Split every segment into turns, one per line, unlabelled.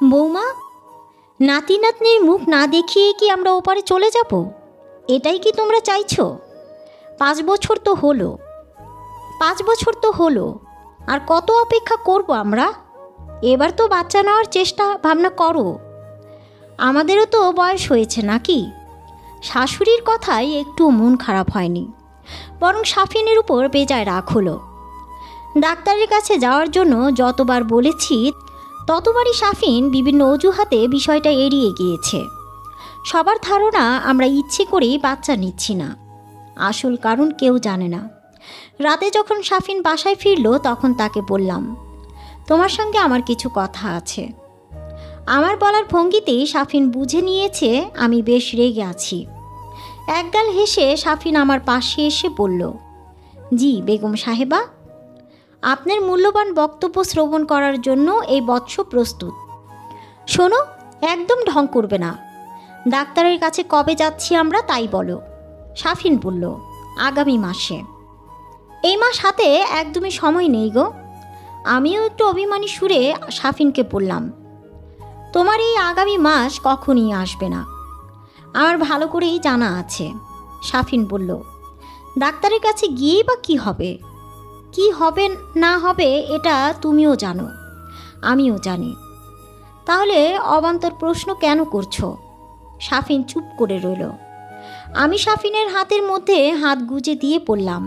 বৌমা, নাতি নাতনির মুখ না দেখিয়ে কি আমরা ওপারে চলে যাব? এটাই কি তোমরা চাইছো? 5 বছর তো হলো, 5 বছর তো হলো, আর কত অপেক্ষা করব আমরা? এবার তো বাচ্চা নেওয়ার চেষ্টা ভাবনা করো। আমাদেরও তো বয়স হয়েছে নাকি? শাশুড়ির কথায় একটু মন খারাপ হয়নি, বরং সাফিনের উপর বেজায় রাগ হলো। ডাক্তারের কাছে যাওয়ার জন্য যতবার বলেছি ততবারই সাফিন বিভিন্ন অজুহাতে বিষয়টা এড়িয়ে গিয়েছে। সবার ধারণা আমরা ইচ্ছে করেই বাচ্চা নিচ্ছি না, আসল কারণ কেউ জানে না। রাতে যখন সাফিন বাসায় ফিরল তখন তাকে বললাম, তোমার সঙ্গে আমার কিছু কথা আছে। আমার বলার ভঙ্গিতেই সাফিন বুঝে নিয়েছে আমি বেশ রেগে আছি। একগাল হেসে সাফিন আমার পাশে এসে বলল, জি বেগম সাহেবা, আপনার মূল্যবান বক্তব্য শ্রবণ করার জন্য এই বৎস প্রস্তুত। শোনো, একদম ঢং করবে না। ডাক্তারের কাছে কবে যাচ্ছি আমরা তাই বলো। সাফিন বলল, আগামী মাসে। এই মাস হাতে একদমই সময় নেই গো। আমিও একটু অভিমানী সুরে সাফিনকে বললাম, তোমার এই আগামী মাস কখনই আসবে না, আমার ভালো করেই জানা আছে। সাফিন বলল, ডাক্তারের কাছে গিয়েই বা কী হবে? কি হবে না হবে এটা তুমিও জানো, আমিও জানি। তাহলে অবান্তর প্রশ্ন কেন করছো? সাফিন চুপ করে রইল। আমি সাফিনের হাতের মধ্যে হাত গুজে দিয়ে বললাম,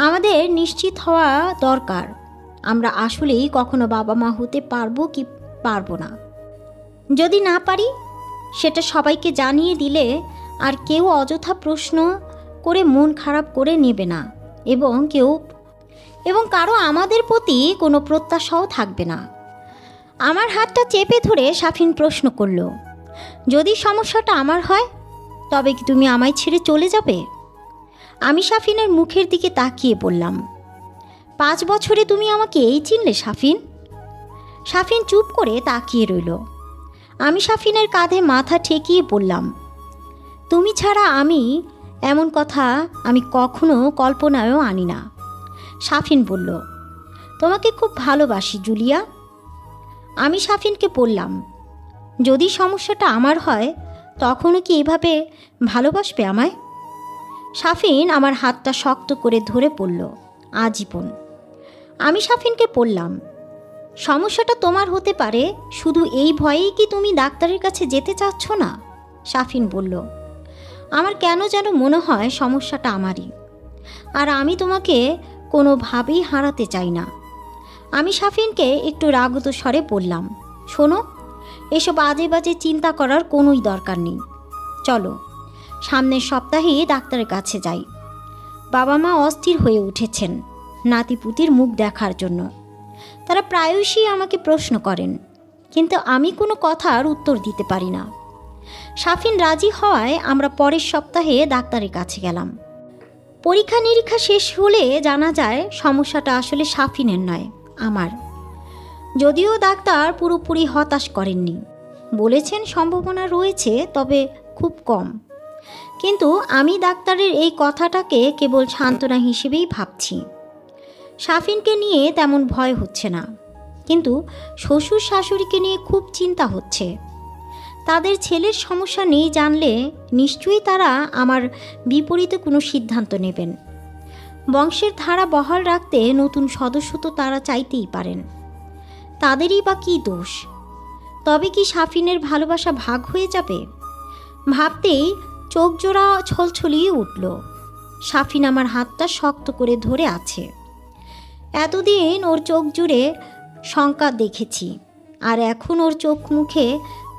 আমাদের নিশ্চিত হওয়া দরকার আমরা আসলেই কখনো বাবা মা হতে পারবো কি পারবো না। যদি না পারি সেটা সবাইকে জানিয়ে দিলে আর কেউ অযথা প্রশ্ন করে মন খারাপ করে নেবে না, এবং কারো আমাদের প্রতি কোনো প্রত্যাশাও থাকবে না। আমার হাতটা চেপে ধরে সাফিন প্রশ্ন করল, যদি সমস্যাটা আমার হয় তবে কি তুমি আমায় ছেড়ে চলে যাবে? আমি সাফিনের মুখের দিকে তাকিয়ে বললাম, 5 বছরে তুমি আমাকে এই চিনলে সাফিন? সাফিন চুপ করে তাকিয়ে রইল। আমি সাফিনের কাঁধে মাথা ঠেকিয়ে বললাম, তুমি ছাড়া আমি, এমন কথা আমি কখনো কল্পনায়ও আনি না। সাফিন বলল, তোমাকে খুব ভালোবাসি জুলিয়া। আমি সাফিনকে বললাম, যদি সমস্যাটা আমার হয় তখনও কি এভাবে ভালোবাসবে আমায়? সাফিন আমার হাতটা শক্ত করে ধরে পড়ল, আজীবন। আমি সাফিনকে বললাম, সমস্যাটা তোমার হতে পারে, শুধু এই ভয়েই কি তুমি ডাক্তারের কাছে যেতে চাচ্ছ না? সাফিন বলল, আমার কেন যেন মনে হয় সমস্যাটা আমারই, আর আমি তোমাকে কোনোভাবেই হারাতে চাই না। আমি সাফিনকে একটু রাগত স্বরে বললাম, শোনো, এসব আজে বাজে চিন্তা করার কোনোই দরকার নেই। চলো সামনের সপ্তাহে ডাক্তারের কাছে যাই। বাবা মা অস্থির হয়ে উঠেছেন নাতিপুতির মুখ দেখার জন্য। তারা প্রায়শই আমাকে প্রশ্ন করেন, কিন্তু আমি কোনো কথার উত্তর দিতে পারি না। সাফিন রাজি হওয়ায় আমরা পরের সপ্তাহে ডাক্তারের কাছে গেলাম। পরীক্ষা নিরীক্ষা শেষ হলে জানা যায় সমস্যাটা আসলে সাফিনের নয়, আমার। যদিও ডাক্তার পুরোপুরি হতাশ করেননি, বলেছেন সম্ভাবনা রয়েছে, তবে খুব কম। কিন্তু আমি ডাক্তারের এই কথাটাকে কেবল সান্ত্বনা হিসেবেই ভাবছি। সাফিনকে নিয়ে তেমন ভয় হচ্ছে না, কিন্তু শ্বশুর শাশুড়িকে নিয়ে খুব চিন্তা হচ্ছে। তাদের ছেলের সমস্যা নেই জানলে নিশ্চয়ই তারা আমার বিপরীতে কোনো সিদ্ধান্ত নেবেন। বংশের ধারা বহাল রাখতে নতুন সদস্য তো তারা চাইতেই পারেন, তাদেরই বা কী দোষ? তবে কি সাফিনের ভালোবাসা ভাগ হয়ে যাবে? ভাবতেই চোখ জোড়া ছলছলিয়ে উঠল। সাফিন আমার হাতটা শক্ত করে ধরে আছে। এতদিন ওর চোখ জুড়ে শঙ্কা দেখেছি, আর এখন ওর চোখ মুখে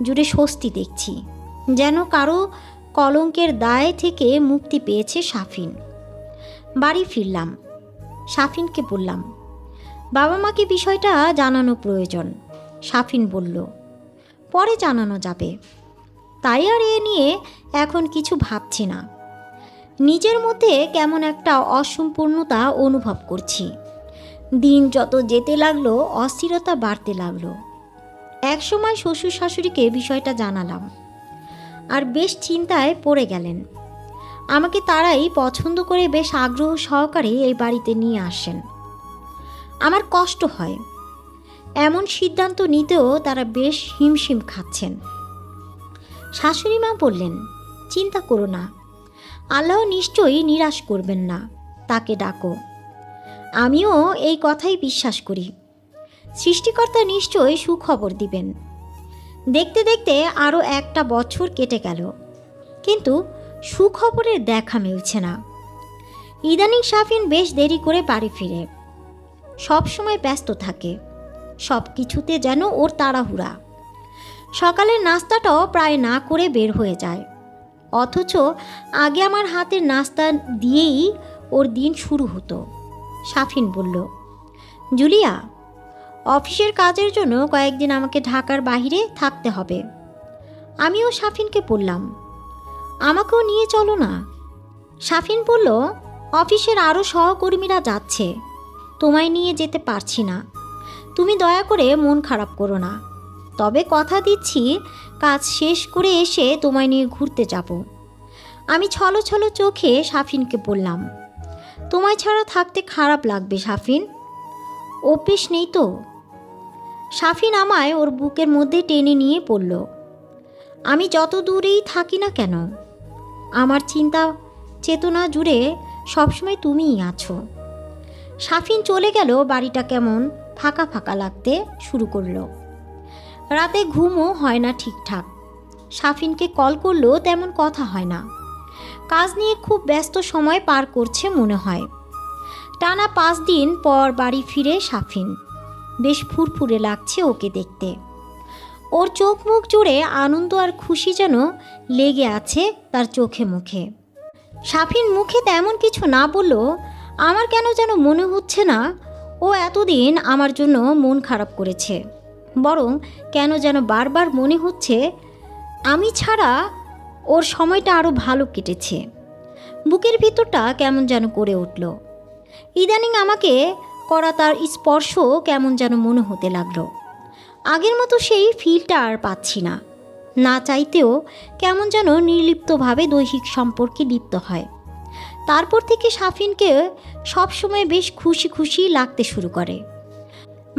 জুড়ে স্বস্তি দেখছি, যেন কারো কলঙ্কের দায় থেকে মুক্তি পেয়েছে সাফিন। বাড়ি ফিরলাম। সাফিনকে বললাম, বাবা মাকে বিষয়টা জানানো প্রয়োজন। সাফিন বলল, পরে জানানো যাবে। তাই আর এ নিয়ে এখন কিছু ভাবছি না। নিজের মধ্যে কেমন একটা অসম্পূর্ণতা অনুভব করছি। দিন যত যেতে লাগলো অস্থিরতা বাড়তে লাগলো। একসময় শ্বশুর শাশুড়িকে বিষয়টা জানালাম, আর বেশ চিন্তায় পড়ে গেলেন। আমাকে তারাই পছন্দ করে বেশ আগ্রহ সহকারে এই বাড়িতে নিয়ে আসেন। আমার কষ্ট হয়। এমন সিদ্ধান্ত নিতেও তারা বেশ হিমশিম খাচ্ছেন। শাশুড়ি মা বললেন, চিন্তা করো না, আল্লাহ নিশ্চয়ই নিরাশ করবেন না, তাকে ডাকো। আমিও এই কথাই বিশ্বাস করি, সৃষ্টিকর্তা নিশ্চয়ই সুখবর দিবেন। দেখতে দেখতে আরও একটা বছর কেটে গেল, কিন্তু সুখবরের দেখা মিলছে না। ইদানিং শাফিন বেশ দেরি করে বাড়ি ফিরে, সব সময় ব্যস্ত থাকে, সব কিছুতে যেন ওর তাড়াহুড়া। সকালের নাস্তাটাও প্রায় না করে বের হয়ে যায়, অথচ আগে আমার হাতের নাস্তা দিয়েই ওর দিন শুরু হতো। শাফিন বলল, জুলিয়া, অফিসের কাজের জন্য কয়েকদিন আমাকে ঢাকার বাইরে থাকতে হবে। আমিও শাফিনকে বললাম, আমাকেও নিয়ে চলো না। শাফিন বলল, অফিসের আরও সহকর্মীরা যাচ্ছে, তোমায় নিয়ে যেতে পারছি না। তুমি দয়া করে মন খারাপ করো না, তবে কথা দিচ্ছি কাজ শেষ করে এসে তোমায় নিয়ে ঘুরতে যাব। আমি ছলো ছলো চোখে শাফিনকে বললাম, তোমায় ছাড়া থাকতে খারাপ লাগবে শাফিন, অভ্যেস নেই তো। শাফিন আমায় ওর বুকের মধ্যে টেনে নিয়ে পড়ল। আমি যত দূরেই থাকি না কেন, আমার চিন্তা চেতনা জুড়ে সবসময় তুমিই আছো। শাফিন চলে গেল, বাড়িটা কেমন ফাঁকা ফাঁকা লাগতে শুরু করলো। রাতে ঘুমও হয় না ঠিকঠাক। শাফিনকে কল করলেও তেমন কথা হয় না, কাজ নিয়ে খুব ব্যস্ত সময় পার করছে মনে হয়। টানা 5 দিন পর বাড়ি ফিরে শাফিন, বেশ ফুরফুরে লাগছে ওকে দেখতে। ওর চোখ মুখ জুড়ে আনন্দ আর খুশি যেন লেগে আছে তার চোখে মুখে। শাফিন মুখে তেমন কিছু না বললেও আমার কেন যেন মনে হচ্ছে না ও এতদিন আমার জন্য মন খারাপ করেছে, বরং কেন যেন বারবার মনে হচ্ছে আমি ছাড়া ওর সময়টা আরও ভালো কেটেছে। বুকের ভিতরটা কেমন যেন করে উঠল। ইদানিং আমাকে করা তার স্পর্শ কেমন যেন মনে হতে লাগলো। আগের মতো সেই ফিলটা আর পাচ্ছি না, না চাইতেও কেমন যেন নির্লিপ্তভাবে দৈহিক সম্পর্কে লিপ্ত হয়। তারপর থেকে শাফিনকে সবসময় বেশ খুশি খুশি লাগতে শুরু করে।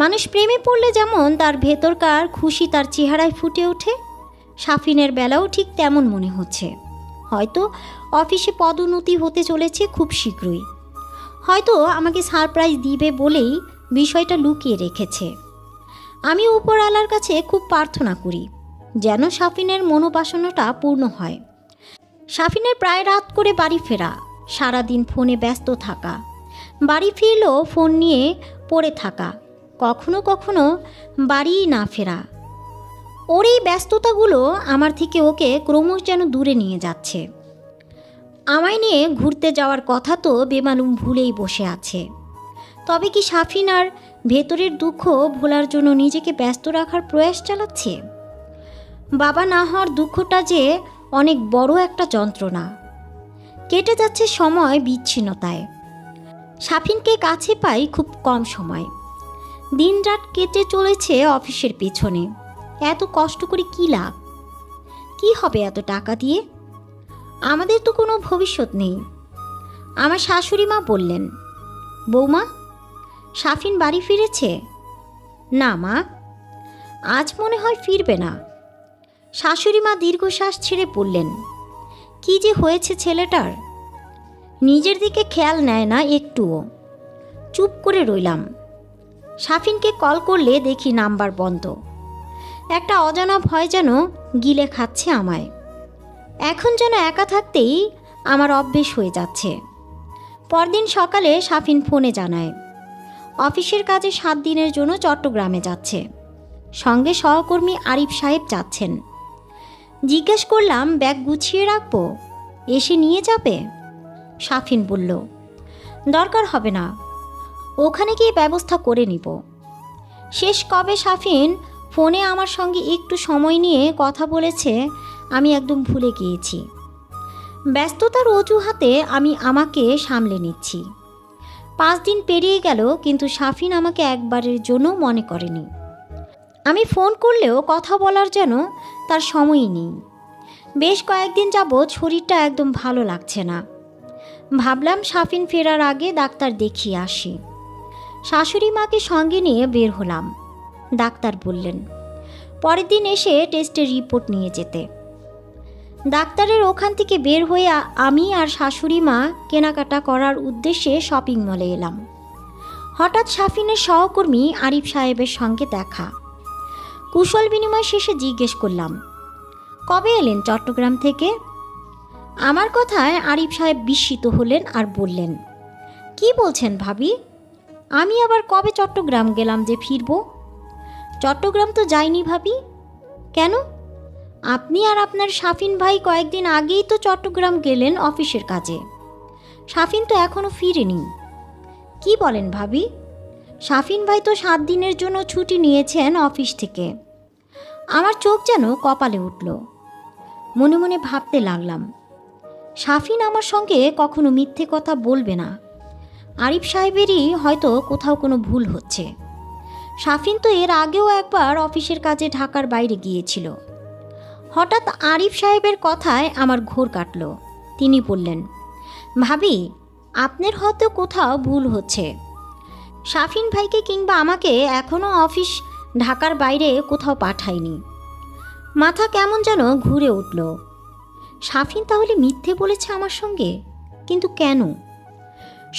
মানুষ প্রেমে পড়লে যেমন তার ভেতরকার খুশি তার চেহারায় ফুটে ওঠে, শাফিনের বেলাও ঠিক তেমন মনে হচ্ছে। হয়তো অফিসে পদোন্নতি হতে চলেছে খুব শীঘ্রই, হয়তো আমাকে সারপ্রাইজ দিবে বলেই বিষয়টা লুকিয়ে রেখেছে। আমি উপরওয়ালার কাছে খুব প্রার্থনা করি যেন শাফিনের মনোবাসনাটা পূর্ণ হয়। শাফিনের প্রায় রাত করে বাড়ি ফেরা, সারাদিন ফোনে ব্যস্ত থাকা, বাড়ি ফিরলেও ফোন নিয়ে পড়ে থাকা, কখনো কখনো বাড়িই না ফেরা, ওর এই ব্যস্ততাগুলো আমার থেকে ওকে ক্রমশ যেন দূরে নিয়ে যাচ্ছে। আমায় নিয়ে ঘুরতে যাওয়ার কথা তো বেমালুম ভুলেই বসে আছে। তবে কি শাফিন আর ভেতরের দুঃখ ভোলার জন্য নিজেকে ব্যস্ত রাখার প্রয়াস চালাচ্ছে? বাবা না হওয়ার দুঃখটা যে অনেক বড় একটা যন্ত্রণা। কেটে যাচ্ছে সময় বিচ্ছিন্নতায়। শাফিনকে কাছে পাই খুব কম সময়, দিন রাত কেটে চলেছে অফিসের পেছনে। এত কষ্ট করে কী লাভ? কি হবে এত টাকা দিয়ে? আমাদের তো কোনো ভবিষ্যৎ নেই। আমার শাশুড়ি মা বললেন, বৌমা, শাফিন বাড়ি ফিরেছে? না মা, আজ মনে হয় ফিরবে না। শাশুড়ি মা দীর্ঘশ্বাস ছেড়ে বললেন, কি যে হয়েছে ছেলেটার, নিজের দিকে খেয়াল নেয় না একটুও। চুপ করে রইলাম। শাফিনকে কল করলে দেখি নাম্বার বন্ধ। একটা অজানা ভয় যেন গিলে খাচ্ছে আমায়। এখন যেন একা থাকতেই আমার অভ্যেস হয়ে যাচ্ছে। পরদিন সকালে শাফিন ফোনে জানায় অফিসের কাজে 7 দিনের জন্য চট্টগ্রামে যাচ্ছে, সঙ্গে সহকর্মী আরিফ সাহেব যাচ্ছেন। জিজ্ঞেস করলাম, ব্যাগ গুছিয়ে রাখবো, এসে নিয়ে যাবে? শাফিন বলল, দরকার হবে না, ওখানে গিয়ে ব্যবস্থা করে নিব। শেষ কবে শাফিন ফোনে আমার সঙ্গে একটু সময় নিয়ে কথা বলেছে আমি একদম ভুলে গিয়েছি। ব্যস্ততার অজুহাতে আমি আমাকে সামলে নিচ্ছি। 5 দিন পেরিয়ে গেল, কিন্তু শাফিন আমাকে একবারের জন্য মনে করেনি। আমি ফোন করলেও কথা বলার যেন তার সময়ই নেই। বেশ কয়েকদিন যাবৎ শরীরটা একদম ভালো লাগছে না। ভাবলাম শাফিন ফেরার আগে ডাক্তার দেখিয়ে আসি। শাশুড়ি মাকে সঙ্গে নিয়ে বের হলাম। ডাক্তার বললেন পরের দিন এসে টেস্টের রিপোর্ট নিয়ে যেতে। ডাক্তারের ওখান থেকে বের হয়ে আমি আর শাশুড়ি মা কেনাকাটা করার উদ্দেশ্যে শপিং মলে এলাম। হঠাৎ শাফিনের সহকর্মী আরিফ সাহেবের সঙ্গে দেখা। কুশল বিনিময় শেষে জিজ্ঞেস করলাম, কবে এলেন চট্টগ্রাম থেকে? আমার কথায় আরিফ সাহেব বিস্মিত হলেন আর বললেন, কি বলছেন ভাবি? আমি আবার কবে চট্টগ্রাম গেলাম যে ফিরব? চট্টগ্রাম তো যাইনি ভাবি। কেন? আপনি আর আপনার শাফিন ভাই কয়েকদিন আগেই তো চট্টগ্রাম গেলেন অফিসের কাজে। শাফিন তো এখনও ফিরেনি। কি বলেন ভাবি? শাফিন ভাই তো 7 দিনের জন্য ছুটি নিয়েছেন অফিস থেকে। আমার চোখ যেন কপালে উঠল। মনে মনে ভাবতে লাগলাম, শাফিন আমার সঙ্গে কখনো মিথ্যে কথা বলবে না। আরিফ সাহেবেরই হয়তো কোথাও কোনো ভুল হচ্ছে। শাফিন তো এর আগেও একবার অফিসের কাজে ঢাকার বাইরে গিয়েছিল। হঠাৎ আরিফ সাহেবের কথায় আমার ঘোর কাটল। তিনি বললেন, ভাবি, আপনার হয়তো কোথাও ভুল হচ্ছে। শাফিন ভাইকে কিংবা আমাকে এখনও অফিস ঢাকার বাইরে কোথাও পাঠায়নি। মাথা কেমন যেন ঘুরে উঠল। শাফিন তাহলে মিথ্যে বলেছে আমার সঙ্গে? কিন্তু কেন?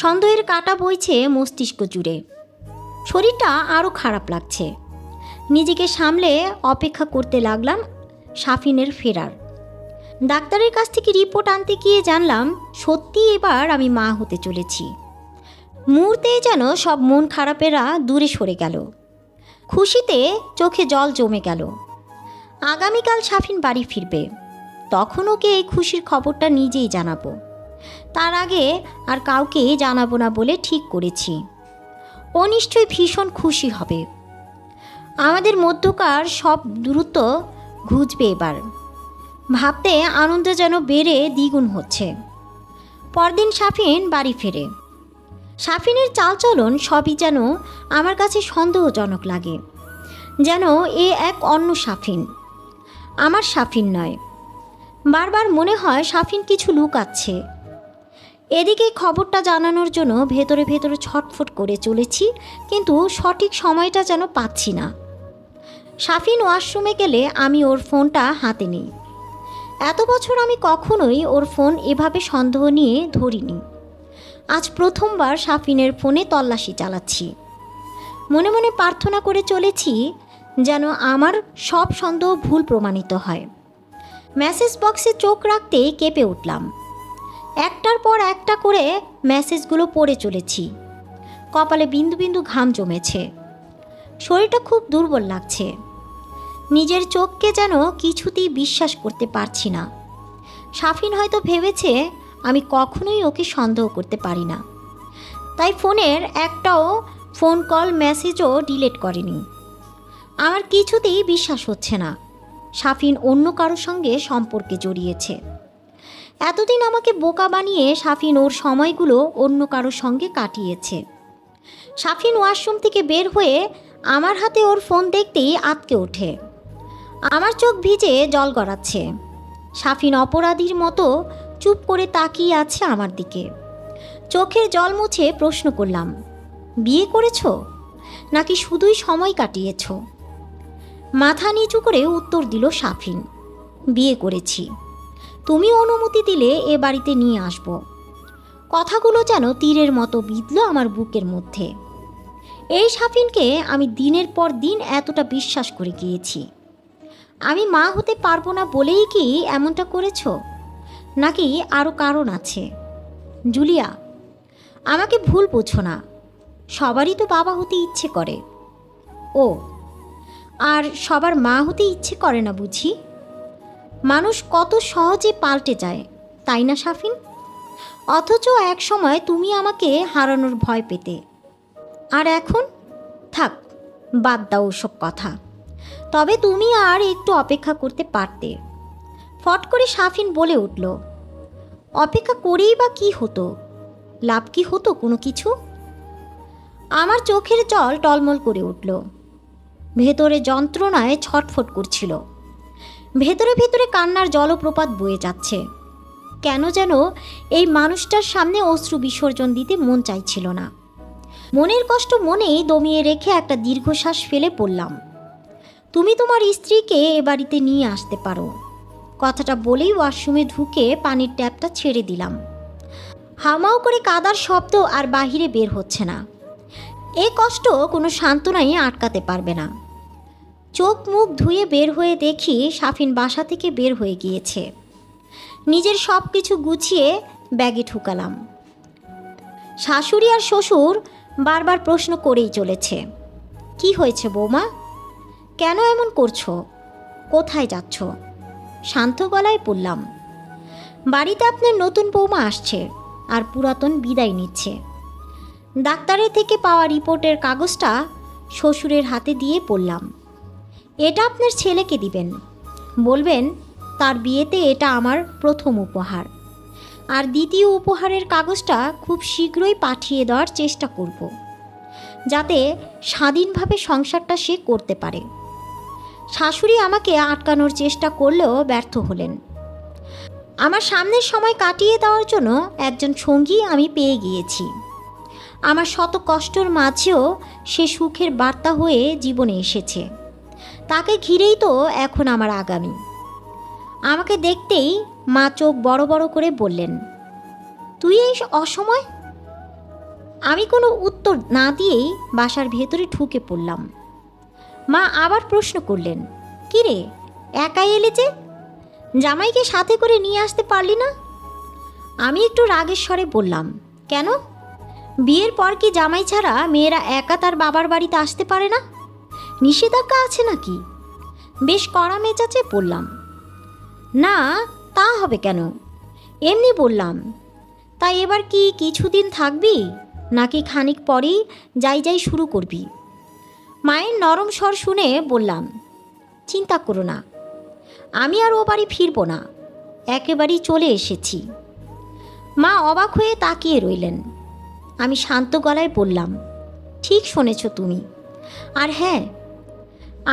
সন্দেহের কাঁটা বইছে মস্তিষ্ক জুড়ে। শরীরটা আরও খারাপ লাগছে। নিজেকে সামলে অপেক্ষা করতে লাগলাম শাফিনের ফেরার। ডাক্তারের কাছ থেকে রিপোর্ট আনতে গিয়ে জানলাম সত্যি এবার আমি মা হতে চলেছি। মুহূর্তেই যেন সব মন খারাপেরা দূরে সরে গেল। খুশিতে চোখে জল জমে গেল। আগামীকাল শাফিন বাড়ি ফিরবে। তখন ওকে এই খুশির খবরটা নিজেই জানাবো। তার আগে আর কাউকে জানাবো না বলে ঠিক করেছি। ও নিশ্চয়ই ভীষণ খুশি হবে। আমাদের মধ্যকার সব দূরত্ব ঘুচবে এবার। ভাবতে আনন্দ যেন বেড়ে দ্বিগুণ হচ্ছে। পরদিন শাফিন বাড়ি ফেরে। শাফিনের চালচলন সবই যেন আমার কাছে সন্দেহজনক লাগে। যেন এ এক অন্য শাফিন, আমার শাফিন নয়। বারবার মনে হয় শাফিন কিছু লুকাচ্ছে। এদিকে খবরটা জানানোর জন্য ভেতরে ভেতরে ছটফট করে চলেছি, কিন্তু সঠিক সময়টা যেন পাচ্ছি না। শাফিন ওয়াশরুমে গেলে আমি ওর ফোনটা হাতে নিই। এত বছর আমি কখনোই ওর ফোন এভাবে সন্দেহ নিয়ে ধরিনি। আজ প্রথমবার শাফিনের ফোনে তল্লাশি চালাচ্ছি। মনে মনে প্রার্থনা করে চলেছি যেন আমার সব সন্দেহ ভুল প্রমাণিত হয়। মেসেজ বক্সে চোখ রাখতেই কেঁপে উঠলাম। একটার পর একটা করে মেসেজগুলো পড়ে চলেছি। কপালে বিন্দু বিন্দু ঘাম জমেছে। শরীরটা খুব দুর্বল লাগছে। নিজের চোখকে যেন কিছুতেই বিশ্বাস করতে পারছি না। শাফিন হয়তো ভেবেছে আমি কখনোই ওকে সন্দেহ করতে পারি না, তাই ফোনের একটাও ফোন কল মেসেজও ডিলিট করেনি। আমার কিছুতেই বিশ্বাস হচ্ছে না শাফিন অন্য কারো সঙ্গে সম্পর্কে জড়িয়েছে। এতদিন আমাকে বোকা বানিয়ে শাফিন ওর সময়গুলো অন্য কারোর সঙ্গে কাটিয়েছে। শাফিন ওয়াশরুম থেকে বের হয়ে আমার হাতে ওর ফোন দেখতেই আঁতকে ওঠে। আমার চোখ ভিজে জল গড়াচ্ছে। শাফিন অপরাধীর মতো চুপ করে তাকিয়ে আছে আমার দিকে। চোখের জল মুছে প্রশ্ন করলাম, বিয়ে করেছো নাকি শুধুই সময় কাটিয়েছ? মাথা নিচু করে উত্তর দিল শাফিন, বিয়ে করেছি। তুমি অনুমতি দিলে এ বাড়িতে নিয়ে আসব। কথাগুলো যেন তীরের মতো বিঁধল আমার বুকের মধ্যে। এই শাফিনকে আমি দিনের পর দিন এতটা বিশ্বাস করে গিয়েছি। আমি মা হতে পারবো না বলেই কি এমনটা করেছ, নাকি আরও কারণ আছে? জুলিয়া, আমাকে ভুল বোঝো না। সবারই তো বাবা হতে ইচ্ছে করে। ও, আর সবার মা হতে ইচ্ছে করে না বুঝি? মানুষ কত সহজে পাল্টে যায়, তাই না শাফিন? অথচ এক সময় তুমি আমাকে হারানোর ভয় পেতে, আর এখন? থাক, বাদ দাও ওসব কথা। তবে তুমি আর একটু অপেক্ষা করতে পারতে। ফট করে শাফিন বলে উঠল, অপেক্ষা করেই বা কি হতো? লাভ কি হতো কোনো কিছু? আমার চোখের জল টলমল করে উঠল। ভেতরে যন্ত্রণায় ছটফট করছিল। ভেতরে ভেতরে কান্নার জলপ্রপাত বয়ে যাচ্ছে। কেন যেন এই মানুষটার সামনে অশ্রু বিসর্জন দিতে মন চাইছিল না। মনের কষ্ট মনেই দমিয়ে রেখে একটা দীর্ঘশ্বাস ফেলে পড়লাম, তুমি তোমার স্ত্রীকে এ বাড়িতে নিয়ে আসতে পারো। কথাটা বলেই ওয়াশরুমে ঢুকে পানির ট্যাপটা ছেড়ে দিলাম। হামাও করে কাদার শব্দ আর বাহিরে বের হচ্ছে না। এ কষ্ট কোনো সান্ত্বনাই আটকাতে পারবে না। চোখ মুখ ধুয়ে বের হয়ে দেখি সাফিন বাসা থেকে বের হয়ে গিয়েছে। নিজের সব কিছু গুছিয়ে ব্যাগে ঢুকালাম। শাশুড়ি আর শ্বশুর বারবার প্রশ্ন করেই চলেছে, কি হয়েছে বৌমা, কেন এমন করছো, কোথায় যাচ্ছ? শান্ত গলায় বললাম, বাড়িতে আপনার নতুন বৌমা আসছে আর পুরাতন বিদায় নিচ্ছে। ডাক্তারের থেকে পাওয়া রিপোর্টের কাগজটা শ্বশুরের হাতে দিয়ে বললাম, এটা আপনার ছেলেকে দিবেন, বলবেন তার বিয়েতে এটা আমার প্রথম উপহার, আর দ্বিতীয় উপহারের কাগজটা খুব শীঘ্রই পাঠিয়ে দেওয়ার চেষ্টা করব, যাতে স্বাধীনভাবে সংসারটা সে করতে পারে। শাশুড়ি আমাকে আটকানোর চেষ্টা করলেও ব্যর্থ হলেন। আমার সামনের সময় কাটিয়ে দেওয়ার জন্য একজন সঙ্গী আমি পেয়ে গিয়েছি। আমার শত কষ্টর মাঝেও সে সুখের বার্তা হয়ে জীবনে এসেছে। তাকে ঘিরেই তো এখন আমার আগামী। আমাকে দেখতেই মা চোখ বড় বড় করে বললেন, তুই এই অসময়? আমি কোনো উত্তর না দিয়েই বাসার ভেতরে ঢুকে পড়লাম। মা আবার প্রশ্ন করলেন, কি রে, একাই এলে যে, জামাইকে সাথে করে নিয়ে আসতে পারলি না? আমি একটু রাগের স্বরে বললাম, কেন, বিয়ের পর কি জামাই ছাড়া মেয়েরা একা তার বাবার বাড়িতে আসতে পারে না? নিষেধাজ্ঞা আছে নাকি? বেশ কড়া মেজাজে বললাম, না তা হবে কেন, এমনি বললাম। তাই এবার কি কিছুদিন থাকবি, নাকি খানিক পরেই যাই শুরু করবি? মায়ের নরম স্বর শুনে বললাম, চিন্তা করো না, আমি আর ও বাড়ি ফিরব না, একেবারেই চলে এসেছি। মা অবাক হয়ে তাকিয়ে রইলেন। আমি শান্ত গলায় বললাম, ঠিক শুনেছ তুমি। আর হ্যাঁ,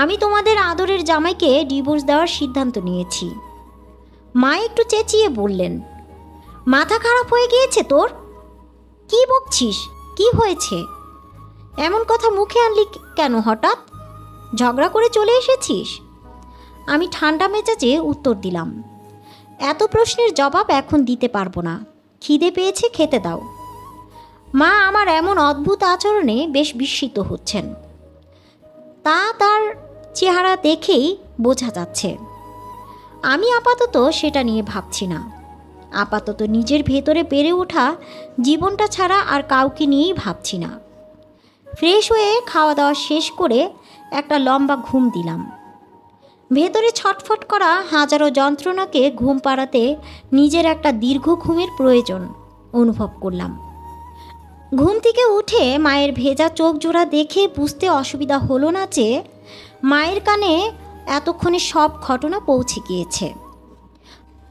আমি তোমাদের আদরের জামাইকে ডিভোর্স দেওয়ার সিদ্ধান্ত নিয়েছি। মা একটু চেঁচিয়ে বললেন, মাথা খারাপ হয়ে গিয়েছে তোর? কি বকছিস, কি হয়েছে? এমন কথা মুখে আনলি কেন হঠাৎ? ঝগড়া করে চলে এসেছিস? আমি ঠান্ডা মেজাজে উত্তর দিলাম, এত প্রশ্নের জবাব এখন দিতে পারবো না, খিদে পেয়েছে, খেতে দাও। মা আমার এমন অদ্ভুত আচরণে বেশ বিস্মিত হচ্ছেন, তা তার চেহারা দেখেই বোঝা যাচ্ছে। আমি আপাতত সেটা নিয়ে ভাবছি না। আপাতত নিজের ভেতরে বেড়ে ওঠা জীবনটা ছাড়া আর কাউকে নিয়েই ভাবছি না। ফ্রেশ হয়ে খাওয়া দাওয়া শেষ করে একটা লম্বা ঘুম দিলাম। ভেতরে ছটফট করা হাজারো যন্ত্রণাকে ঘুম পাড়াতে নিজের একটা দীর্ঘ ঘুমের প্রয়োজন অনুভব করলাম। ঘুম থেকে উঠে মায়ের ভেজা চোখ জোড়া দেখে বুঝতে অসুবিধা হলো না যে মায়ের কানে এতক্ষণে সব ঘটনা পৌঁছে গিয়েছে।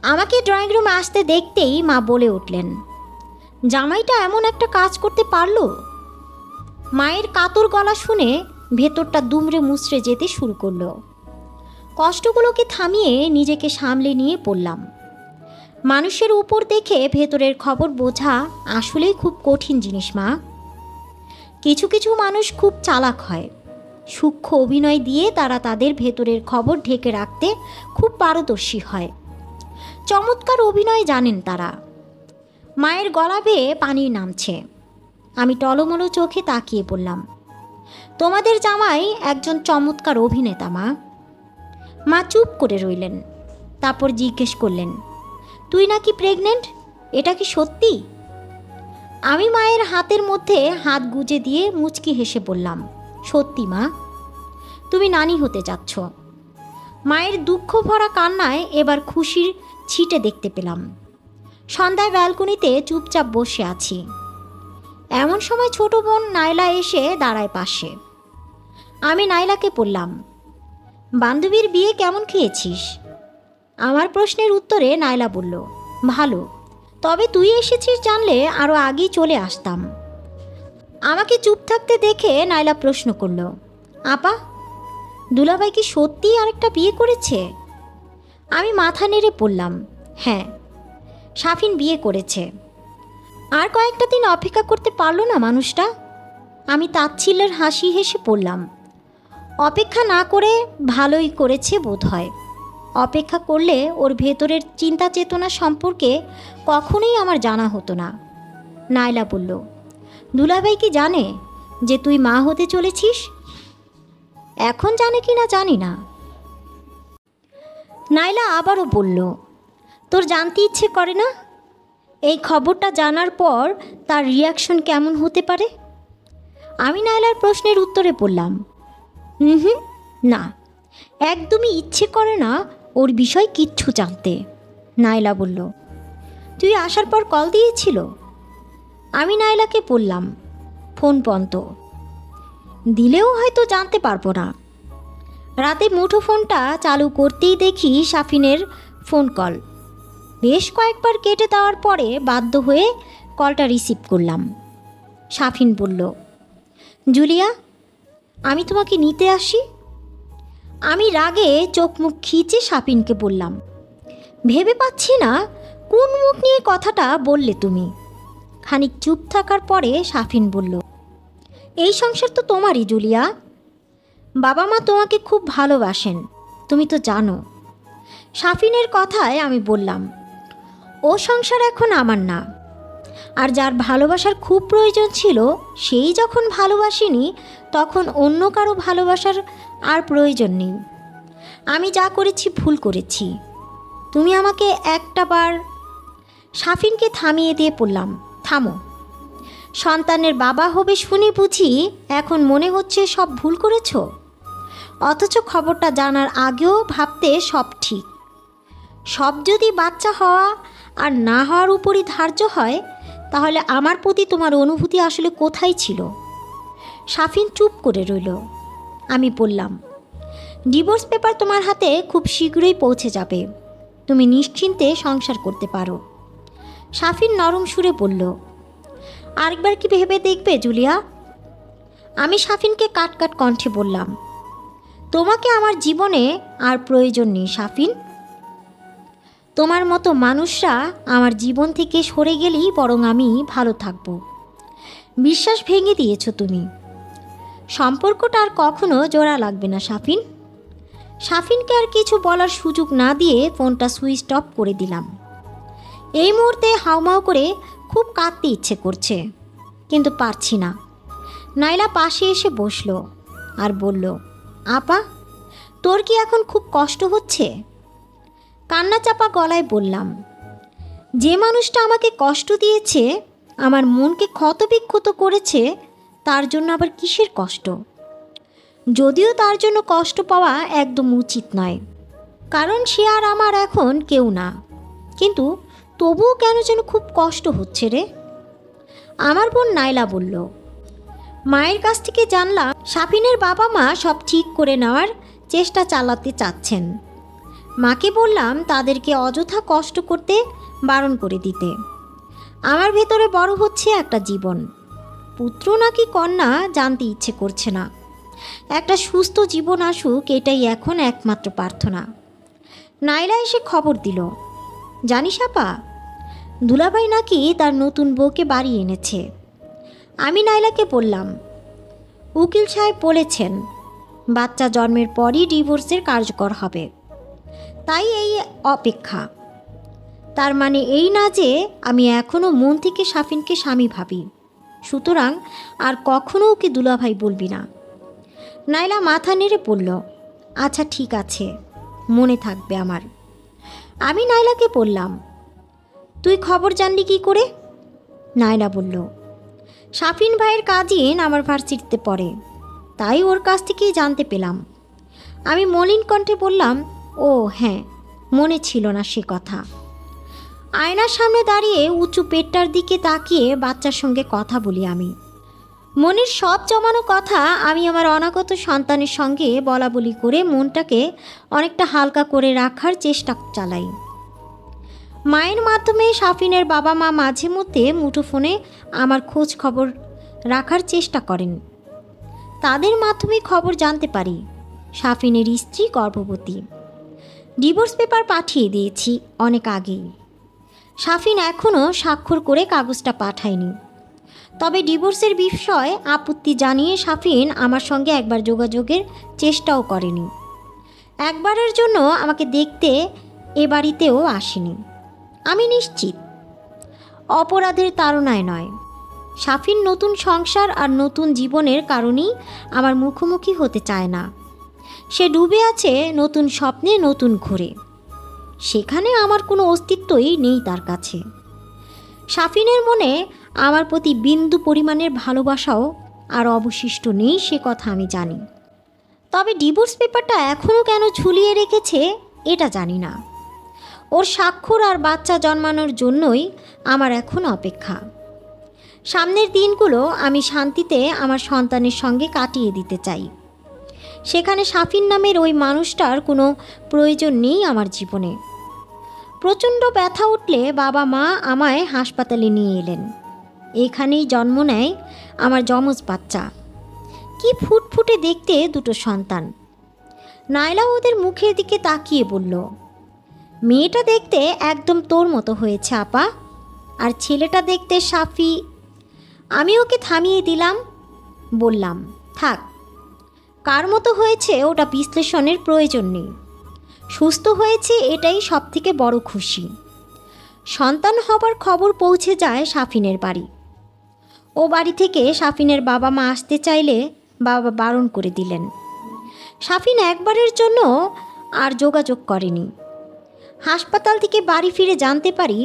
আমাকে ড্রয়িং রুমে আসতে দেখতেই মা বলে উঠলেন, জামাইটা এমন একটা কাজ করতে পারলো? মায়ের কাতর গলা শুনে ভেতরটা দুমড়ে মুচড়ে যেতে শুরু করলো। কষ্টগুলোকে থামিয়ে নিজেকে সামলে নিয়ে পড়লাম। মানুষের উপর দেখে ভেতরের খবর বোঝা আসলেই খুব কঠিন জিনিস মা। কিছু কিছু মানুষ খুব চালাক হয়, সূক্ষ্ম অভিনয় দিয়ে তারা তাদের ভেতরের খবর ঢেকে রাখতে খুব পারদর্শী হয়। চমৎকার অভিনয় জানেন তারা। মায়ের গলা বেয়ে পানি নামছে। আমি টলমলো চোখে তাকিয়ে বললাম, তোমাদের জামাই একজন চমৎকার অভিনেতা মা। মা চুপ করে রইলেন, তারপর জিজ্ঞেস করলেন, তুই নাকি প্রেগনেন্ট, এটা কি সত্যি? আমি মায়ের হাতের মধ্যে হাত গুজে দিয়ে মুচকি হেসে বললাম, সত্যি মা, তুমি নানি হতে যাচ্ছ। মায়ের দুঃখ ভরা কান্নায় এবার খুশির ছিটে দেখতে পেলাম। সন্ধ্যায় ব্যালকনিতে চুপচাপ বসে আছি। এমন সময় ছোট বোন নাইলা এসে দাঁড়ায় পাশে। আমি নাইলাকে বললাম, বান্ধবীর বিয়ে কেমন খেয়েছিস? আমার প্রশ্নের উত্তরে নাইলা বলল, ভালো, তবে তুই এসেছিস জানলে আরও আগেই চলে আসতাম। আমাকে চুপ থাকতে দেখে নাইলা প্রশ্ন করল, আপা, দুলাভাই কি সত্যিই আরেকটা বিয়ে করেছে? আমি মাথা নেড়ে বললাম, হ্যাঁ, সাফিন বিয়ে করেছে। আর কয়েকটা দিন অপেক্ষা করতে পারলো না মানুষটা? আমি তাচ্ছিল্যের হাসি হেসে পড়লাম, অপেক্ষা না করে ভালোই করেছে বোধ হয়। অপেক্ষা করলে ওর ভেতরের চিন্তা চেতনা সম্পর্কে কখনোই আমার জানা হতো না। নাইলা বলল, দুলাভাই কি জানে যে তুই মা হতে চলেছিস? এখন জানে কি না জানি না। নাইলা আবারও বলল, তোর জানতে ইচ্ছে করে না এই খবরটা জানার পর তার রিয়াকশন কেমন হতে পারে? আমি নাইলার প্রশ্নের উত্তরে বললাম, হুম, না, একদমই ইচ্ছে করে না ওর বিষয় কিচ্ছু জানতে। নাইলা বলল, তুই আসার পর কল দিয়েছিল? আমি নাইলাকে বললাম, ফোন বন্ধ, দিলেও হয়তো জানতে পারবো না। রাতে মুঠো ফোনটা চালু করতেই দেখি সাফিনের ফোন কল। বেশ কয়েকবার কেটে দেওয়ার পরে বাধ্য হয়ে কলটা রিসিভ করলাম। সাফিন বলল, জুলিয়া, আমি তোমাকে নিতে আসি। আমি রাগে চোখ মুখ খিচে সাফিনকে বললাম, ভেবে পাচ্ছি না কোন মুখ নিয়ে কথাটা বললে তুমি। খানিক চুপ থাকার পরে সাফিন বলল, এই সংসার তো তোমারই জুলিয়া, বাবা মা তোমাকে খুব ভালোবাসেন, তুমি তো জানো। সাফিনের কথায় আমি বললাম, ও সংসার এখন আমার না, আর যার ভালোবাসার খুব প্রয়োজন ছিল সেই যখন ভালোবাসিনি, তখন অন্য কারো ভালোবাসার আর প্রয়োজন নেই। আমি যা করেছি ভুল করেছি, তুমি আমাকে একটা বার। সাফিনকে থামিয়ে দিয়ে বললাম, থামো, সন্তানের বাবা হবে শুনে বুঝি এখন মনে হচ্ছে সব ভুল করেছ? অথচ খবরটা জানার আগেও ভাবতে সব ঠিক। সব যদি বাচ্চা হওয়া আর না হওয়ার উপরই ধার্য হয়, তাহলে আমার প্রতি তোমার অনুভূতি আসলে কোথায় ছিল? সাফিন চুপ করে রইল। আমি বললাম, ডিভোর্স পেপার তোমার হাতে খুব শীঘ্রই পৌঁছে যাবে, তুমি নিশ্চিন্তে সংসার করতে পারো। সাফিন নরম সুরে বলল, আরেকবার কি ভেবে দেখবে জুলিয়া? আমি সাফিনকে কাট কণ্ঠে বললাম, তোমাকে আমার জীবনে আর প্রয়োজন নেই সাফিন। তোমার মতো মানুষরা আমার জীবন থেকে সরে গেলেই বরং আমি ভালো থাকব। বিশ্বাস ভেঙে দিয়েছ তুমি। সম্পর্কটা আর কখনো জোড়া লাগবে না সাফিন। সাফিনকে আর কিছু বলার সুযোগ না দিয়ে ফোনটা সুইচ অফ করে দিলাম। এই মুহূর্তে হাউমাউ করে খুব কাঁদতে ইচ্ছে করছে, কিন্তু পারছি না। নাইলা পাশে এসে বসলো আর বলল, আপা, তোর কি এখন খুব কষ্ট হচ্ছে? কান্না চাপা গলায় বললাম, যে মানুষটা আমাকে কষ্ট দিয়েছে, আমার মনকে ক্ষতবিক্ষত করেছে, তার জন্য আবার কিসের কষ্ট? যদিও তার জন্য কষ্ট পাওয়া একদম উচিত নয়, কারণ সে আর আমার এখন কেউ না, কিন্তু তবুও কেন যেন খুব কষ্ট হচ্ছে রে। আমার বোন নাইলা বলল, মায়ের কাছ থেকে জানলাম সাফিনের বাবা মা সব ঠিক করে নেওয়ার চেষ্টা চালাতে চাচ্ছেন। মাকে বললাম তাদেরকে অযথা কষ্ট করতে বারণ করে দিতে। আমার ভেতরে বড় হচ্ছে একটা জীবন, পুত্র নাকি কন্যা জানতে ইচ্ছে করছে না। একটা সুস্থ জীবন আসুক, এটাই এখন একমাত্র প্রার্থনা। নাইলা এসে খবর দিল, জানিস আপা, দুলাভাই নাকি তার নতুন বউকে বাড়ি এনেছে। আমি নাইলাকে বললাম, উকিল সাহেব বলেছেন বাচ্চা জন্মের পরই ডিভোর্সের কার্যকর হবে, তাই এই অপেক্ষা। তার মানে এই না যে আমি এখনও মন থেকে সাফিনকে স্বামী ভাবি, সুতরাং আর কখনো ওকে দুলাভাই বলবি না। নাইলা মাথা নেড়ে বলল, আচ্ছা ঠিক আছে, মনে থাকবে আমার। আমি নাইলাকে বললাম, তুই খবর জানলি কী করে? নাইলা বলল, সাফিন ভাইয়ের কাজিন আমার ভার্সিটিতে পড়ে, তাই ওর কাছ থেকেই জানতে পেলাম। আমি মলিন কণ্ঠে বললাম, ও হ্যাঁ, মনে ছিল না সে কথা। আয়নার সামনে দাঁড়িয়ে উঁচু পেটটার দিকে তাকিয়ে বাচ্চার সঙ্গে কথা বলি আমি। মনের সব জমানো কথা আমি আমার অনাগত সন্তানের সঙ্গে বলা বলি করে মনটাকে অনেকটা হালকা করে রাখার চেষ্টা চালাই। মায়ের মাধ্যমে সাফিনের বাবা মা মাঝে মধ্যে মুঠোফোনে আমার খোঁজ খবর রাখার চেষ্টা করেন। তাদের মাধ্যমে খবর জানতে পারি সাফিনের স্ত্রী গর্ভবতী। ডিভোর্স পেপার পাঠিয়ে দিয়েছি অনেক আগেই। সাফিন এখনও স্বাক্ষর করে কাগজটা পাঠায়নি। তবে ডিভোর্সের বিষয়ে আপত্তি জানিয়ে সাফিন আমার সঙ্গে একবার যোগাযোগের চেষ্টাও করেনি। একবারের জন্য আমাকে দেখতে এ বাড়িতেও আসেনি। আমি নিশ্চিত অপরাধের তাড়নায় নয়, সাফিন নতুন সংসার আর নতুন জীবনের কারণেই আমার মুখোমুখি হতে চায় না। সে ডুবে আছে নতুন স্বপ্নে, নতুন ঘোরে। সেখানে আমার কোনো অস্তিত্বই নেই তার কাছে। সাফিনের মনে আমার প্রতি বিন্দু পরিমাণের ভালোবাসাও আর অবশিষ্ট নেই, সে কথা আমি জানি। তবে ডিভোর্স পেপারটা এখনও কেন ঝুলিয়ে রেখেছে এটা জানি না। ওর স্বাক্ষর আর বাচ্চা জন্মানোর জন্যই আমার এখন অপেক্ষা। সামনের দিনগুলো আমি শান্তিতে আমার সন্তানের সঙ্গে কাটিয়ে দিতে চাই। সেখানে সাফিন নামের ওই মানুষটার কোনো প্রয়োজন নেই আমার জীবনে। প্রচণ্ড ব্যথা উঠলে বাবা মা আমায় হাসপাতালে নিয়ে এলেন। এখানেই জন্ম নেয় আমার যমজ বাচ্চা। কি ফুটফুটে দেখতে দুটো সন্তান। নাইলা ওদের মুখের দিকে তাকিয়ে বলল, মেয়েটা দেখতে একদম তোর মতো হয়েছে আপা, আর ছেলেটা দেখতে সাফি। আমি ওকে থামিয়ে দিলাম, বললাম, থাক, কার মতো হয়েছে ওটা বিশ্লেষণের প্রয়োজন নেই। সুস্থ হয়েছে এটাই সবথেকে বড় খুশি। সন্তান হবার খবর পৌঁছে যায় সাফিনের বাড়ি। ও বাড়ি থেকে সাফিনের বাবা মা আসতে চাইলে বাবা বারণ করে দিলেন। সাফিন একবারের জন্য আর যোগাযোগ করেনি। হাসপাতাল থেকে বাড়ি ফিরে জানতে পারি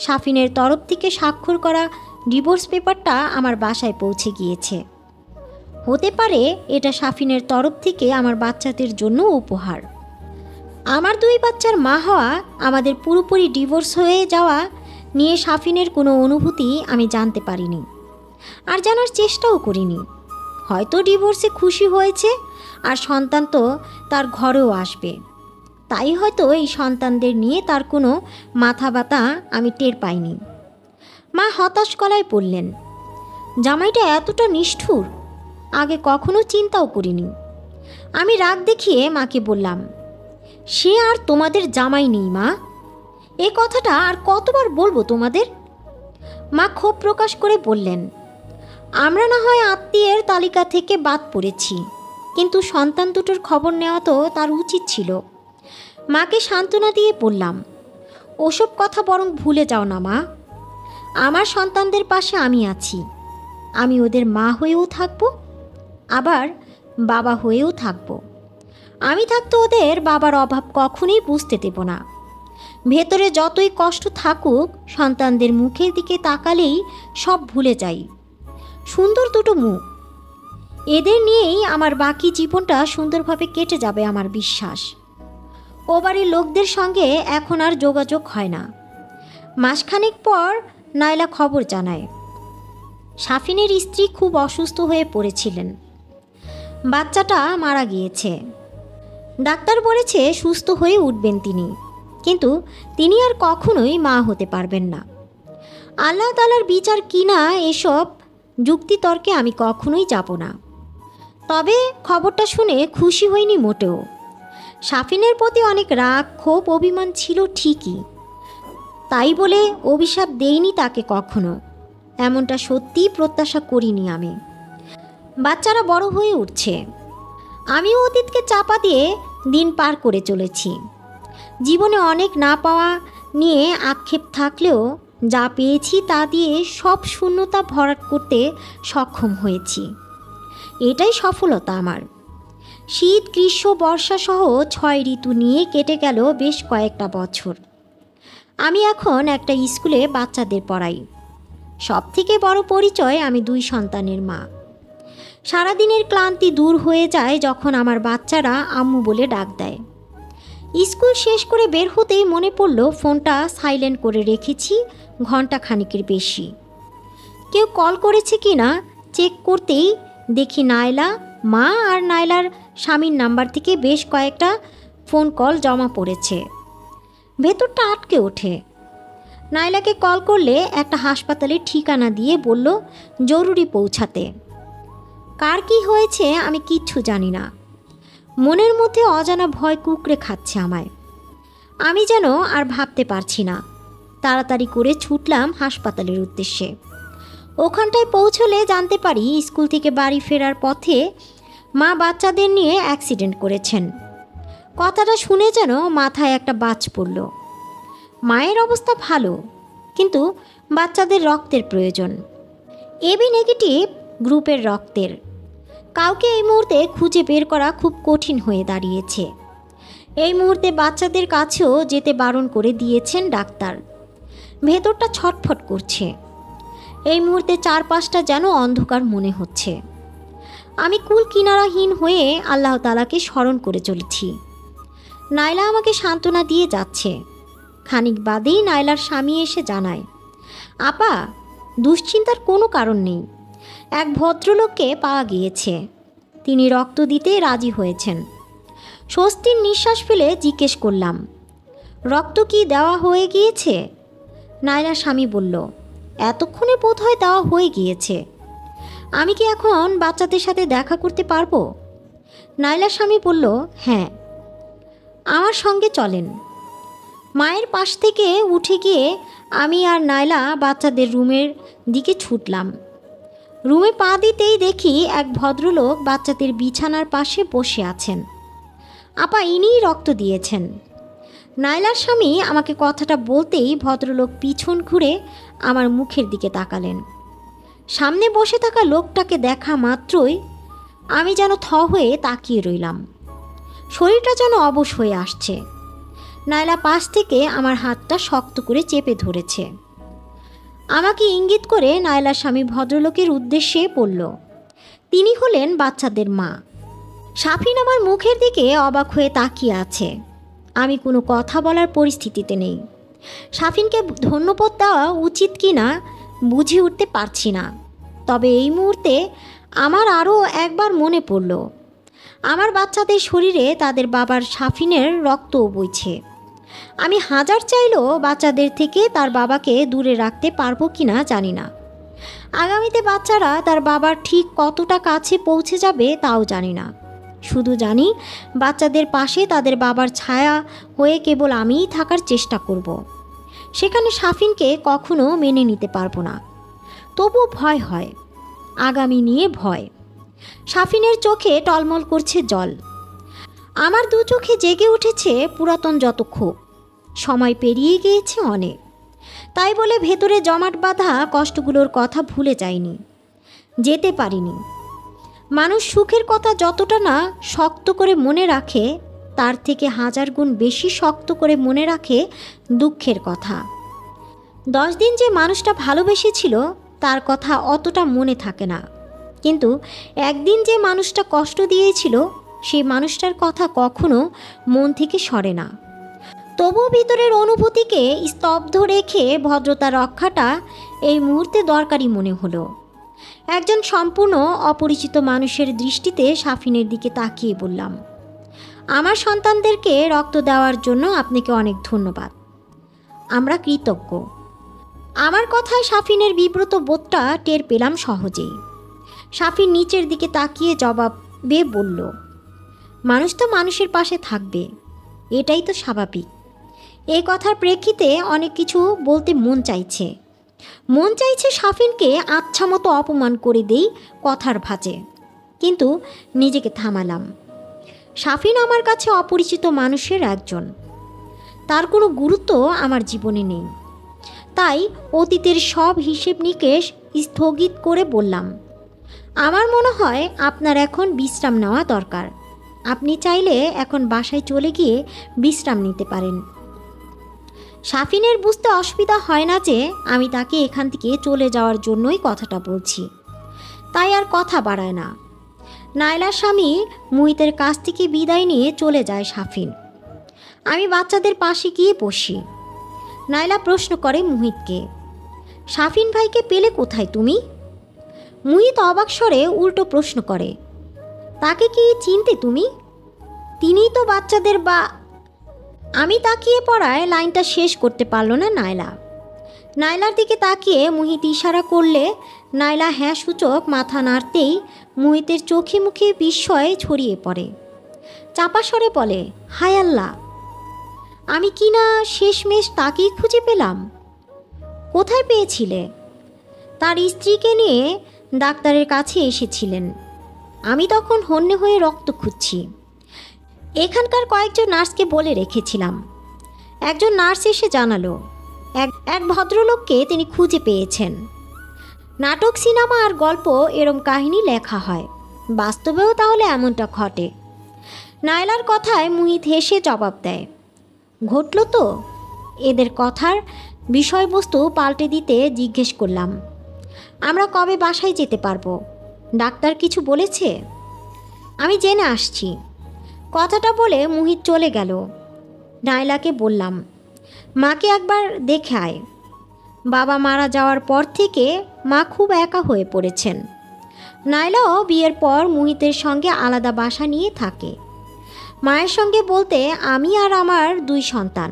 সাফিনের তরফ থেকে স্বাক্ষর করা ডিভোর্স পেপারটা আমার বাসায় পৌঁছে গিয়েছে। হতে পারে এটা সাফিনের তরফ থেকে আমার বাচ্চাদের জন্য উপহার। আমার দুই বাচ্চার মা হওয়া, আমাদের পুরোপুরি ডিভোর্স হয়ে যাওয়া নিয়ে সাফিনের কোনো অনুভূতি আমি জানতে পারিনি, আর জানার চেষ্টাও করিনি। হয়তো ডিভোর্সে খুশি হয়েছে, আর সন্তান তো তার ঘরেও আসবে। তাই হয়তো এই সন্তানদের নিয়ে তার কোনো মাথা ব্যথা আমি টের পাইনি। মা হতাশ গলায় বললেন, জামাইটা এতটা নিষ্ঠুর, আগে কখনো চিন্তাও করিনি। আমি রাগ দেখিয়ে মাকে বললাম, সে আর তোমাদের জামাই নেই মা, এ কথাটা আর কতবার বলবো তোমাদের? মা ক্ষোভ প্রকাশ করে বললেন, আমরা না হয় আত্মীয়ের তালিকা থেকে বাদ পড়েছি, কিন্তু সন্তান দুটোর খবর নেওয়া তো তার উচিত ছিল। মাকে সান্ত্বনা দিয়ে বললাম, ওসব কথা বরং ভুলে যাও না মা, আমার সন্তানদের পাশে আমি আছি। আমি ওদের মা হয়েও থাকবো, আবার বাবা হয়েও থাকবো। আমি থাকতে ওদের বাবার অভাব কখনোই বুঝতে দেব না। ভেতরে যতই কষ্ট থাকুক, সন্তানদের মুখের দিকে তাকালেই সব ভুলে যাই। সুন্দর দুটো মুখ, এদের নিয়েই আমার বাকি জীবনটা সুন্দরভাবে কেটে যাবে আমার বিশ্বাস। ও বাড়ির লোকদের সঙ্গে এখন আর যোগাযোগ হয় না। মাসখানেক পর নাইলা খবর জানায় সাফিনের স্ত্রী খুব অসুস্থ হয়ে পড়েছিলেন। বাচ্চাটা মারা গিয়েছে। ডাক্তার বলেছে সুস্থ হয়ে উঠবেন তিনি, কিন্তু তিনি আর কখনোই মা হতে পারবেন না। আল্লাহ তাআলার বিচার কিনা এসব যুক্তিতর্কে আমি কখনোই যাব না। তবে খবরটা শুনে খুশি হইনি মোটেও। সাফিনের প্রতি অনেক রাগ, ক্ষোভ, অভিমান ছিল ঠিকই, তাই বলে অভিশাপ দেইনি তাকে কখনো, এমনটা সত্যিই প্রত্যাশা করিনি আমি। বাচ্চারা বড় হয়ে উঠছে, আমিও অতীতকে চাপা দিয়ে দিন পার করে চলেছি। জীবনে অনেক না পাওয়া নিয়ে আক্ষেপ থাকলেও যা পেয়েছি তা দিয়ে সব শূন্যতা ভরাট করতে সক্ষম হয়েছি। এটাই সফলতা আমার। শীত, গ্রীষ্ম, বর্ষা সহ 6 ঋতু নিয়ে কেটে গেল বেশ কয়েকটা বছর। আমি এখন একটা স্কুলে বাচ্চাদের পড়াই। সবথেকে বড় পরিচয়, আমি 2 সন্তানের মা। সারাদিনের ক্লান্তি দূর হয়ে যায় যখন আমার বাচ্চারা আম্মু বলে ডাক দেয়। স্কুল শেষ করে বের হতেই মনে পড়ল ফোনটা সাইলেন্ট করে রেখেছি ঘন্টা খানিকের বেশি। কেউ কল করেছে কি না চেক করতেই দেখি নাইলা মা আর নাইলার স্বামীর নাম্বার থেকে বেশ কয়েকটা ফোন কল জমা পড়েছে। ভেতরটা আটকে ওঠে। নাইলাকে কল করলে একটা হাসপাতালের ঠিকানা দিয়ে বলল জরুরি পৌঁছাতে। কার কি হয়েছে আমি কিচ্ছু জানি না। মনের মধ্যে অজানা ভয় কুঁকড়ে খাচ্ছে আমায়। আমি যেন আর ভাবতে পারছি না। তাড়াতাড়ি করে ছুটলাম হাসপাতালের উদ্দেশ্যে। ওখানটায় পৌঁছলে জানতে পারি স্কুল থেকে বাড়ি ফেরার পথে মা বাচ্চাদের নিয়ে অ্যাক্সিডেন্ট করেছেন। কথাটা শুনে যেন মাথায় একটা বাজ পড়ল। মায়ের অবস্থা ভালো, কিন্তু বাচ্চাদের রক্তের প্রয়োজন, এবি নেগেটিভ গ্রুপের রক্তের। কাউকে এই মুহূর্তে খুঁজে বের করা খুব কঠিন হয়ে দাঁড়িয়েছে। এই মুহূর্তে বাচ্চাদের কাছেও যেতে বারণ করে দিয়েছেন ডাক্তার। ভেতরটা ছটফট করছে। এই মুহূর্তে চারপাশটা যেন অন্ধকার মনে হচ্ছে। আমি কুল কিনারাহীন হয়ে আল্লাহ তাআলাকে স্মরণ করে চলেছি। নাইলা আমাকে সান্ত্বনা দিয়ে যাচ্ছে। খানিক বাদেই নাইলার স্বামী এসে জানায়, আপা, দুশ্চিন্তার কোনো কারণ নেই। এক ভদ্রলোককে পাওয়া গিয়েছে, তিনি রক্ত দিতে রাজি হয়েছেন। স্বস্তির নিঃশ্বাস ফেলে জিজ্ঞেস করলাম, রক্ত কি দেওয়া হয়ে গিয়েছে? নাইলার স্বামী বলল, এতক্ষণে বোধহয় দেওয়া হয়ে গিয়েছে। আমি কি এখন বাচ্চাদের সাথে দেখা করতে পারবো? নাইলার স্বামী বলল, হ্যাঁ, আমার সঙ্গে চলেন। মায়ের পাশ থেকে উঠে গিয়ে আমি আর নাইলা বাচ্চাদের রুমের দিকে ছুটলাম। রুমে পা দিতেই দেখি এক ভদ্রলোক বাচ্চাদের বিছানার পাশে বসে আছেন। আপা, ইনিই রক্ত দিয়েছেন। নাইলার স্বামী আমাকে কথাটা বলতেই ভদ্রলোক পিছন ঘুরে আমার মুখের দিকে তাকালেন। সামনে বসে থাকা লোকটাকে দেখা মাত্রই আমি যেন থ হয়ে তাকিয়ে রইলাম। শরীরটা যেন অবশ হয়ে আসছে। নাইলা পাশ থেকে আমার হাতটা শক্ত করে চেপে ধরেছে। আমাকে ইঙ্গিত করে নাইলার স্বামী ভদ্রলোকের উদ্দেশ্যে বলল, তিনি হলেন বাচ্চাদের মা। সাফিন আমার মুখের দিকে অবাক হয়ে তাকিয়ে আছে। আমি কোনো কথা বলার পরিস্থিতিতে নেই। সাফিনকে ধন্যবাদ দেওয়া উচিত কি না বুঝে উঠতে পারছি না। তবে এই মুহূর্তে আমার আরও একবার মনে পড়ল, আমার বাচ্চাদের শরীরে তাদের বাবার সাফিনের রক্তও বইছে। আমি হাজার চাইলেও বাচ্চাদের থেকে তার বাবাকে দূরে রাখতে পারবো কি না জানি না। আগামীতে বাচ্চারা তার বাবার ঠিক কতটা কাছে পৌঁছে যাবে তাও জানি না। শুধু জানি বাচ্চাদের পাশে তাদের বাবার ছায়া হয়ে কেবল আমিই থাকার চেষ্টা করব। সেখানে সাফিনকে কখনো মেনে নিতে পারবো না। তবুও ভয় হয়, আগামী নিয়ে ভয়। সাফিনের চোখে টলমল করছে জল। আমার দু চোখে জেগে উঠেছে পুরাতন যত ক্ষোভ। সময় পেরিয়ে গিয়েছে অনেক, তাই বলে ভেতরে জমাট বাঁধা কষ্টগুলোর কথা ভুলে যায়নি, যেতে পারিনি। মানুষ সুখের কথা যতটা না শক্ত করে মনে রাখে, তার থেকে হাজার গুণ বেশি শক্ত করে মনে রাখে দুঃখের কথা। 10 দিন যে মানুষটা ভালোবেসেছিল তার কথা অতটা মনে থাকে না, কিন্তু একদিন যে মানুষটা কষ্ট দিয়েছিল সেই মানুষটার কথা কখনো মন থেকে সরে না। তবু ভিতরের অনুভূতিকে স্তব্ধ রেখে ভদ্রতা রক্ষাটা এই মুহূর্তে দরকারি মনে হলো। একজন সম্পূর্ণ অপরিচিত মানুষের দৃষ্টিতে সাফিনের দিকে তাকিয়ে বললাম, আমার সন্তানদেরকে রক্ত দেওয়ার জন্য আপনাকে অনেক ধন্যবাদ। আমরা কৃতজ্ঞ। আমার কথায় সাফিনের বিব্রত বোধটা টের পেলাম সহজেই। সাফিন নিচের দিকে তাকিয়ে জবাবে বলল, মানুষ তো মানুষের পাশে থাকবে, এটাই তো স্বাভাবিক। এই কথার প্রেক্ষিতে অনেক কিছু বলতে মন চাইছে সাফিনকে আচ্ছা মতো অপমান করে দেই কথার ভাঁজে, কিন্তু নিজেকে থামালাম। সাফিন আমার কাছে অপরিচিত মানুষের একজন, তার কোনো গুরুত্ব আমার জীবনে নেই। তাই অতীতের সব হিসেব নিকেশ স্থগিত করে বললাম, আমার মনে হয় আপনার এখন বিশ্রাম নেওয়া দরকার। আপনি চাইলে এখন বাসায় চলে গিয়ে বিশ্রাম নিতে পারেন। সাফিনের বুঝতে অসুবিধা হয় না যে আমি তাকে এখান থেকে চলে যাওয়ার জন্যই কথাটা বলছি, তাই আর কথা বাড়ায় না। নাইলার স্বামী মুহিতের কাছ থেকে বিদায় নিয়ে চলে যায় সাফিন। আমি বাচ্চাদের পাশে গিয়ে বসি। নাইলা প্রশ্ন করে মুহিতকে, সাফিন ভাইকে পেলে কোথায় তুমি? মুহিত অবাক স্বরে উল্টো প্রশ্ন করে, তাকে কি চিনতে তুমি? তিনিই তো বাচ্চাদের আমি তাকিয়ে পড়ায় লাইনটা শেষ করতে পারল না নাইলা। নাইলার দিকে তাকিয়ে মুহিত ইশারা করলে নাইলা হ্যাঁ সূচক মাথা নাড়তেই মুহিতের চোখে মুখে বিস্ময় ছড়িয়ে পড়ে। চাপা স্বরে বলে, হায় আল্লাহ, আমি কি না শেষমেশ তাকেই খুঁজে পেলাম? কোথায় পেয়েছিলে? তার স্ত্রীকে নিয়ে ডাক্তারের কাছে এসেছিলেন। আমি তখন হন্যে হয়ে রক্ত খুঁজছি। এখানকার কয়েকজন নার্সকে বলে রেখেছিলাম। একজন নার্স এসে জানালো এক ভদ্রলোককে তিনি খুঁজে পেয়েছেন। নাটক, সিনেমা আর গল্প এরম কাহিনী লেখা হয়, বাস্তবেও তাহলে এমনটা ঘটে। নায়লার কথায় মুহিত হেসে জবাব দেয়, ঘটল তো। এদের কথার বিষয়বস্তু পাল্টে দিতে জিজ্ঞেস করলাম, আমরা কবে বাসায় যেতে পারবো? ডাক্তার কিছু বলেছে? আমি জেনে আসছি। কথাটা বলে মুহিত চলে গেল। নায়লাকে বললাম, মাকে একবার দেখে আয়। বাবা মারা যাওয়ার পর থেকে মা খুব একা হয়ে পড়েছেন। নায়লাও বিয়ের পর মুহিতের সঙ্গে আলাদা বাসা নিয়ে থাকে। মায়ের সঙ্গে বলতে আমি আর আমার 2 সন্তান।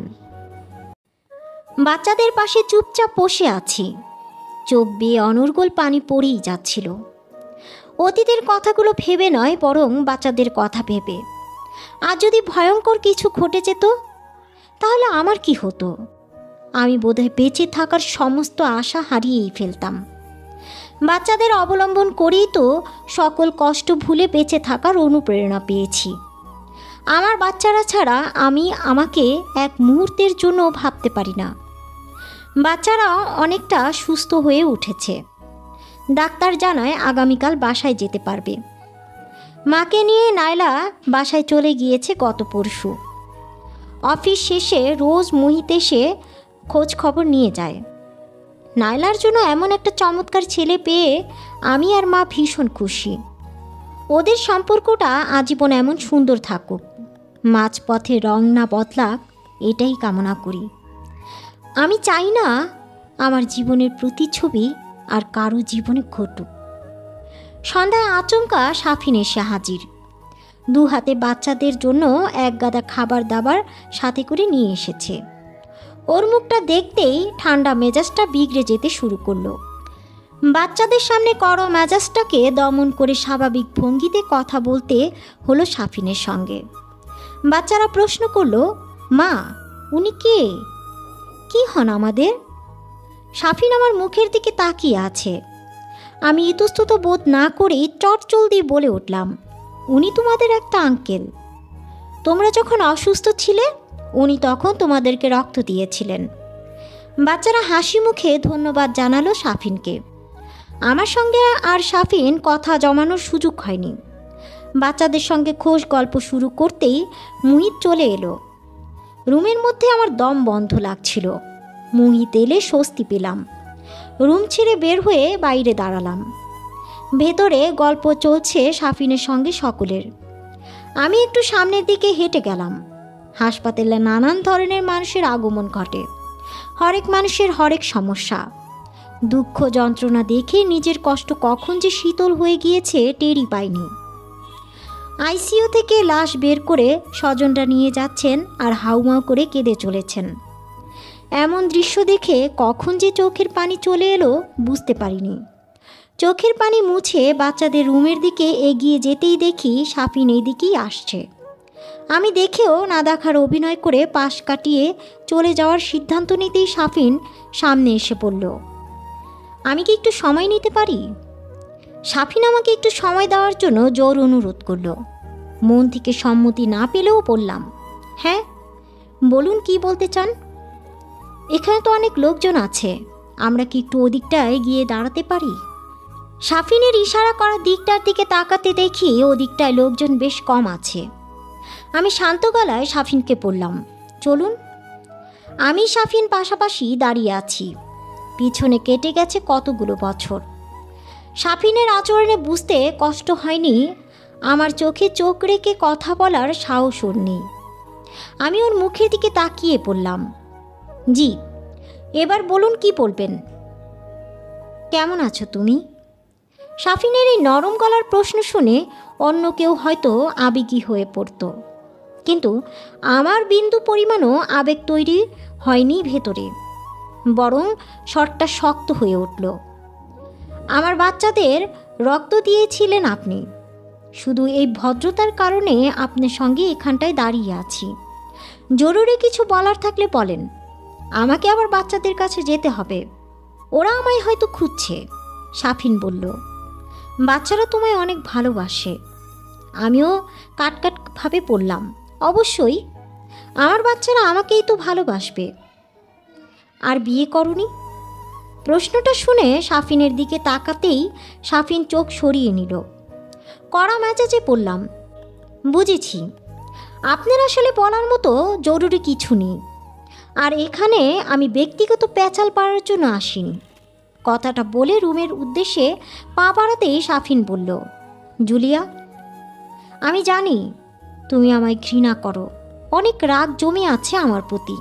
বাচ্চাদের পাশে চুপচাপ বসে আছি। চোখ বেয়ে অনর্গল পানি পড়েই যাচ্ছিল। অতীতের কথাগুলো ভেবে নয়, বরং বাচ্চাদের কথা ভেবে। আর যদি ভয়ঙ্কর কিছু ঘটে যেত, তাহলে আমার কি হতো? আমি বোধহয় বেঁচে থাকার সমস্ত আশা হারিয়েই ফেলতাম। বাচ্চাদের অবলম্বন করেই তো সকল কষ্ট ভুলে বেঁচে থাকার অনুপ্রেরণা পেয়েছি। আমার বাচ্চারা ছাড়া আমি আমাকে এক মুহূর্তের জন্য ভাবতে পারি না। বাচ্চারা অনেকটা সুস্থ হয়ে উঠেছে। ডাক্তার জানায় আগামীকাল বাসায় যেতে পারবে। মাকে নিয়ে নায়লা বাসায় চলে গিয়েছে গত পরশু। অফিস শেষে রোজ মুহিত এসে খোঁজ খবর নিয়ে যায়। নায়লার জন্য এমন একটা চমৎকার ছেলে পেয়ে আমি আর মা ভীষণ খুশি। ওদের সম্পর্কটা আজীবন এমন সুন্দর থাকুক, মাঝপথে রং না বদলাক, এটাই কামনা করি। আমি চাই না আমার জীবনের প্রতিচ্ছবি আর কারো জীবনে ঘটুক। সন্ধ্যায় আচমকা সাফিন এসে হাজির। 2 হাতে বাচ্চাদের জন্য এক গাদা খাবার দাবার সাথে করে নিয়ে এসেছে। ওর মুখটা দেখতেই ঠান্ডা মেজাজটা বিগড়ে যেতে শুরু করলো। বাচ্চাদের সামনে করো মেজাজটাকে দমন করে স্বাভাবিক ভঙ্গিতে কথা বলতে হলো সাফিনের সঙ্গে। বাচ্চারা প্রশ্ন করলো, মা উনি কে? কি হন আমাদের? সাফিন আমার মুখের দিকে তাকিয়ে আছে। আমি ইতস্তত বোধ না করেই চটচল দিয়ে বলে উঠলাম, উনি তোমাদের একটা আঙ্কেল। তোমরা যখন অসুস্থ ছিলে উনি তখন তোমাদেরকে রক্ত দিয়েছিলেন। বাচ্চারা হাসি মুখে ধন্যবাদ জানালো সাফিনকে। আমার সঙ্গে আর সাফিন কথা জমানোর সুযোগ হয়নি। বাচ্চাদের সঙ্গে খোশ গল্প শুরু করতেই মুহিত চলে এলো। রুমের মধ্যে আমার দম বন্ধ লাগছিল। মুহিত এলে স্বস্তি পেলাম। রুম ছেড়ে বের হয়ে বাইরে দাঁড়ালাম। ভেতরে গল্প চলছে সাফিনের সঙ্গে সকলের। আমি একটু সামনের দিকে হেঁটে গেলাম। হাসপাতালে নানান ধরনের মানুষের আগমন ঘটে। হরেক মানুষের হরেক সমস্যা। দুঃখ যন্ত্রণা দেখে নিজের কষ্ট কখন যে শীতল হয়ে গিয়েছে টেরই পাইনি। আইসিইউ থেকে লাশ বের করে স্বজনরা নিয়ে যাচ্ছেন আর হাউমাউ করে কেঁদে চলেছেন। এমন দৃশ্য দেখে কখন যে চোখের পানি চলে এলো বুঝতে পারিনি। চোখের পানি মুছে বাচ্চাদের রুমের দিকে এগিয়ে যেতেই দেখি সাফিন এই দিকেই আসছে। আমি দেখেও না দেখার অভিনয় করে পাশ কাটিয়ে চলে যাওয়ার সিদ্ধান্ত নিতেই সাফিন সামনে এসে পড়ল। আমি কি একটু সময় নিতে পারি? সাফিন আমাকে একটু সময় দেওয়ার জন্য জোর অনুরোধ করল। মন থেকে সম্মতি না পেলেও বললাম, হ্যাঁ বলুন, কি বলতে চান? এখানে তো অনেক লোকজন আছে, আমরা কি একটু ওদিকটায় গিয়ে দাঁড়াতে পারি? সাফিনের ইশারা করা দিকটার দিকে তাকাতে দেখি ওদিকটায় লোকজন বেশ কম আছে। আমি শান্ত গলায় সাফিনকে বললাম, চলুন। আমি সাফিন পাশাপাশি দাঁড়িয়ে আছি। পিছনে কেটে গেছে কতগুলো বছর। সাফিনের আচরণে বুঝতে কষ্ট হয়নি আমার চোখে চোখ রেখে কথা বলার সাহস ওর নেই। আমি ওর মুখের দিকে তাকিয়ে পড়লাম। জি, এবার বলুন, কি বলবেন? কেমন আছো তুমি? সাফিনের এই নরম গলার প্রশ্ন শুনে অন্য কেউ হয়তো আবেগী হয়ে পড়ত, কিন্তু আমার বিন্দু পরিমাণও আবেগ তৈরি হয়নি ভেতরে, বরং স্বরটা শক্ত হয়ে উঠল। আমার বাচ্চাদের রক্ত দিয়েছিলেন আপনি। শুধু এই ভদ্রতার কারণে আপনার সঙ্গে এখানটায় দাঁড়িয়ে আছি। জরুরি কিছু বলার থাকলে বলেন। আমাকে আবার বাচ্চাদের কাছে যেতে হবে, ওরা আমায় হয়তো খুঁজছে। সাফিন বলল, বাচ্চারা তোমায় অনেক ভালোবাসে। আমিও কাটকাটভাবে বললাম, অবশ্যই, আমার বাচ্চারা আমাকেই তো ভালোবাসবে। আর বিয়ে করনি? প্রশ্নটা শুনে সাফিনের দিকে তাকাতেই সাফিন চোখ সরিয়ে নিল। কড়া মেজাজে বললাম, বুঝেছি, আপনার আসলে বলার মতো জরুরি কিছু নেই। আর এখানে আমি ব্যক্তিগত প্যাচাল পাড়ার জন্য আসিনি। কথাটা বলে রুমের উদ্দেশ্যে পা বাড়াতেই সাফিন বলল, জুলিয়া, আমি জানি তুমি আমায় ঘৃণা করো, অনেক রাগ জমে আছে আমার প্রতি।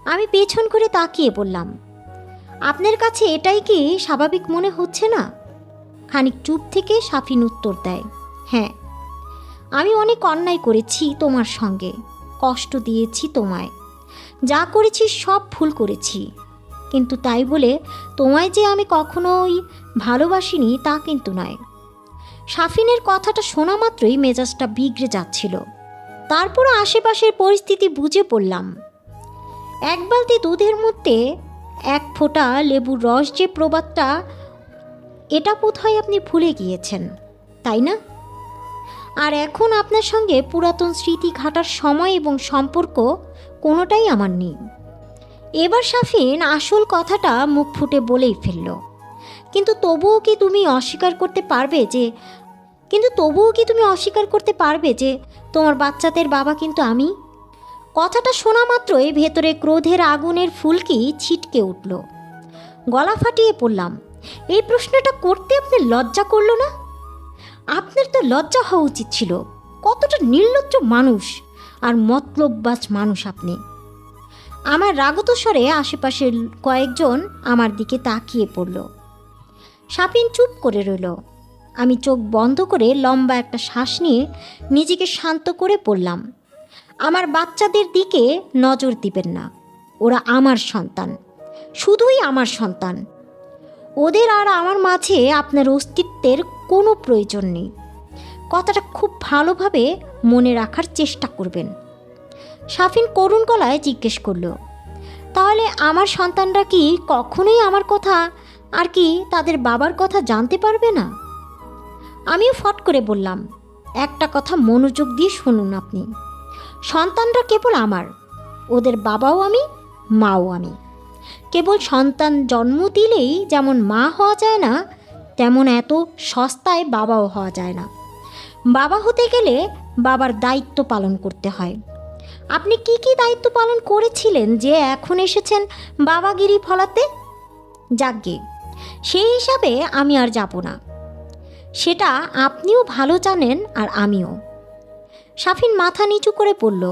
আমি পেছন করে তাকিয়ে বললাম, আপনার কাছে এটাই কি স্বাভাবিক মনে হচ্ছে না? খানিক চুপ থেকে সাফিন উত্তর দেয়, হ্যাঁ, আমি অনেক অন্যায় করেছি তোমার সঙ্গে, কষ্ট দিয়েছি তোমায়, যা করেছি সব ভুল করেছি, কিন্তু তাই বলে তোমায় যে আমি কখনোই ভালোবাসিনি তা কিন্তু নয়। সাফিনের কথাটা শোনা মাত্রই মেজাজটা বিগড়ে যাচ্ছিল। তারপর আশেপাশের পরিস্থিতি বুঝে পড়লাম। এক বালতি দুধের মধ্যে এক ফোঁটা লেবুর রস যে প্রবাদটা, এটা বোধহয় আপনি ভুলে গিয়েছেন, তাই না? আর এখন আপনার সঙ্গে পুরাতন স্মৃতি ঘাটার সময় এবং সম্পর্ক কোনোটাই আমার নেই। এবার সাফিন আসল কথাটা মুখ ফুটে বলেই ফেলল, কিন্তু তবুও কি তুমি অস্বীকার করতে পারবে যে তোমার বাচ্চাদের বাবা কিন্তু আমি? কথাটা শোনা মাত্রই ভেতরে ক্রোধের আগুনের ফুলকি ছিটকে উঠল। গলা ফাটিয়ে পড়লাম, এই প্রশ্নটা করতে আপনার লজ্জা করল না? আপনার তো লজ্জা হওয়া উচিত ছিল। কতটা নির্লজ্জ মানুষ আর মতলববাজ মানুষ আপনি। আমার রাগত স্বরে আশেপাশের কয়েকজন আমার দিকে তাকিয়ে পড়ল। সাফিন চুপ করে রইল। আমি চোখ বন্ধ করে লম্বা একটা শ্বাস নিয়ে নিজেকে শান্ত করে পড়লাম, আমার বাচ্চাদের দিকে নজর দিবেন না। ওরা আমার সন্তান, শুধুই আমার সন্তান। ওদের আর আমার মাঝে আপনার অস্তিত্বের কোনো প্রয়োজন নেই। কথাটা খুব ভালোভাবে মনে রাখার চেষ্টা করবেন। সাফিন করুণ গলায় জিজ্ঞেস করল, তাহলে আমার সন্তানরা কি কখনোই আমার কথা আর কি তাদের বাবার কথা জানতে পারবে না? আমিও ফট করে বললাম, একটা কথা মনোযোগ দিয়ে শুনুন আপনি। সন্তানরা কেবল আমার, ওদের বাবাও আমি, মাও আমি। কেবল সন্তান জন্ম দিলেই যেমন মা হওয়া যায় না, তেমন এত সস্তায় বাবাও হওয়া যায় না। বাবা হতে গেলে বাবার দায়িত্ব পালন করতে হয়। আপনি কি কি দায়িত্ব পালন করেছিলেন যে এখন এসেছেন বাবাগিরি ফলাতে? যাকগে, সেই হিসাবে আমি আর যাব না। সেটা আপনিও ভালো জানেন আর আমিও। সাফিন মাথা নিচু করে পড়ল,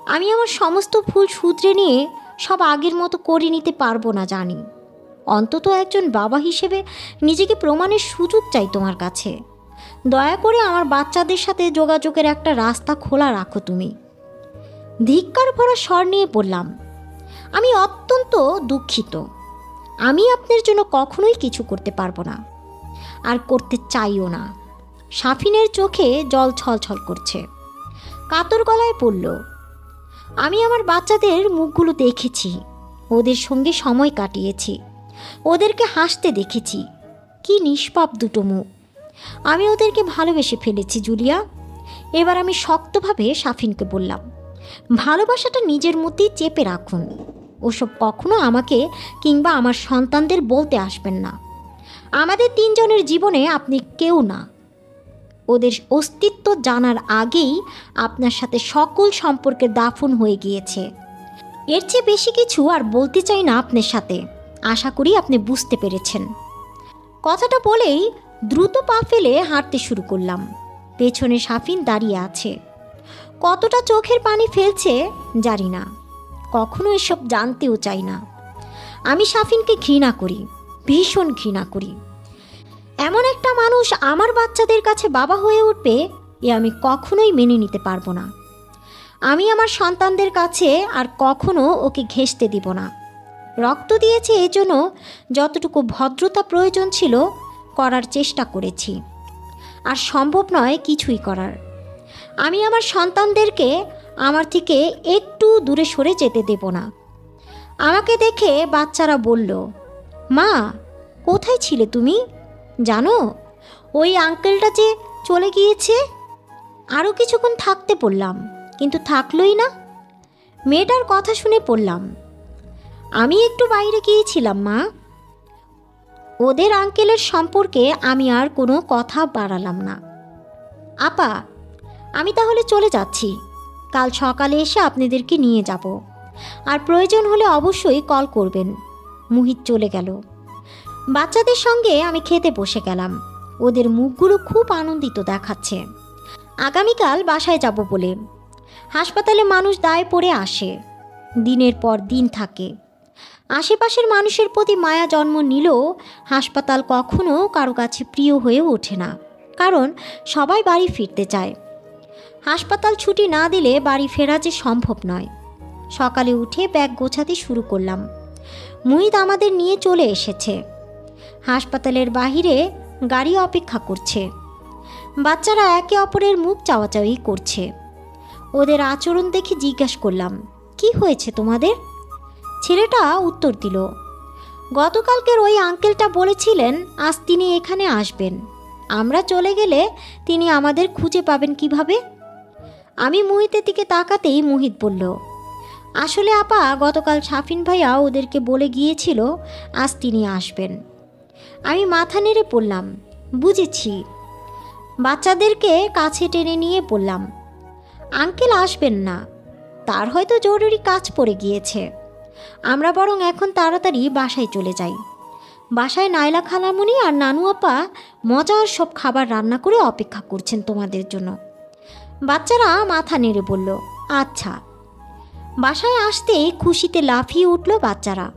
আমি আমার সমস্ত ভুল শুধরে নিয়ে সব আগের মতো করে নিতে পারবো না জানি। অন্তত একজন বাবা হিসেবে নিজেকে প্রমাণের সুযোগ চাই তোমার কাছে। দয়া করে আমার বাচ্চাদের সাথে যোগাযোগের একটা রাস্তা খোলা রাখো তুমি। ধিক্কার ভরা স্বর নিয়ে বললাম, আমি অত্যন্ত দুঃখিত। আমি আপনার জন্য কখনোই কিছু করতে পারবো না, আর করতে চাইও না। সাফিনের চোখে জল ছলছল করছে। কাতর গলায় পড়ল, আমি আমার বাচ্চাদের মুখগুলো দেখেছি, ওদের সঙ্গে সময় কাটিয়েছি, ওদেরকে হাসতে দেখেছি। কি নিষ্পাপ দুটো মুখ। আমি ওদেরকে ভালোবেসে ফেলেছি জুলিয়া। এবার আমি শক্তভাবে সাফিনকে বললাম, ভালোবাসাটা নিজের মধ্যেই চেপে রাখুন। ওসব কখনো আমাকে কিংবা আমার সন্তানদের বলতে আসবেন না। আমাদের তিনজনের জীবনে আপনি কেউ না। ওদের অস্তিত্ব জানার আগেই আপনার সাথে সকল সম্পর্কের দাফন হয়ে গিয়েছে। এর চেয়ে বেশি কিছু আর বলতে চাই না আপনার সাথে। আশা করি আপনি বুঝতে পেরেছেন। কথাটা বলেই দ্রুত পা ফেলে হাঁটতে শুরু করলাম। পেছনে সাফিন দাঁড়িয়ে আছে। কতটা চোখের পানি ফেলছে জানি না, কখনো এসব জানতেও চাই না। আমি সাফিনকে ঘৃণা করি, ভীষণ ঘৃণা করি। এমন একটা মানুষ আমার বাচ্চাদের কাছে বাবা হয়ে উঠবে, এ আমি কখনোই মেনে নিতে পারবো না। আমি আমার সন্তানদের কাছে আর কখনো ওকে ঘেঁষতে দিব না। রক্ত দিয়েছে, এজন্য যতটুকু ভদ্রতা প্রয়োজন ছিল করার চেষ্টা করেছি, আর সম্ভব নয় কিছুই করার। আমি আমার সন্তানদেরকে আমার থেকে একটু দূরে সরে যেতে দেব না। আমাকে দেখে বাচ্চারা বলল, মা কোথায় ছিলে তুমি? জানো ওই আঙ্কেলটা যে চলে গিয়েছে। আরও কিছুক্ষণ থাকতে বললাম, কিন্তু থাকলই না। মেয়েটার কথা শুনে পড়লাম, আমি একটু বাইরে গিয়েছিলাম মা। ওদের আঙ্কেলের সম্পর্কে আমি আর কোনো কথা বাড়ালাম না। আপা, আমি তাহলে চলে যাচ্ছি। কাল সকালে এসে আপনাদেরকে নিয়ে যাব, আর প্রয়োজন হলে অবশ্যই কল করবেন। মুহিত চলে গেল। বাচ্চাদের সঙ্গে আমি খেতে বসে গেলাম। ওদের মুখগুলো খুব আনন্দিত দেখাচ্ছে। আগামীকাল বাসায় যাব বলে। হাসপাতালে মানুষ দায়ে পড়ে আসে, দিনের পর দিন থাকে। আশেপাশের মানুষের প্রতি মায়া জন্ম নিলেও হাসপাতাল কখনো কারো কাছে প্রিয় হয়ে ওঠে না, কারণ সবাই বাড়ি ফিরতে চায়। হাসপাতাল ছুটি না দিলে বাড়ি ফেরা যে সম্ভব নয়। সকালে উঠে ব্যাগ গোছাতে শুরু করলাম। মুহিত আমাদের নিয়ে চলে এসেছে। হাসপাতালের বাহিরে গাড়ি অপেক্ষা করছে। বাচ্চারা একে অপরের মুখ চাওয়াচাওয়ি করছে। ওদের আচরণ দেখে জিজ্ঞাসা করলাম, কি হয়েছে তোমাদের? ছেলেটা উত্তর দিল, গতকালকের ওই আঙ্কেলটা বলেছিলেন আজ তিনি এখানে আসবেন। আমরা চলে গেলে তিনি আমাদের খুঁজে পাবেন কিভাবে? আমি মুহিতের দিকে তাকাতেই মুহিত বলল, আসলে আপা, গতকাল শাফিন ভাইয়া ওদেরকে বলে গিয়েছিল আজ তিনি আসবেন। আমি মাথা নেড়ে পড়লাম, বুঝেছি। বাচ্চাদেরকে কাছে টেনে নিয়ে বললাম, আঙ্কেল আসবেন না, তার হয়তো জরুরি কাজ পড়ে গিয়েছে। আমরা বরং এখন তাড়াতাড়ি বাসায় চলে যাই। বাসায় নাইলা খালামণি আর নানু আপা মজার সব খাবার রান্না করে অপেক্ষা করছেন তোমাদের জন্য। বাচ্চারা মাথা নেড়ে বলল, আচ্ছা। বাসায় আসতেই খুশিতে লাফিয়ে উঠল বাচ্চারা।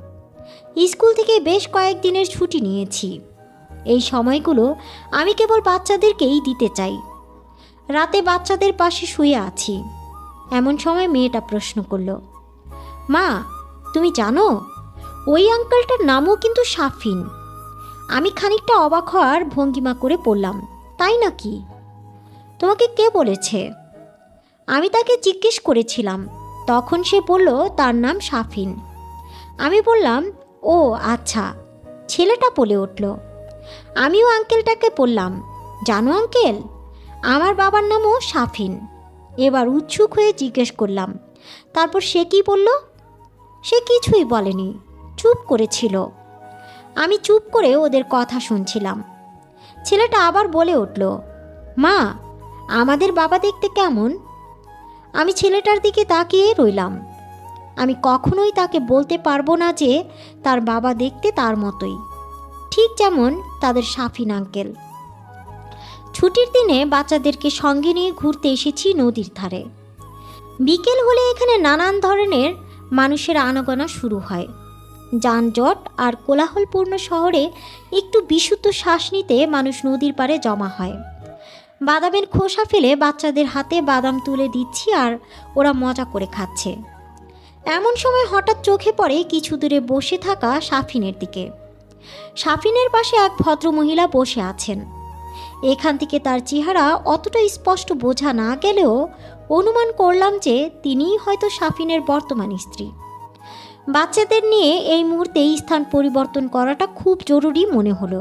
স্কুল থেকে বেশ কয়েকদিনের ছুটি নিয়েছি। এই সময়গুলো আমি কেবল বাচ্চাদেরকেই দিতে চাই। রাতে বাচ্চাদের পাশে শুয়ে আছি, এমন সময় মেয়েটা প্রশ্ন করল, মা, তুমি জানো ওই আঙ্কেলটার নামও কিন্তু শাফিন? আমি খানিকটা অবাক হওয়ার ভঙ্গিমা করে বললাম, তাই নাকি? তোমাকে কে বলেছে? আমি তাকে জিজ্ঞেস করেছিলাম, তখন সে বলল তার নাম শাফিন। আমি বললাম, ও আচ্ছা। ছেলেটা বলে উঠল। আমিও আঙ্কেলটাকে বললাম, জানো আঙ্কেল, আমার বাবার নামও শাফিন। এবার উৎসুক হয়ে জিজ্ঞেস করলাম, তারপর সে কি বলল? সে কিছুই বলেনি, চুপ করেছিল। আমি চুপ করে ওদের কথা শুনছিলাম। ছেলেটা আবার বলে উঠল, মা, আমাদের বাবা দেখতে কেমন? আমি ছেলেটার দিকে তাকিয়ে রইলাম। আমি কখনোই তাকে বলতে পারবো না যে তার বাবা দেখতে তার মতোই, ঠিক যেমন তাদের শাফিন আঙ্কেল। ছুটির দিনে বাচ্চাদেরকে সঙ্গে নিয়ে ঘুরতে এসেছি নদীর ধারে। বিকেল হলে এখানে নানান ধরনের মানুষের আনাগোনা শুরু হয়। যানজট আর কোলাহলপূর্ণ শহরে একটু বিশুদ্ধ শ্বাস নিতে মানুষ নদীর পাড়ে জমা হয়। বাদামের খোসা ফেলে বাচ্চাদের হাতে বাদাম তুলে দিচ্ছি আর ওরা মজা করে খাচ্ছে। এমন সময় হঠাৎ চোখে পড়ে কিছু দূরে বসে থাকা শাফিনের দিকে। শাফিনের পাশে এক ভদ্রমহিলা বসে আছেন। এখান থেকে তার চেহারা অতটা স্পষ্ট বোঝা না গেলেও অনুমান করলাম যে তিনিই হয়তো শাফিনের বর্তমান স্ত্রী। বাচ্চাদের নিয়ে এই মুহূর্তে স্থান পরিবর্তন করাটা খুব জরুরি মনে হলো।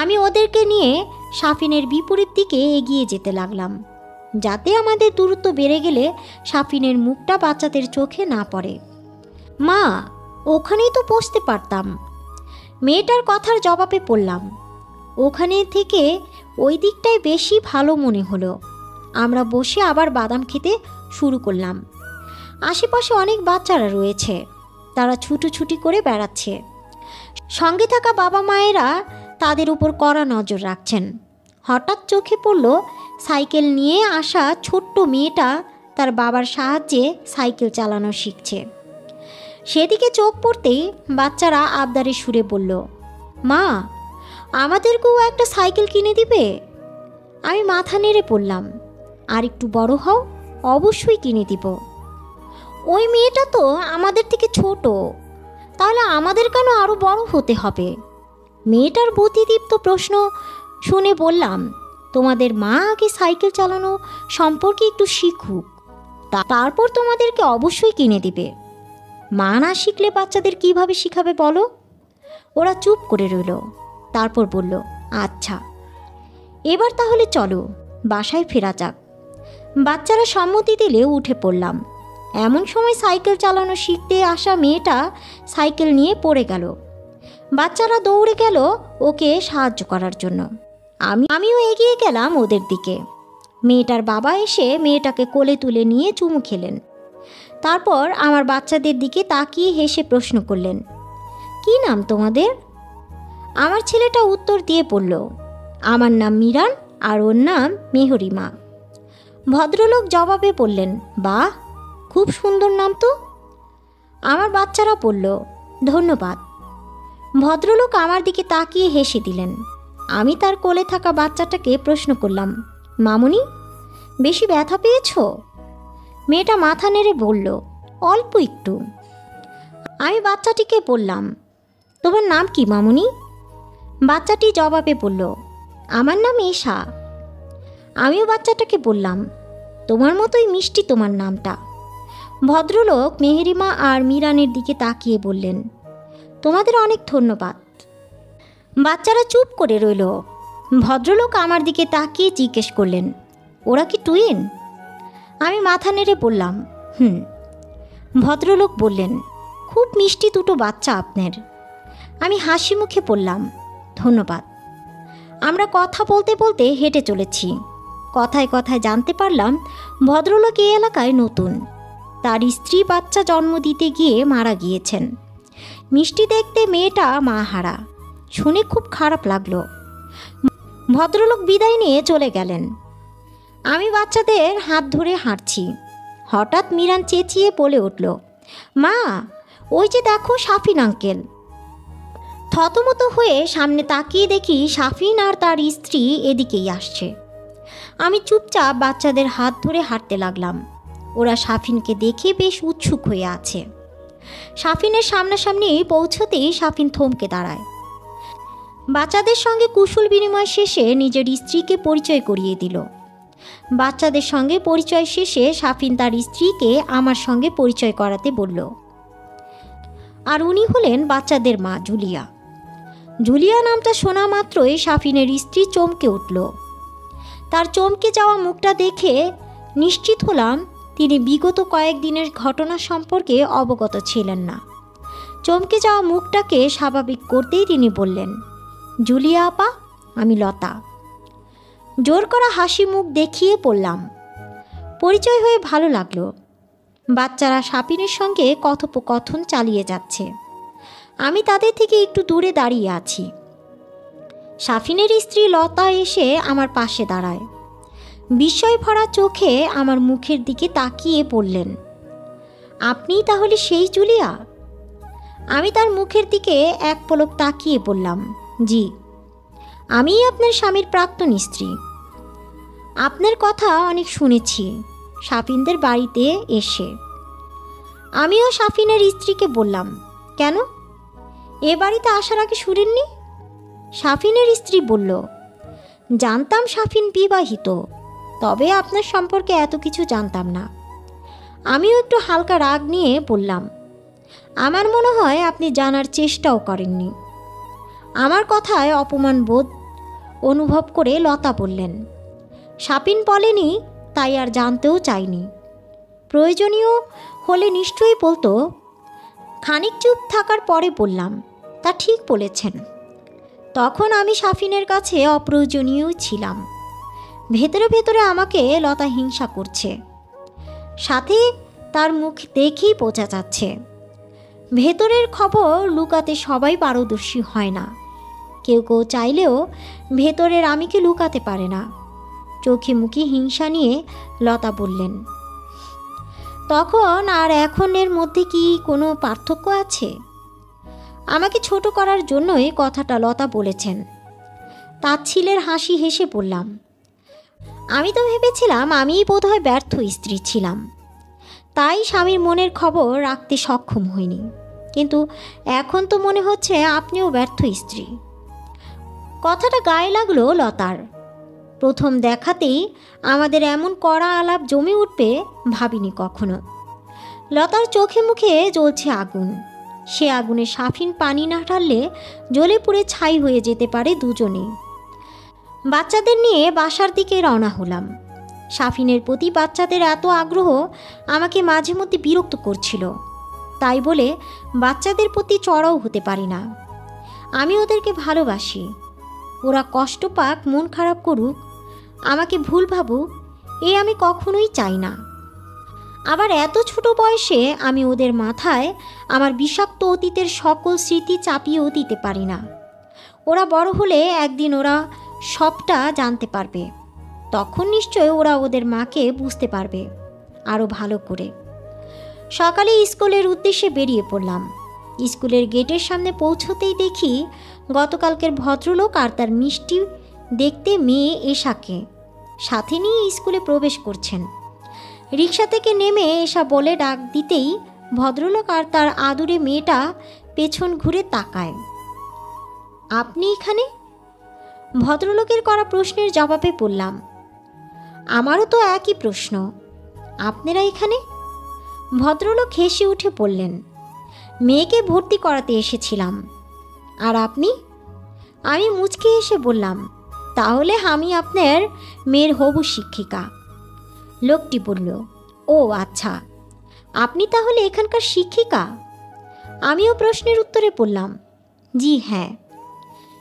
আমি ওদেরকে নিয়ে শাফিনের বিপরীত দিকে এগিয়ে যেতে লাগলাম, যাতে আমাদের দূরত্ব বেড়ে গেলে শাফিনের মুখটা বাচ্চাদের চোখে না পড়ে। মা, ওখানেই তো বসতে পারতাম। মেয়েটার কথার জবাবে পড়লাম। ওখানে থেকে ওই দিকটাই বেশি ভালো মনে হলো। আমরা বসে আবার বাদাম খেতে শুরু করলাম। আশেপাশে অনেক বাচ্চারা রয়েছে, তারা ছুটোছুটি করে বেড়াচ্ছে। সঙ্গে থাকা বাবা মায়েরা তাদের উপর কড়া নজর রাখছেন। হঠাৎ চোখে পড়ল সাইকেল নিয়ে আসা ছোট্ট মেয়েটা তার বাবার সাহায্যে সাইকেল চালানো শিখছে। সেদিকে চোখ পড়তেই বাচ্চারা আবদারে সুরে বলল, মা, আমাদেরকেও একটা সাইকেল কিনে দিবে? আমি মাথা নেড়ে পড়লাম, আর একটু বড় হও, অবশ্যই কিনে দিব। ওই মেয়েটা তো আমাদের থেকে ছোট, তাহলে আমাদের কেন আরও বড় হতে হবে? মেয়েটার বুদ্ধিদীপ্ত প্রশ্ন শুনে বললাম, তোমাদের মা আগে সাইকেল চালানো সম্পর্কে একটু শিখুক, তারপর তোমাদেরকে অবশ্যই কিনে দিবে। মা না শিখলে বাচ্চাদের কিভাবে শিখাবে বলো? ওরা চুপ করে রইল। তারপর বলল, আচ্ছা এবার তাহলে চলো বাসায় ফেরা যাক। বাচ্চারা সম্মতি দিলে উঠে পড়লাম। এমন সময় সাইকেল চালানো শিখতে আসা মেয়েটা সাইকেল নিয়ে পড়ে গেল। বাচ্চারা দৌড়ে গেল ওকে সাহায্য করার জন্য। আমিও এগিয়ে গেলাম ওদের দিকে। মেয়েটার বাবা এসে মেয়েটাকে কোলে তুলে নিয়ে চুমু খেলেন। তারপর আমার বাচ্চাদের দিকে তাকিয়ে হেসে প্রশ্ন করলেন, কি নাম তোমাদের? আমার ছেলেটা উত্তর দিয়ে পড়ল, আমার নাম মিরান আর ওর নাম মেহরিমা। ভদ্রলোক জবাবে বললেন, বাহ, খুব সুন্দর নাম তো। আমার বাচ্চারা বলল, ধন্যবাদ। ভদ্রলোক আমার দিকে তাকিয়ে হেসে দিলেন। আমি তার কোলে থাকা বাচ্চাটাকে প্রশ্ন করলাম, মামুনি, বেশি ব্যথা পেয়েছ? মেয়েটা মাথা নেড়ে বলল, অল্প একটু। আমি বাচ্চাটিকে বললাম, তোমার নাম কি মামুনি? বাচ্চাটি জবাবে বলল, আমার নাম এশা। আমিও বাচ্চাটাকে বললাম, তোমার মতোই মিষ্টি তোমার নামটা। ভদ্রলোক মেহরিমা আর মিরানের দিকে তাকিয়ে বললেন, তোমাদের অনেক ধন্যবাদ। বাচ্চারা চুপ করে রইল। ভদ্রলোক আমার দিকে তাকিয়ে জিজ্ঞেস করলেন, ওরা কি টুইন? আমি মাথা নেড়ে বললাম, হুম। ভদ্রলোক বললেন, খুব মিষ্টি দুটো বাচ্চা আপনার। আমি হাসি মুখে বললাম, ধন্যবাদ। আমরা কথা বলতে বলতে হেঁটে চলেছি। কথায় কথায় জানতে পারলাম ভদ্রলোক এই এলাকায় নতুন। তার স্ত্রী বাচ্চা জন্ম দিতে গিয়ে মারা গিয়েছেন। মিষ্টি দেখতে মেয়েটা মা হারা। শুনে খুব খারাপ লাগলো। ভদ্রলোক বিদায় নিয়ে চলে গেলেন। আমি বাচ্চাদের হাত ধরে হাঁটছি। হঠাৎ মিরান চেঁচিয়ে বলে উঠল, মা, ওই যে দেখো শাফিন আঙ্কেল। থতমত হয়ে সামনে তাকিয়ে দেখি শাফিন আর তার স্ত্রী এদিকেই আসছে। আমি চুপচাপ বাচ্চাদের হাত ধরে হাঁটতে লাগলাম। ওরা শাফিনকে দেখে বেশ উৎসুক হয়ে আছে। শাফিনের সামনাসামনি পৌঁছতেই শাফিন থমকে দাঁড়ায়। বাচ্চাদের সঙ্গে কুশল বিনিময় শেষে নিজের স্ত্রীকে পরিচয় করিয়ে দিল। বাচ্চাদের সঙ্গে পরিচয় শেষে শাফিন তার স্ত্রীকে আমার সঙ্গে পরিচয় করাতে বলল। আর উনি হলেন বাচ্চাদের মা জুলিয়া। জুলিয়া নামটা শোনা মাত্রই শাফিনের স্ত্রী চমকে উঠল। তার চমকে যাওয়া মুখটা দেখে নিশ্চিত হলাম তিনি বিগত কয়েকদিনের ঘটনা সম্পর্কে অবগত ছিলেন না। চমকে যাওয়া মুখটাকে স্বাভাবিক করতেই তিনি বললেন, জুলিয়া আপা, আমি লতা। জোর করা হাসি মুখ দেখিয়ে পড়লাম, পরিচয় হয়ে ভালো লাগলো। বাচ্চারা শাফিনের সঙ্গে কথোপকথন চালিয়ে যাচ্ছে। আমি তাদের থেকে একটু দূরে দাঁড়িয়ে আছি। শাফিনের স্ত্রী লতা এসে আমার পাশে দাঁড়ায়। বিস্ময় ভরা চোখে আমার মুখের দিকে তাকিয়ে বললেন, আপনিই তাহলে সেই জুলিয়া? আমি তার মুখের দিকে এক পলক তাকিয়ে বললাম, জি, আমিই আপনার স্বামীর প্রাক্তন স্ত্রী। আপনার কথা অনেক শুনেছি শাফিনদের বাড়িতে এসে। আমিও শাফিনের স্ত্রীকে বললাম, কেন, এ বাড়িতে আসার আগে শুনেননি? শাফিনের স্ত্রী বলল, জানতাম শাফিন বিবাহিত, তবে আপনার সম্পর্কে এত কিছু জানতাম না। আমিও একটু হালকা রাগ নিয়ে বললাম, আমার মনে হয় আপনি জানার চেষ্টাও করেননি। আমার কথায় অপমান বোধ অনুভব করে লতা বললেন, শাফিন বলেনি তাই আর জানতেও চাইনি। প্রয়োজনীয় হলে নিশ্চয়ই বলতো। খানিক চুপ থাকার পরে বললাম, তা ঠিক বলেছেন। তখন আমি শাফিনের কাছে অপ্রয়োজনীয় ছিলাম। ভেতরে ভেতরে আমাকে লতা হিংসা করছে। সাথে তার মুখ দেখেই বোঝা যাচ্ছে ভেতরের খবর লুকাতে সবাই পারদর্শী হয় না। কেউ কেউ চাইলেও ভেতরের আমিকে লুকাতে পারে না। চোখে মুখে হিংসা নিয়ে লতা বললেন, তখন আর এখনের মধ্যে কি কোনো পার্থক্য আছে? আমাকে ছোট করার জন্যই কথাটা লতা বলেছেন। তাচ্ছিলের হাসি হেসে বললাম, আমি তো ভেবেছিলাম আমিই বোধহয় ব্যর্থ স্ত্রী ছিলাম, তাই স্বামীর মনের খবর রাখতে সক্ষম হইনি। কিন্তু এখন তো মনে হচ্ছে আপনিও ব্যর্থ স্ত্রী। কথাটা গায়ে লাগলো লতার। প্রথম দেখাতেই আমাদের এমন কড়া আলাপ জমে উঠবে ভাবিনি কখনো। লতার চোখে মুখে জ্বলছে আগুন। সে আগুনে সাফিন পানি না ঢাললে জ্বলে পুড়ে ছাই হয়ে যেতে পারে দুজনেই। বাচ্চাদের নিয়ে বাসার দিকে রওনা হলাম। সাফিনের প্রতি বাচ্চাদের এত আগ্রহ আমাকে মাঝে মধ্যে বিরক্ত করছিল, তাই বলে বাচ্চাদের প্রতি চড়াও হতে পারি না। আমি ওদেরকে ভালোবাসি। ওরা কষ্ট পাক, মন খারাপ করুক, আমাকে ভুল ভাবুক, আমি কখনোই চাই না। আবার এত ছোট বয়সে আমি ওদের মাথায় আমার বিষাক্ত অতীতের সকল স্মৃতি চাপিয়েও দিতে পারি না। ওরা বড় হলে একদিন ওরা সবটা জানতে পারবে, তখন নিশ্চয় ওরা ওদের মাকে বুঝতে পারবে আরও ভালো করে। সকালে স্কুলের উদ্দেশ্যে বেরিয়ে পড়লাম। স্কুলের গেটের সামনে পৌঁছতেই দেখি গতকালকের ভদ্রলোক আর তার মিষ্টি দেখতে মেয়ে এশাকে সাথে নিয়ে স্কুলে প্রবেশ করছেন। রিক্সা থেকে নেমে এশা বলে ডাক দিতেই ভদ্রলোক আর তার আদুরে মেয়েটা পেছন ঘুরে তাকায়। আপনি এখানে? ভদ্রলোকের করা প্রশ্নের জবাবে বললাম, আমারও তো একই প্রশ্ন, আপনারা এখানে? ভদ্রলোক হেসে উঠে বললেন, মেয়েকে ভর্তি করাতে এসেছিলাম। আর আপনি? আমি মুচকি হেসে বললাম, তাহলে আমি আপনার মেয়ের হবু শিক্ষিকা। লোকটি বলল, ও আচ্ছা, আপনি তাহলে এখানকার শিক্ষিকা? আমিও প্রশ্নের উত্তরে বললাম, জি হ্যাঁ।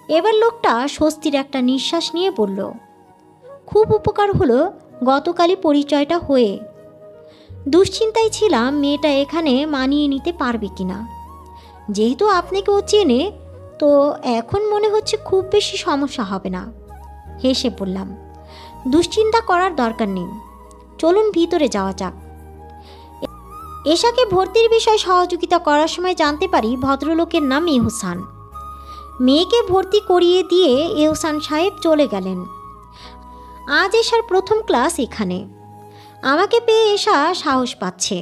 এবার লোকটা স্বস্তির একটা নিঃশ্বাস নিয়ে বলল, খুব উপকার হলো গতকালই পরিচয়টা হয়ে। দুশ্চিন্তায় ছিলাম মেয়েটা এখানে মানিয়ে নিতে পারবে কিনা। যেহেতু আপনাকেও চেনে, তো এখন মনে হচ্ছে খুব বেশি সমস্যা হবে না। হেসে বললাম, দুশ্চিন্তা করার দরকার নেই, চলুন ভিতরে যাওয়া যাক। এশাকে ভর্তির বিষয়ে সহযোগিতা করার সময় জানতে পারি ভদ্রলোকের নাম এহসান। মেয়েকে ভর্তি করিয়ে দিয়ে এহসান সাহেব চলে গেলেন। আজ এশার প্রথম ক্লাস এখানে। আমাকে পেয়ে এশা সাহস পাচ্ছে,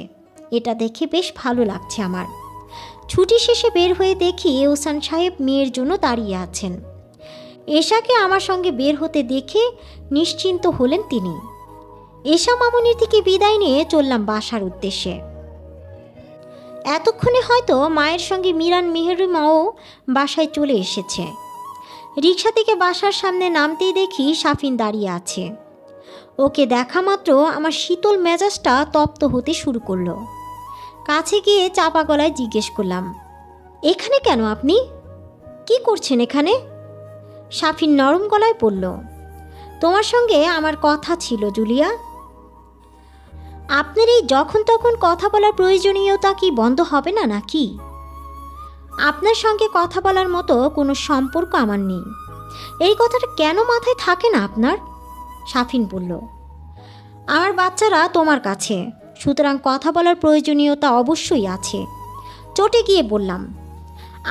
এটা দেখে বেশ ভালো লাগছে আমার। ছুটি শেষে বের হয়ে দেখি এহসান সাহেব মেয়ের জন্য দাঁড়িয়ে আছেন। এশাকে আমার সঙ্গে বের হতে দেখে নিশ্চিন্ত হলেন তিনি। এশা মামুনির থেকে বিদায় নিয়ে চললাম বাসার উদ্দেশ্যে। এতক্ষণে হয়তো মায়ের সঙ্গে মিরান মেহরিমাও বাসায় চলে এসেছে। রিক্সা থেকে বাসার সামনে নামতেই দেখি সাফিন দাঁড়িয়ে আছে। ওকে দেখা মাত্র আমার শীতল মেজাজটা তপ্ত হতে শুরু করলো। কাছে গিয়ে চাপা গলায় জিজ্ঞেস করলাম, এখানে কেন আপনি? কি করছেন এখানে? সাফিন নরম গলায় বলল, তোমার সঙ্গে আমার কথা ছিল জুলিয়া। আপনার এই যখন তখন কথা বলার প্রয়োজনীয়তা কি বন্ধ হবে না নাকি? আপনার সঙ্গে কথা বলার মতো কোনো সম্পর্ক আমার নেই, এই কথাটা কেন মাথায় থাকে না আপনার? সাফিন বলল, আমার বাচ্চারা তোমার কাছে, সুতরাং কথা বলার প্রয়োজনীয়তা অবশ্যই আছে। চটে গিয়ে বললাম,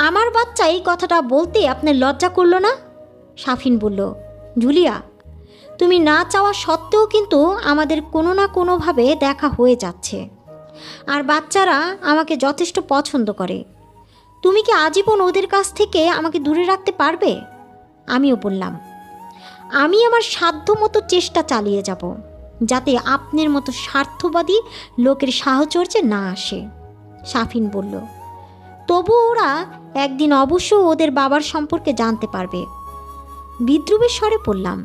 আমার বাচ্চা এই কথাটা বলতে আপনার লজ্জা করল না? সাফিন বলল, জুলিয়া, তুমি না চাওয়া সত্ত্বেও কিন্তু আমাদের কোনো না কোনোভাবে দেখা হয়ে যাচ্ছে, আর বাচ্চারা আমাকে যথেষ্ট পছন্দ করে। তুমি কি আজীবন ওদের কাছ থেকে আমাকে দূরে রাখতে পারবে? আমিও বললাম, আমি আমার সাধ্যমতো চেষ্টা চালিয়ে যাব, যাতে আপনার মতো স্বার্থবাদী লোকের সাহচর্যে না আসে। সাফিন বলল, তবু ওরা একদিন অবশ্য ওদের বাবার সম্পর্কে জানতে পারবে। বিদ্রুপের স্বরে বললাম,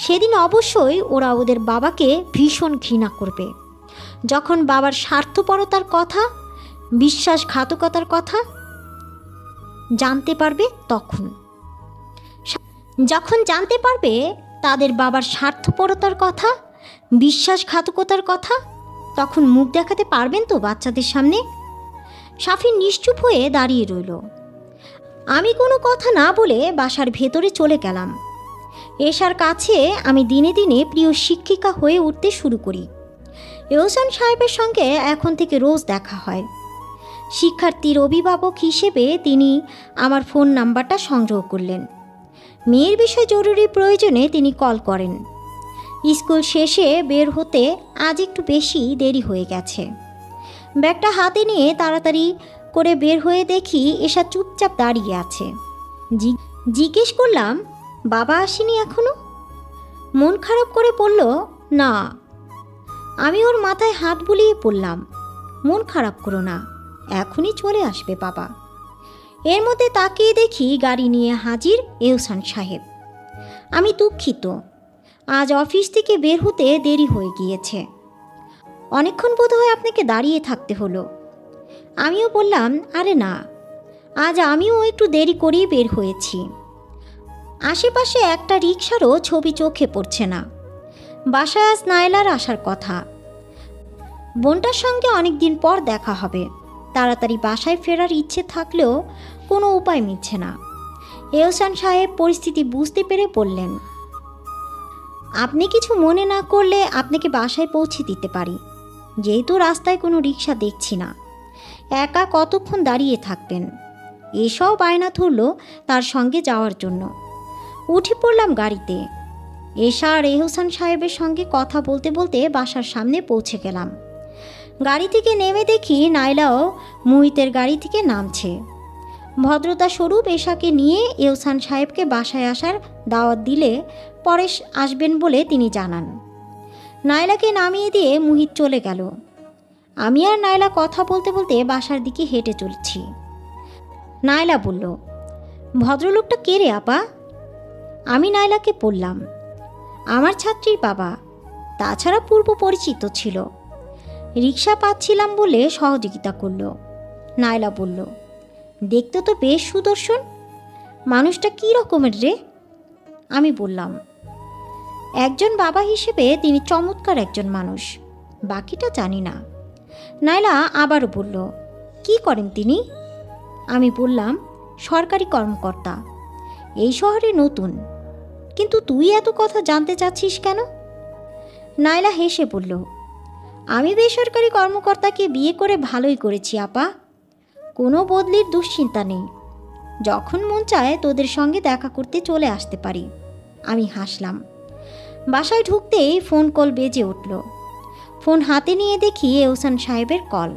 সেদিন অবশ্যই ওরা ওদের বাবাকে ভীষণ ঘৃণা করবে, যখন বাবার স্বার্থপরতার কথা, বিশ্বাসঘাতকতার কথা জানতে পারবে। যখন জানতে পারবে তাদের বাবার স্বার্থপরতার কথা, বিশ্বাসঘাতকতার কথা, তখন মুখ দেখাতে পারবেন তো বাচ্চাদের সামনে? সাফিন নিশ্চুপ হয়ে দাঁড়িয়ে রইল। আমি কোনো কথা না বলে বাসার ভেতরে চলে গেলাম। এশার কাছে আমি দিনে দিনে প্রিয় শিক্ষিকা হয়ে উঠতে শুরু করি। এহসান সাহেবের সঙ্গে এখন থেকে রোজ দেখা হয়। শিক্ষার্থীর অভিভাবক হিসেবে তিনি আমার ফোন নাম্বারটা সংগ্রহ করলেন। মেয়ের বিষয়ে জরুরি প্রয়োজনে তিনি কল করেন। স্কুল শেষে বের হতে আজ একটু বেশি দেরি হয়ে গেছে। ব্যাগটা হাতে নিয়ে তাড়াতাড়ি করে বের হয়ে দেখি এশা চুপচাপ দাঁড়িয়ে আছে। জিজ্ঞেস করলাম, বাবা আসেনি এখনো? মন খারাপ করে বলল, না। আমি ওর মাথায় হাত বুলিয়ে পড়লাম, মন খারাপ করো না, এখনই চলে আসবে বাবা। এর মধ্যে তাকিয়ে দেখি গাড়ি নিয়ে হাজির এহসান সাহেব। আমি দুঃখিত, আজ অফিস থেকে বের হতে দেরি হয়ে গিয়েছে। অনেকক্ষণ বোধহয় আপনাকে দাঁড়িয়ে থাকতে হলো। আমিও বললাম, আরে না, আজ আমিও একটু দেরি করেই বের হয়েছি। আশেপাশে একটা রিকশারও ছবি চোখে পড়ছে না। বাসায় আজ নাইলার আসার কথা। বোনটার সঙ্গে অনেক দিন পর দেখা হবে। তাড়াতাড়ি বাসায় ফেরার ইচ্ছে থাকলেও কোনো উপায় মিলছে না। এহসান সাহেব পরিস্থিতি বুঝতে পেরে বললেন, আপনি কিছু মনে না করলে আপনাকে বাসায় পৌঁছে দিতে পারি, যেহেতু রাস্তায় কোনো রিকশা দেখছি না। একা কতক্ষণ দাঁড়িয়ে থাকবেন? এসব বায়না ধরল তার সঙ্গে যাওয়ার জন্য। উঠে পড়লাম গাড়িতে। এশা আর এহসান সাহেবের সঙ্গে কথা বলতে বলতে বাসার সামনে পৌঁছে গেলাম। গাড়ি থেকে নেমে দেখি নাইলাও মুহিতের গাড়ি থেকে নামছে। ভদ্রতা স্বরূপ এশাকে নিয়ে এহসান সাহেবকে বাসায় আসার দাওয়াত দিলে পরে আসবেন বলে তিনি জানান। নাইলাকে নামিয়ে দিয়ে মুহিত চলে গেল। আমি আর নাইলা কথা বলতে বলতে বাসার দিকে হেঁটে চলছি। নাইলা বলল, ভদ্রলোকটা কে রে আপা? আমি নাইলাকে বললাম, আমার ছাত্রীর বাবা। তাছাড়া পূর্ব পরিচিত ছিল। রিকশা পাচ্ছিলাম বলে সহযোগিতা করল। নাইলা বলল, দেখতে তো বেশ সুদর্শন। মানুষটা কী রকমের রে? আমি বললাম, একজন বাবা হিসেবে তিনি চমৎকার একজন মানুষ, বাকিটা জানি না। নাইলা আবারও বলল, কি করেন তিনি? আমি বললাম, সরকারি কর্মকর্তা, এই শহরে নতুন। কিন্তু তুই এত কথা জানতে চাচ্ছিস কেন? নাইলা হেসে বলল, আমি বেসরকারি কর্মকর্তাকে বিয়ে করে ভালোই করেছি আপা। কোনো বদলির দুশ্চিন্তা নেই। যখন মন চায় তোদের সঙ্গে দেখা করতে চলে আসতে পারি। আমি হাসলাম। বাসায় ঢুকতেই ফোন কল বেজে উঠল। ফোন হাতে নিয়ে দেখি এহসান সাহেবের কল।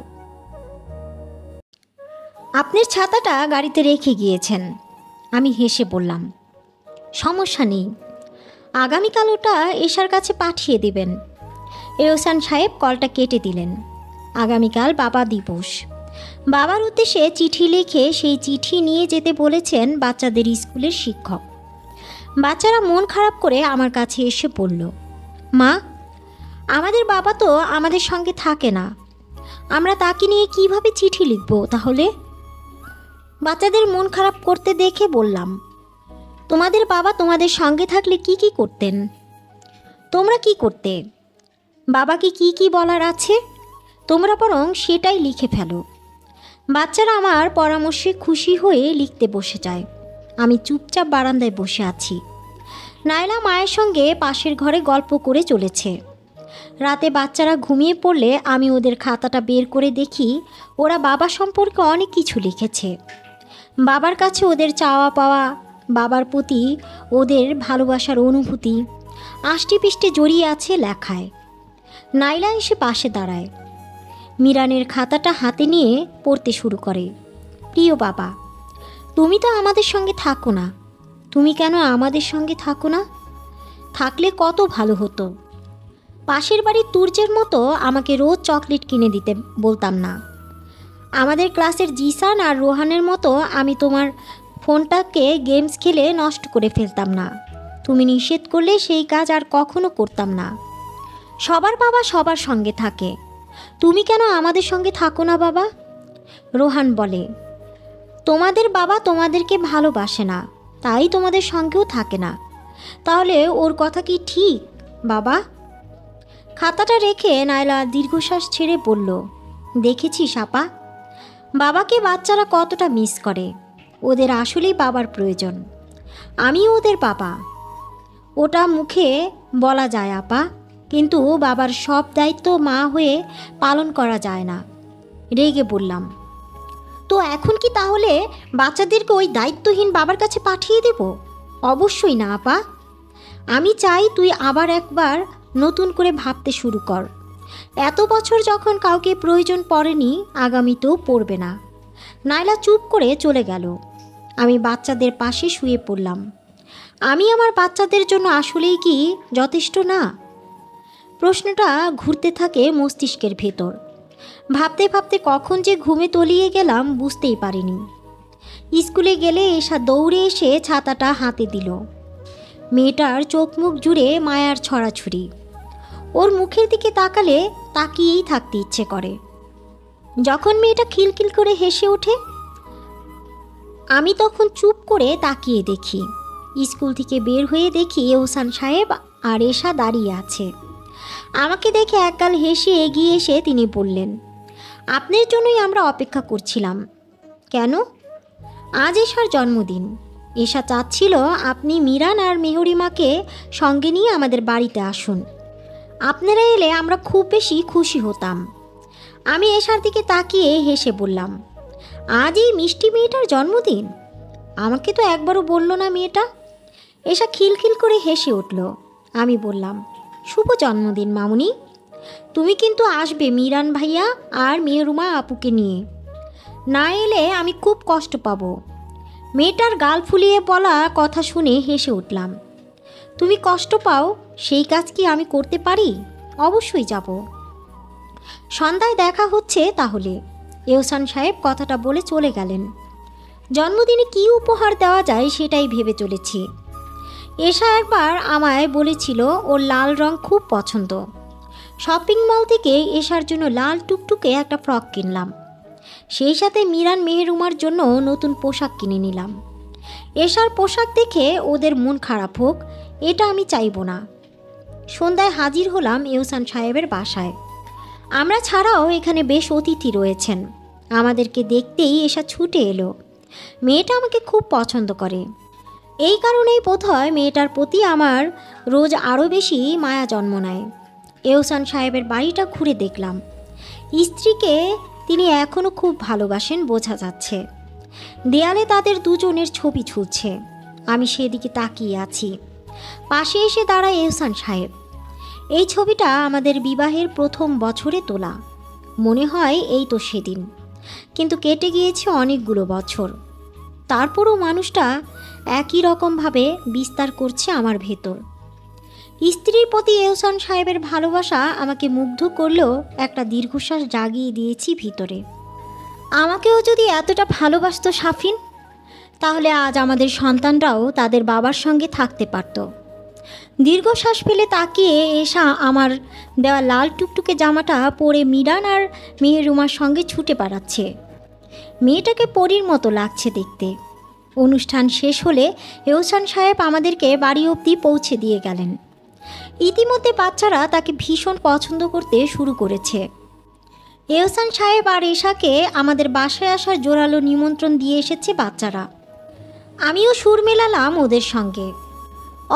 আপনার ছাতাটা গাড়িতে রেখে গিয়েছেন। আমি হেসে বললাম, সমস্যা নেই, আগামীকাল ওটা এশার কাছে পাঠিয়ে দিবেন। এহসান সাহেব কলটা কেটে দিলেন। আগামীকাল বাবা দিবস। বাবার উদ্দেশ্যে চিঠি লিখে সেই চিঠি নিয়ে যেতে বলেছেন বাচ্চাদের স্কুলের শিক্ষক। বাচ্চারা মন খারাপ করে আমার কাছে এসে বলল, মা, আমাদের বাবা তো আমাদের সঙ্গে থাকে না, আমরা তাকে নিয়ে কিভাবে চিঠি লিখব তাহলে? বাচ্চাদের মন খারাপ করতে দেখে বললাম, তোমাদের বাবা তোমাদের সঙ্গে থাকলে কি কি করতেন? তোমরা কি করতে? বাবাকে কি কি বলার আছে তোমরা বরং সেটাই লিখে ফেলো। বাচ্চারা আমার পরামর্শে খুশি হয়ে লিখতে বসে যায়। আমি চুপচাপ বারান্দায় বসে আছি। নাইলা মায়ের সঙ্গে পাশের ঘরে গল্প করে চলেছে। রাতে বাচ্চারা ঘুমিয়ে পড়লে আমি ওদের খাতাটা বের করে দেখি ওরা বাবা সম্পর্কে অনেক কিছু লিখেছে। বাবার কাছে ওদের চাওয়া পাওয়া, বাবার প্রতি ওদের ভালোবাসার অনুভূতি আষ্টেপৃষ্টে জড়িয়ে আছে লেখায়। নাইলা এসে পাশে দাঁড়ায়। মিরানের খাতাটা হাতে নিয়ে পড়তে শুরু করে। প্রিয় বাবা, তুমি তো আমাদের সঙ্গে থাকো না। তুমি কেন আমাদের সঙ্গে থাকো না? থাকলে কত ভালো হতো। পাশের বাড়ির তুর্যের মতো আমাকে রোজ চকলেট কিনে দিতে বলতাম না। আমাদের ক্লাসের জিসান আর রোহানের মতো আমি তোমার ফোনটাকে গেমস খেলে নষ্ট করে ফেলতাম না। তুমি নিষেধ করলে সেই কাজ আর কখনো করতাম না। সবার বাবা সবার সঙ্গে থাকে, তুমি কেন আমাদের সঙ্গে থাকো না বাবা? রোহান বলে, তোমাদের বাবা তোমাদেরকে ভালোবাসে না, তাই তোমাদের সঙ্গেও থাকে না। তাহলে ওর কথা কি ঠিক বাবা? খাতাটা রেখে নাইলা দীর্ঘশ্বাস ছেড়ে বলল, দেখেছিস আপা, বাবাকে বাচ্চারা কতটা মিস করে। ওদের আসলেই বাবার প্রয়োজন। আমিও ওদের বাবা। ওটা মুখে বলা যায় আপা, কিন্তু বাবার সব দায়িত্ব মা হয়ে পালন করা যায় না। রেগে বললাম, তো এখন কি তাহলে বাচ্চাদেরকে ওই দায়িত্বহীন বাবার কাছে পাঠিয়ে দেব? অবশ্যই না আপা। আমি চাই তুই আবার একবার নতুন করে ভাবতে শুরু কর। এত বছর যখন কাউকে প্রয়োজন পড়েনি, আগামীতেও পড়বে না। নাইলা চুপ করে চলে গেল। আমি বাচ্চাদের পাশে শুয়ে পড়লাম। আমি আমার বাচ্চাদের জন্য আসলেই কি যথেষ্ট না? প্রশ্নটা ঘুরতে থাকে মস্তিষ্কের ভেতর। ভাবতে ভাবতে কখন যে ঘুমে তলিয়ে গেলাম বুঝতেই পারিনি। স্কুলে গেলে এসা দৌড়ে এসে ছাতাটা হাতে দিল। মেয়েটার চোখ মুখ জুড়ে মায়ার ছড়াছড়ি। ওর মুখের দিকে তাকালে তাকিয়েই থাকতে ইচ্ছে করে। যখন মেয়েটা খিলখিল করে হেসে ওঠে, আমি তখন চুপ করে তাকিয়ে দেখি। স্কুল থেকে বের হয়ে দেখি এহসান সাহেব আর এশা দাঁড়িয়ে আছে। আমাকে দেখে একগাল হেসে এগিয়ে এসে তিনি বললেন, আপনার জন্যই আমরা অপেক্ষা করছিলাম। কেন? আজ এশার জন্মদিন। এশা চাচ্ছিল আপনি মিরান আর মেহরিমাকে সঙ্গে নিয়ে আমাদের বাড়িতে আসুন। আপনারা এলে আমরা খুব বেশি খুশি হতাম। আমি এশার দিকে তাকিয়ে হেসে বললাম, আজ এই মিষ্টি মেয়েটার জন্মদিন? আমাকে তো একবারও বলল না মেয়েটা। এশা খিলখিল করে হেসে উঠল। আমি বললাম, শুভ জন্মদিন মামুনি। তুমি কিন্তু আসবে মিরান ভাইয়া আর মেহরুমা আপুকে নিয়ে। না এলে আমি খুব কষ্ট পাব। মেয়েটার গাল ফুলিয়ে বলা কথা শুনে হেসে উঠলাম। তুমি কষ্ট পাও, সেই কাজ কি আমি করতে পারি? অবশ্যই যাব। সন্ধ্যায় দেখা হচ্ছে তাহলে। এহসান সাহেব কথাটা বলে চলে গেলেন। জন্মদিনে কী উপহার দেওয়া যায় সেটাই ভেবে চলেছি। এশা একবার আমায় বলেছিল ওর লাল রং খুব পছন্দ। শপিং মল থেকে এশার জন্য লাল টুকটুকে একটা ফ্রক কিনলাম। সেই সাথে মিরান মেহরুমার জন্য নতুন পোশাক কিনে নিলাম। এশার পোশাক দেখে ওদের মন খারাপ হোক, এটা আমি চাইব না। সন্ধ্যায় হাজির হলাম এহসান সাহেবের বাসায়। আমরা ছাড়াও এখানে বেশ অতিথি রয়েছেন। আমাদেরকে দেখতেই এশা ছুটে এলো। মেয়েটা আমাকে খুব পছন্দ করে। এই কারণেই বোধহয় মেয়েটার প্রতি আমার রোজ আরও বেশি মায়া জন্ম নেয়। এহসান সাহেবের বাড়িটা ঘুরে দেখলাম। স্ত্রীকে তিনি এখনও খুব ভালোবাসেন বোঝা যাচ্ছে। দেয়ালে তাদের দুজনের ছবি ঝুলছে। আমি সেদিকে তাকিয়ে আছি। পাশে এসে দাঁড়ায় এহসান সাহেব। এই ছবিটা আমাদের বিবাহের প্রথম বছরে তোলা। মনে হয় এই তো সেদিন, কিন্তু কেটে গিয়েছে অনেকগুলো বছর। তারপরও মানুষটা একই রকমভাবে বিস্তার করছে আমার ভেতর। স্ত্রীর প্রতি এহসান সাহেবের ভালোবাসা আমাকে মুগ্ধ করলেও একটা দীর্ঘশ্বাস জাগিয়ে দিয়েছি ভিতরে। আমাকেও যদি এতটা ভালোবাসতো সাফিন, তাহলে আজ আমাদের সন্তানরাও তাদের বাবার সঙ্গে থাকতে পারত। দীর্ঘশ্বাস ফেলে তাকিয়ে এশা আমার দেওয়া লাল টুকটুকে জামাটা পরে মিরান আর মেহরুমার সঙ্গে ছুটে বেড়াচ্ছে। মেয়েটাকে পরীর মতো লাগছে দেখতে। অনুষ্ঠান শেষ হলে এহসান সাহেব আমাদেরকে বাড়ি অবধি পৌঁছে দিয়ে গেলেন। ইতিমধ্যে বাচ্চারা তাকে ভীষণ পছন্দ করতে শুরু করেছে। এহসান সাহেব আর এশাকে আমাদের বাসায় আসার জোরালো নিমন্ত্রণ দিয়ে এসেছে বাচ্চারা। আমিও সুর মেলালাম ওদের সঙ্গে।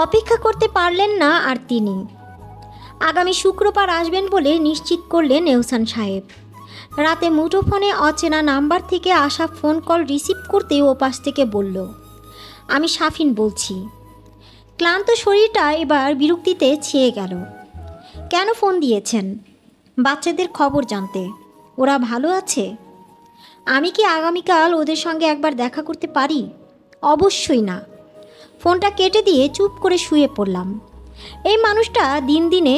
অপেক্ষা করতে পারলেন না আর তিনি। আগামী শুক্রবার আসবেন বলে নিশ্চিত করলেন এহসান সাহেব। রাতে মুঠোফোনে অচেনা নাম্বার থেকে আসা ফোন কল রিসিভ করতে ওপাশ থেকে বলল, আমি সাফিন বলছি। ক্লান্ত শরীরটা এবার বিরক্তিতে ছেয়ে গেল। কেন ফোন দিয়েছেন? বাচ্চাদের খবর জানতে। ওরা ভালো আছে? আমি কি আগামীকাল ওদের সঙ্গে একবার দেখা করতে পারি? অবশ্যই না। ফোনটা কেটে দিয়ে চুপ করে শুয়ে পড়লাম। এই মানুষটা দিন দিনে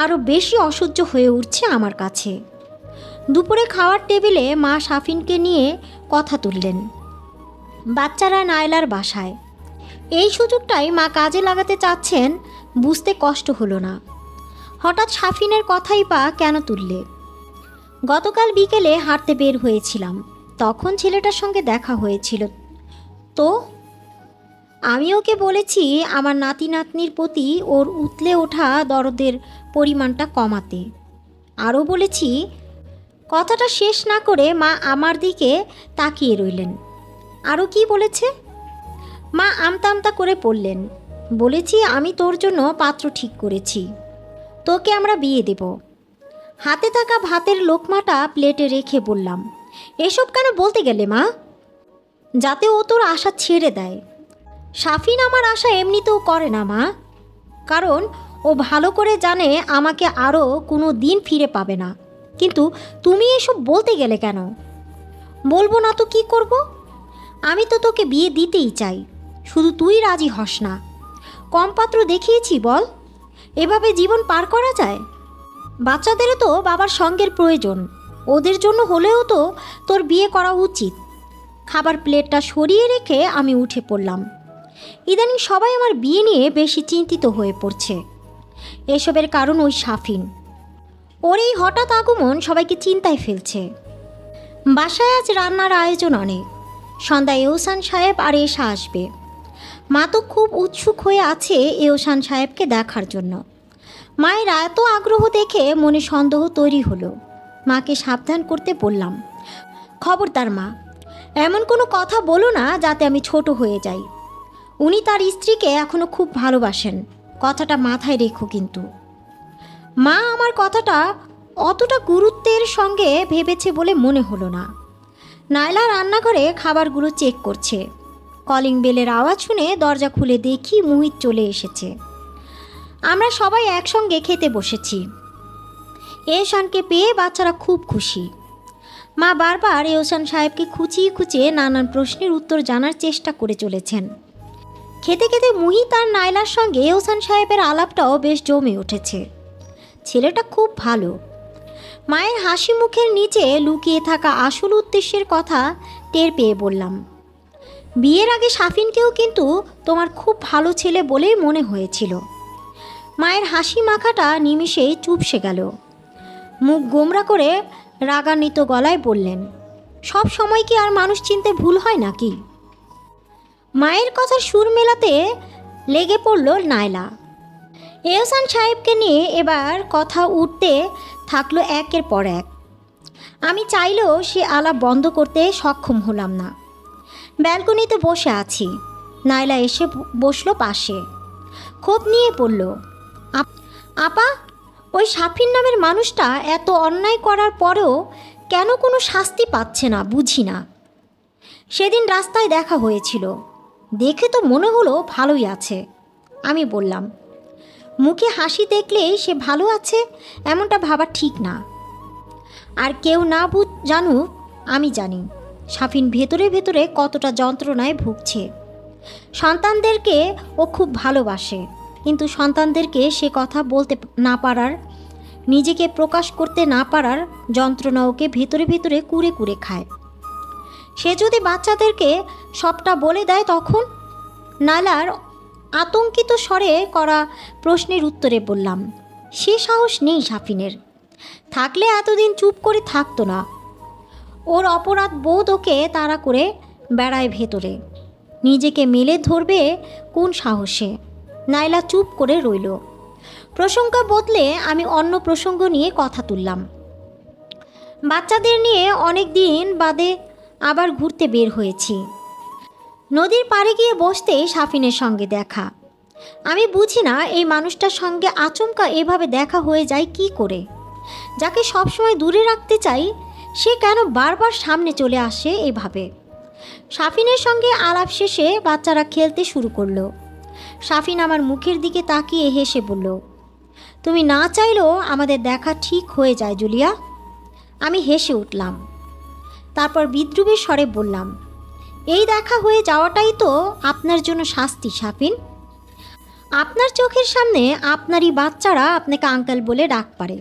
আরও বেশি অসহ্য হয়ে উঠছে আমার কাছে। দুপুরে খাওয়ার টেবিলে মা সাফিনকে নিয়ে কথা তুললেন। বাচ্চারা নায়লার বাসায়। এই সুযোগটাই মা কাজে লাগাতে চাচ্ছেন বুঝতে কষ্ট হলো না। হঠাৎ সাফিনের কথাই বা কেন তুললে? গতকাল বিকেলে হাঁটতে বের হয়েছিলাম, তখন ছেলেটার সঙ্গে দেখা হয়েছিল। তো আমি ওকে বলেছি আমার নাতি নাতনির প্রতি ওর উতলে ওঠা দরদের পরিমাণটা কমাতে। আরও বলেছি। কথাটা শেষ না করে মা আমার দিকে তাকিয়ে রইলেন। আরও কি বলেছে? মা আমতা আমতা করে পড়লেন। বলেছি আমি তোর জন্য পাত্র ঠিক করেছি, তোকে আমরা বিয়ে দেব। হাতে থাকা ভাতের লোকমাটা প্লেটে রেখে বললাম, এসব কেন বলতে গেলে মা? যাতে ও তোর আশা ছেড়ে দেয়। সাফিন আমার আশা এমনিতেও করে না মা, কারণ ও ভালো করে জানে আমাকে আরও কোনো দিন ফিরে পাবে না। কিন্তু তুমি এসব বলতে গেলে কেন? বলবো না তো কি করব? আমি তো তোকে বিয়ে দিতেই চাই, শুধু তুই রাজি হস না। কম পাত্র দেখিয়েছি বল? এভাবে জীবন পার করা যায়? বাচ্চাদেরও তো বাবার সঙ্গের প্রয়োজন। ওদের জন্য হলেও তো তোর বিয়ে করা উচিত। খাবার প্লেটটা সরিয়ে রেখে আমি উঠে পড়লাম। ইদানিং সবাই আমার বিয়ে নিয়ে বেশি চিন্তিত হয়ে পড়ছে। এসবের কারণ ওই শাফিন। ওর এই হঠাৎ আগমন সবাইকে চিন্তায় ফেলছে। বাসায় আজ রান্নার আয়োজন অনেক। সন্ধ্যায় এহসান সাহেব আর এসা আসবে। মা তো খুব উৎসুক হয়ে আছে এহসান সাহেবকে দেখার জন্য। মায়ের এত আগ্রহ দেখে মনে সন্দেহ তৈরি হলো। মাকে সাবধান করতে বললাম, খবরদার মা, এমন কোনো কথা বলো না যাতে আমি ছোট হয়ে যাই। উনি তার স্ত্রীকে এখনও খুব ভালোবাসেন, কথাটা মাথায় রেখো কিন্তু। মা আমার কথাটা অতটা গুরুত্বের সঙ্গে ভেবেছে বলে মনে হলো না। নায়লা রান্নাঘরে খাবারগুলো চেক করছে। কলিং বেলের আওয়াজ শুনে দরজা খুলে দেখি মুহিত চলে এসেছে। আমরা সবাই একসঙ্গে খেতে বসেছি। এহসানকে পেয়ে বাচ্চারা খুব খুশি। মা বারবার এহসান সাহেবকে খুঁচিয়ে খুঁচিয়ে নানান প্রশ্নের উত্তর জানার চেষ্টা করে চলেছেন। খেতে খেতে মুহিত আর নায়লার সঙ্গে এহসান সাহেবের আলাপটাও বেশ জমে উঠেছে। ছেলেটা খুব ভালো। মায়ের হাসি মুখের নিচে লুকিয়ে থাকা আসল উদ্দেশ্যের কথা টের পেয়ে বললাম, বিয়ের আগে শাফিনকেও কিন্তু তোমার খুব ভালো ছেলে বলেই মনে হয়েছিল। মায়ের হাসি মাখাটা নিমিষেই চুপসে গেল। মুখ গোমরা করে রাগান্বিত গলায় বললেন, সব সময় কি আর মানুষ চিনতে ভুল হয় নাকি? মায়ের কথা সুর মেলাতে লেগে পড়ল নায়লা। এহসান সাহেবকে নিয়ে এবার কথা উঠতে থাকলো একের পর এক। আমি চাইলেও সে আলাপ বন্ধ করতে সক্ষম হলাম না। ব্যালকনিতে বসে আছি। নায়লা এসে বসলো পাশে। ক্ষোভ নিয়ে পড়ল, আপা, ওই শাফিন নামের মানুষটা এত অন্যায় করার পরেও কেন কোনো শাস্তি পাচ্ছে না বুঝি না। সেদিন রাস্তায় দেখা হয়েছিল, দেখে তো মনে হলো ভালোই আছে। আমি বললাম, মুখে হাসি দেখলেই সে ভালো আছে এমনটা ভাবা ঠিক না। আর কেউ না জানুক, আমি জানি শাফিন ভেতরে ভেতরে কতটা যন্ত্রণায় ভুগছে। সন্তানদেরকে ও খুব ভালোবাসে, কিন্তু সন্তানদেরকে সে কথা বলতে না পারার, নিজেকে প্রকাশ করতে না পারার যন্ত্রণা ওকে ভেতরে ভেতরে কুরে কুরে খায়। সে যদি বাচ্চাদেরকে সবটা বলে দেয় তখন? নায়লার আতঙ্কিত স্বরে করা প্রশ্নের উত্তরে বললাম, সে সাহস নেই শাফিনের। থাকলে এতদিন চুপ করে থাকতো না। ওর অপরাধ বোধ ওকে তাড়া করে বেড়ায় ভেতরে। নিজেকে মেলে ধরবে কোন সাহসে? নায়লা চুপ করে রইল। প্রসঙ্গ বদলে আমি অন্য প্রসঙ্গ নিয়ে কথা তুললাম। বাচ্চাদের নিয়ে অনেক দিন বাদে আবার ঘুরতে বের হয়েছি। নদীর পাড়ে গিয়ে বসতে শাফিনের সঙ্গে দেখা। আমি বুঝি না এই মানুষটার সঙ্গে আচমকা এভাবে দেখা হয়ে যায় কি করে। যাকে সবসময় দূরে রাখতে চাই সে কেন বারবার সামনে চলে আসে এভাবে। শাফিনের সঙ্গে আলাপ শেষে বাচ্চারা খেলতে শুরু করলো। শাফিন আমার মুখের দিকে তাকিয়ে হেসে বলল, তুমি না চাইলেও আমাদের দেখা ঠিক হয়ে যায় জুলিয়া। আমি হেসে উঠলাম। তারপর বিদ্রূপের স্বরে বললাম, এই দেখা হয়ে যাওয়াটাই তো আপনার জন্য শাস্তি শাফিন। আপনার চোখের সামনে আপনারই বাচ্চারা আপনাকে আঙ্কেল বলে ডাক পারে।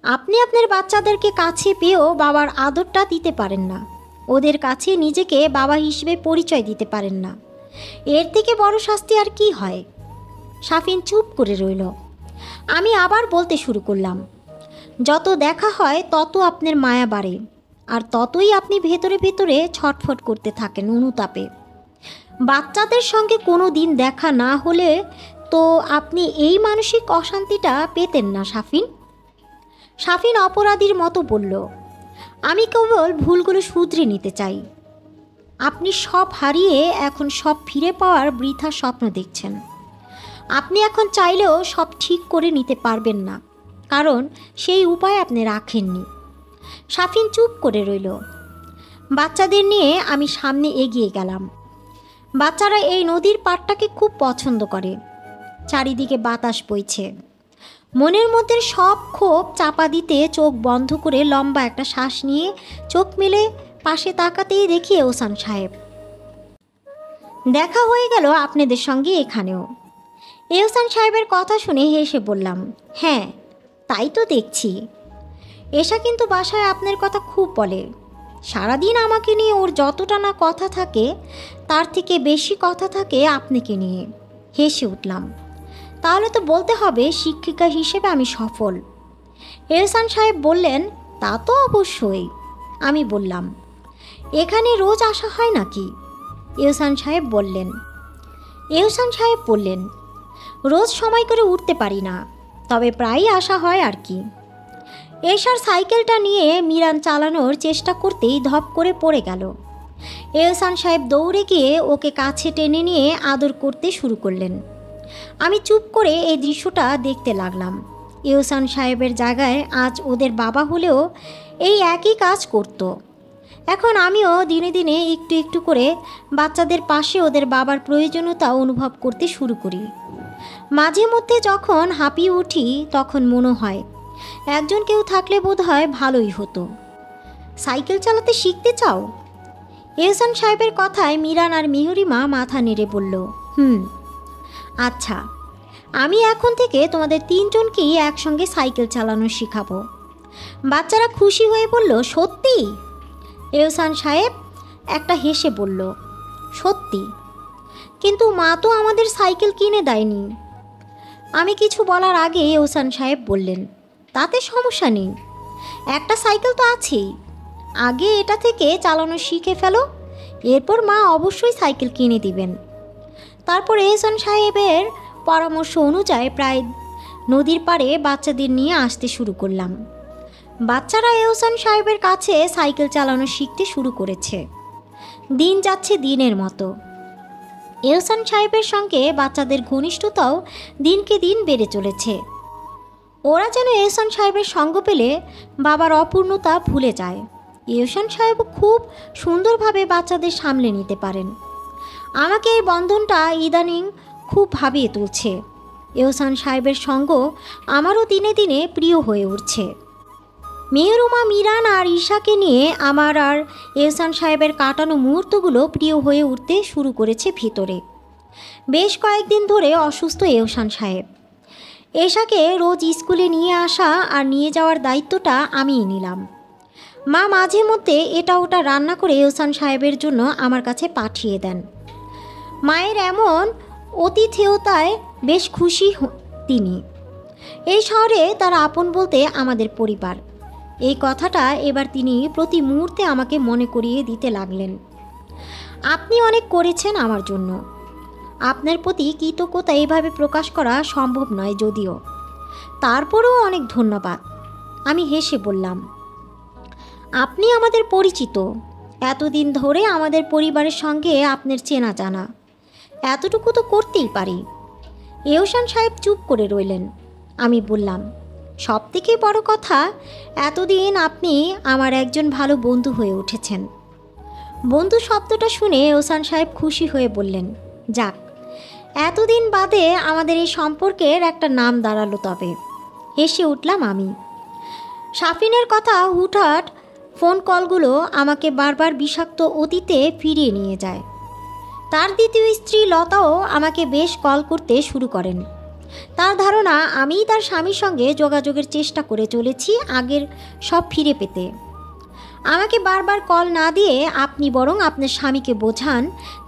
আপনি আপনার বাচ্চাদেরকে কাছে পেয়েও বাবার আদরটা দিতে পারেন না। ওদের কাছে নিজেকে বাবা হিসেবে পরিচয় দিতে পারেন না। এর থেকে বড় শাস্তি আর কি হয়? শাফিন চুপ করে রইল। আমি আবার বলতে শুরু করলাম, যত দেখা হয় তত আপনার মায়া বাড়ে, আর ততই আপনি ভেতরে ভেতরে ছটফট করতে থাকেন অনুতাপে। বাচ্চাদের সঙ্গে কোনো দিন দেখা না হলে তো আপনি এই মানসিক অশান্তিটা পেতেন না শাফিন। শাফিন অপরাধীর মতো বলল, আমি কেবল ভুলগুলো শুধরে নিতে চাই। আপনি সব হারিয়ে এখন সব ফিরে পাওয়ার বৃথা স্বপ্ন দেখছেন। আপনি এখন চাইলেও সব ঠিক করে নিতে পারবেন না, কারণ সেই উপায় আপনি রাখেননি। শাফিন চুপ করে রইল। বাচ্চাদের নিয়ে আমি সামনে এগিয়ে গেলাম। বাচ্চারা এই নদীর পাড়টাকে খুব পছন্দ করে। চারিদিকে বাতাস বইছে। মনের মধ্যে সব ক্ষোভ চাপা দিতে চোখ বন্ধ করে লম্বা একটা শ্বাস নিয়ে চোখ মেলে পাশে তাকাতেই দেখি এহসান সাহেব। দেখা হয়ে গেল আপনাদের সঙ্গে এখানেও। এহসান সাহেবের কথা শুনে হেসে বললাম, হ্যাঁ তাই তো দেখছি। এসা কিন্তু বাসায় আপনার কথা খুব বলে। সারাদিন আমাকে নিয়ে ওর যতটা না কথা থাকে তার থেকে বেশি কথা থাকে আপনাকে নিয়ে। হেসে উঠলাম। তাহলে তো বলতে হবে শিক্ষিকা হিসেবে আমি সফল। এহসান সাহেব বললেন, তা তো অবশ্যই। আমি বললাম, এখানে রোজ আসা হয় নাকি? এহসান সাহেব বললেন, রোজ সময় করে উঠতে পারি না, তবে প্রায়ই আসা হয় আর কি। এশার সাইকেলটা নিয়ে মিরান চালানোর চেষ্টা করতেই ধপ করে পড়ে গেল। এহসান সাহেব দৌড়ে গিয়ে ওকে কাছে টেনে নিয়ে আদর করতে শুরু করলেন। আমি চুপ করে এই দৃশ্যটা দেখতে লাগলাম। এহসান সাহেবের জায়গায় আজ ওদের বাবা হলেও এই একই কাজ করত। এখন আমিও দিনে দিনে একটু একটু করে বাচ্চাদের পাশে ওদের বাবার প্রয়োজনীয়তা অনুভব করতে শুরু করি। মাঝে মধ্যে যখন হাঁপিয়ে উঠি তখন মনে হয় একজন কেউ থাকলে বোধহয় ভালোই হতো। সাইকেল চালাতে শিখতে চাও? এহসান সাহেবের কথায় মিরান আর মিহরিমা মাথা নেড়ে বলল, আচ্ছা, আমি এখন থেকে তোমাদের তিনজনকেই একসঙ্গে সাইকেল চালানো শেখাবো। বাচ্চারা খুশি হয়ে বলল, সত্যি? এহসান সাহেব একটা হেসে বলল, সত্যি, কিন্তু মা তো আমাদের সাইকেল কিনে দেয়নি। আমি কিছু বলার আগে এহসান সাহেব বললেন, তাতে সমস্যা নেই, একটা সাইকেল তো আছেই, আগে এটা থেকে চালানো শিখে ফেলো, এরপর মা অবশ্যই সাইকেল কিনে দিবেন। তারপর এহসান সাহেবের পরামর্শ অনুযায়ী প্রায় নদীর পাড়ে বাচ্চাদের নিয়ে আসতে শুরু করলাম। বাচ্চারা এহসান সাহেবের কাছে সাইকেল চালানো শিখতে শুরু করেছে। দিন যাচ্ছে দিনের মতো। এহসান সাহেবের সঙ্গে বাচ্চাদের ঘনিষ্ঠতাও দিনকে দিন বেড়ে চলেছে। ওরা যেন এহসান সাহেবের সঙ্গ পেলে বাবার অপূর্ণতা ভুলে যায়। এহসান সাহেব খুব সুন্দরভাবে বাচ্চাদের সামলে নিতে পারেন। আমাকে এই বন্ধনটা ইদানিং খুব ভাবিয়ে তুলছে। এহসান সাহেবের সঙ্গ আমারও দিনে দিনে প্রিয় হয়ে উঠছে। মেহরুমা, মিরান আর ঈশাকে নিয়ে আমার আর এহসান সাহেবের কাটানো মুহূর্তগুলো প্রিয় হয়ে উঠতে শুরু করেছে ভিতরে। বেশ কয়েকদিন ধরে অসুস্থ এহসান সাহেব। এশাকে রোজ স্কুলে নিয়ে আসা আর নিয়ে যাওয়ার দায়িত্বটা আমিই নিলাম। মা মাঝে মধ্যে এটা ওটা রান্না করে এহসান সাহেবের জন্য আমার কাছে পাঠিয়ে দেন। মায়ের এমন অতিথেয়তায় বেশ খুশি তিনি। এই শহরে তার আপন বলতে আমাদের পরিবার, এই কথাটা এবার তিনি প্রতি মুহূর্তে আমাকে মনে করিয়ে দিতে লাগলেন। আপনি অনেক করেছেন আমার জন্য। আপনার প্রতি কৃতজ্ঞতা এইভাবে প্রকাশ করা সম্ভব নয় যদিও, তারপরেও অনেক ধন্যবাদ। আমি হেসে বললাম, আপনি আমাদের পরিচিত, এতদিন ধরে আমাদের পরিবারের সঙ্গে আপনার চেনা জানা, এতটুকু তো করতেই পারি। এহসান সাহেব চুপ করে রইলেন। আমি বললাম, সবথেকে বড় কথা, এতদিন আপনি আমার একজন ভালো বন্ধু হয়ে উঠেছেন। বন্ধু শব্দটা শুনে এহসান সাহেব খুশি হয়ে বললেন, যাক, এতদিন বাদে আমাদের এই সম্পর্কের একটা নাম দাঁড়ালো। তবে হেসে উঠলাম আমি। সাফিনের কথা হুটহাট ফোন কলগুলো আমাকে বারবার বিষাক্ত অতীতে ফিরিয়ে নিয়ে যায়। তার দ্বিতীয় স্ত্রী লতাও আমাকে বেশ কল করতে শুরু করেন। তার ধারণা আমিই তার স্বামীর সঙ্গে যোগাযোগের চেষ্টা করে চলেছি আগের সব ফিরে পেতে। আমাকে বারবার কল না দিয়ে আপনি বরং আপনার স্বামীকে বোঝান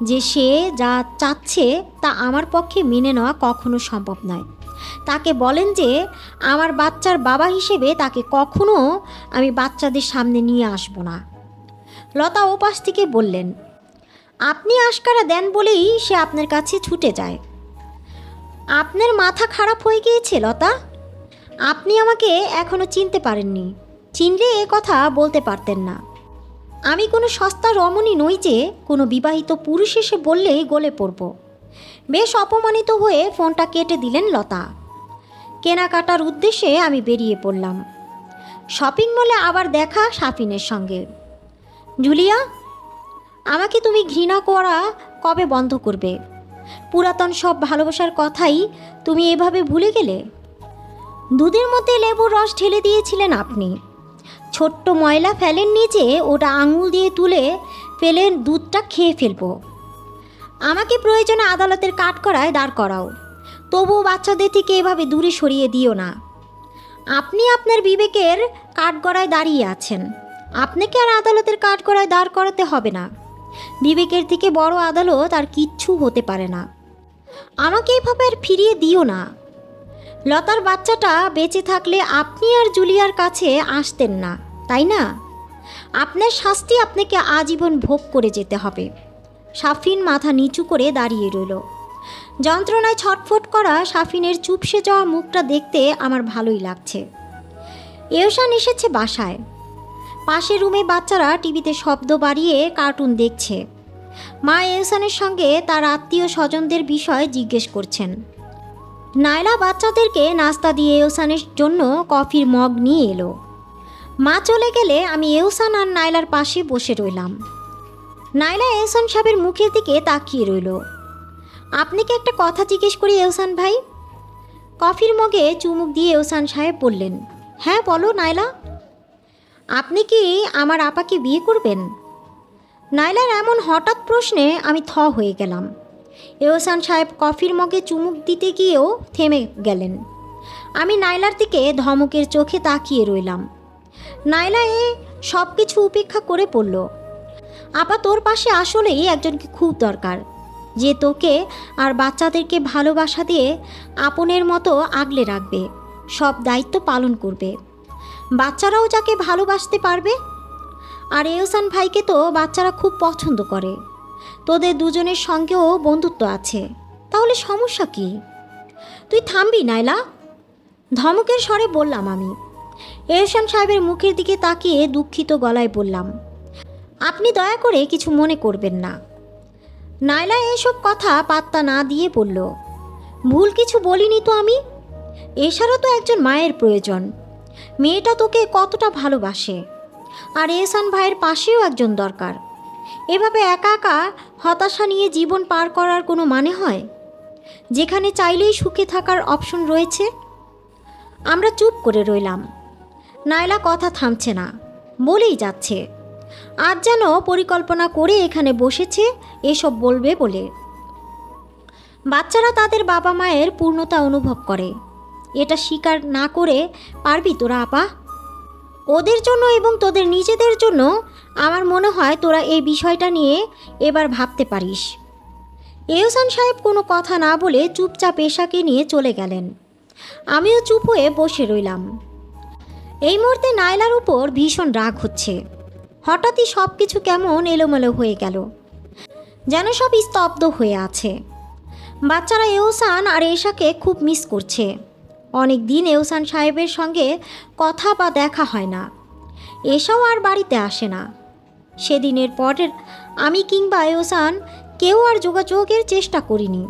যে সে যা চাচ্ছে তা আমার পক্ষে মেনে নেওয়া কখনো সম্ভব নয়। তাকে বলেন যে আমার বাচ্চার বাবা হিসেবে তাকে কখনো আমি বাচ্চাদের সামনে নিয়ে আসব না। লতা ওপাশ থেকে বললেন, আপনি আশকারা দেন বলেই সে আপনার কাছে ছুটে যায়। আপনার মাথা খারাপ হয়ে গিয়েছে লতা? আপনি আমাকে এখনো চিনতে পারেননি। চিনলে এ কথা বলতে পারতেন না। আমি কোনো সস্তা রমণী নই যে কোনো বিবাহিত পুরুষ এসে বললেই গলে পড়ব। বেশ অপমানিত হয়ে ফোনটা কেটে দিলেন লতা। কেনাকাটার উদ্দেশ্যে আমি বেরিয়ে পড়লাম। শপিং মলে আবার দেখা সাফিনের সঙ্গে। জুলিয়া, আমাকে তুমি ঘৃণা করা কবে বন্ধ করবে? পুরাতন সব ভালোবাসার কথাই তুমি এভাবে ভুলে গেলে? দুধের মধ্যে লেবুর রস ঢেলে দিয়েছিলেন আপনি। ছোট্ট ময়লা ফেলেননি যে ওটা আঙুল দিয়ে তুলে ফেলে দুধটা খেয়ে ফেলবো। আমাকে প্রয়োজনে আদালতের কাঠগড়ায় দাঁড় করাও, তবুও বাচ্চাদের থেকে এভাবে দূরে সরিয়ে দিও না। আপনি আপনার বিবেকের কাঠগড়ায় দাঁড়িয়ে আছেন। আপনাকে আর আদালতের কাঠগড়ায় দাঁড় করাতে হবে না। বিবেকের থেকে বড় আদালত আর কিচ্ছু হতে পারে না। আমাকে এইভাবে আর ফিরিয়ে দিও না। লতার বাচ্চাটা বেঁচে থাকলে আপনি আর জুলিয়ার কাছে আসতেন না, তাই না? আপনার শাস্তি আপনাকে আজীবন ভোগ করে যেতে হবে। সাফিন মাথা নিচু করে দাঁড়িয়ে রইল। যন্ত্রণায় ছটফট করা সাফিনের চুপসে যাওয়া মুখটা দেখতে আমার ভালোই লাগছে। এহসান এসেছে বাসায়। পাশের রুমে বাচ্চারা টিভিতে শব্দ বাড়িয়ে কার্টুন দেখছে। মা এহসানের সঙ্গে তার আত্মীয় স্বজনদের বিষয় জিজ্ঞেস করছেন। নাইলা বাচ্চাদেরকে নাস্তা দিয়ে এহসানের জন্য কফির মগ নিয়ে এলো। মা চলে গেলে আমি এহসান আর নাইলার পাশে বসে রইলাম। নাইলা এহসান সাহেবের মুখের দিকে তাকিয়ে রইল। আপনাকে একটা কথা জিজ্ঞেস করি এহসান ভাই। কফির মগে চুমুক দিয়ে এহসান সাহেব বললেন, হ্যাঁ বলো নাইলা। আপনি কি আমার আপাকে বিয়ে করবেন? নাইলার এমন হঠাৎ প্রশ্নে আমি থ হয়ে গেলাম। এহসান সাহেব কফির মগে চুমুক দিতে গিয়েও থেমে গেলেন। আমি নাইলার দিকে ধমকের চোখে তাকিয়ে রইলাম। নাইলা সব কিছু উপেক্ষা করে পড়ল। আপা, তোর পাশে আসলেই একজনকে খুব দরকার, যে তোকে আর বাচ্চাদেরকে ভালোবাসা দিয়ে আপনের মতো আগলে রাখবে, সব দায়িত্ব পালন করবে, বাচ্চারাও যাকে ভালোবাসতে পারবে। আর এহসান ভাইকে তো বাচ্চারা খুব পছন্দ করে। তোদের দুজনের সঙ্গেও বন্ধুত্ব আছে, তাহলে সমস্যা কি? তুই থামবি নাইলা, ধমকের স্বরে বললাম আমি। এহসান সাহেবের মুখের দিকে তাকিয়ে দুঃখিত গলায় বললাম, আপনি দয়া করে কিছু মনে করবেন না। নাইলা এসব কথা পাত্তা না দিয়ে বলল, ভুল কিছু বলিনি তো আমি। এছাড়া তো একজন মায়ের প্রয়োজন। মেয়েটা তোকে কতটা ভালোবাসে। আর এহসান ভাইয়ের পাশেও একজন দরকার। এভাবে একা একা হতাশা নিয়ে জীবন পার করার কোনো মানে হয়, যেখানে চাইলেই সুখে থাকার অপশন রয়েছে? আমরা চুপ করে রইলাম। নাইলা কথা থামছে না, বলেই যাচ্ছে। আজ যেন পরিকল্পনা করে এখানে বসেছে এসব বলবে বলে। বাচ্চারা তাদের বাবা মায়ের পূর্ণতা অনুভব করে, এটা স্বীকার না করে পারবি তোরা আপা? ওদের জন্য এবং তোদের নিজেদের জন্য আমার মনে হয় তোরা এই বিষয়টা নিয়ে এবার ভাবতে পারিস। এহসান সাহেব কোনো কথা না বলে চুপচাপ এশাকে নিয়ে চলে গেলেন। আমিও চুপ হয়ে বসে রইলাম। এই মুহূর্তে নাইলার উপর ভীষণ রাগ হচ্ছে। হঠাৎই সব কিছু কেমন এলোমেলো হয়ে গেল, যেন সব স্তব্ধ হয়ে আছে। বাচ্চারা এহসান আর এশাকে খুব মিস করছে। অনেক দিন এহসান সাহেবের সঙ্গে কথা বা দেখা হয় না। এশাও আর বাড়িতে আসে না। সেদিনের পরের আমি কিংবা এহসান কেউ আর যোগাযোগের চেষ্টা করিনি।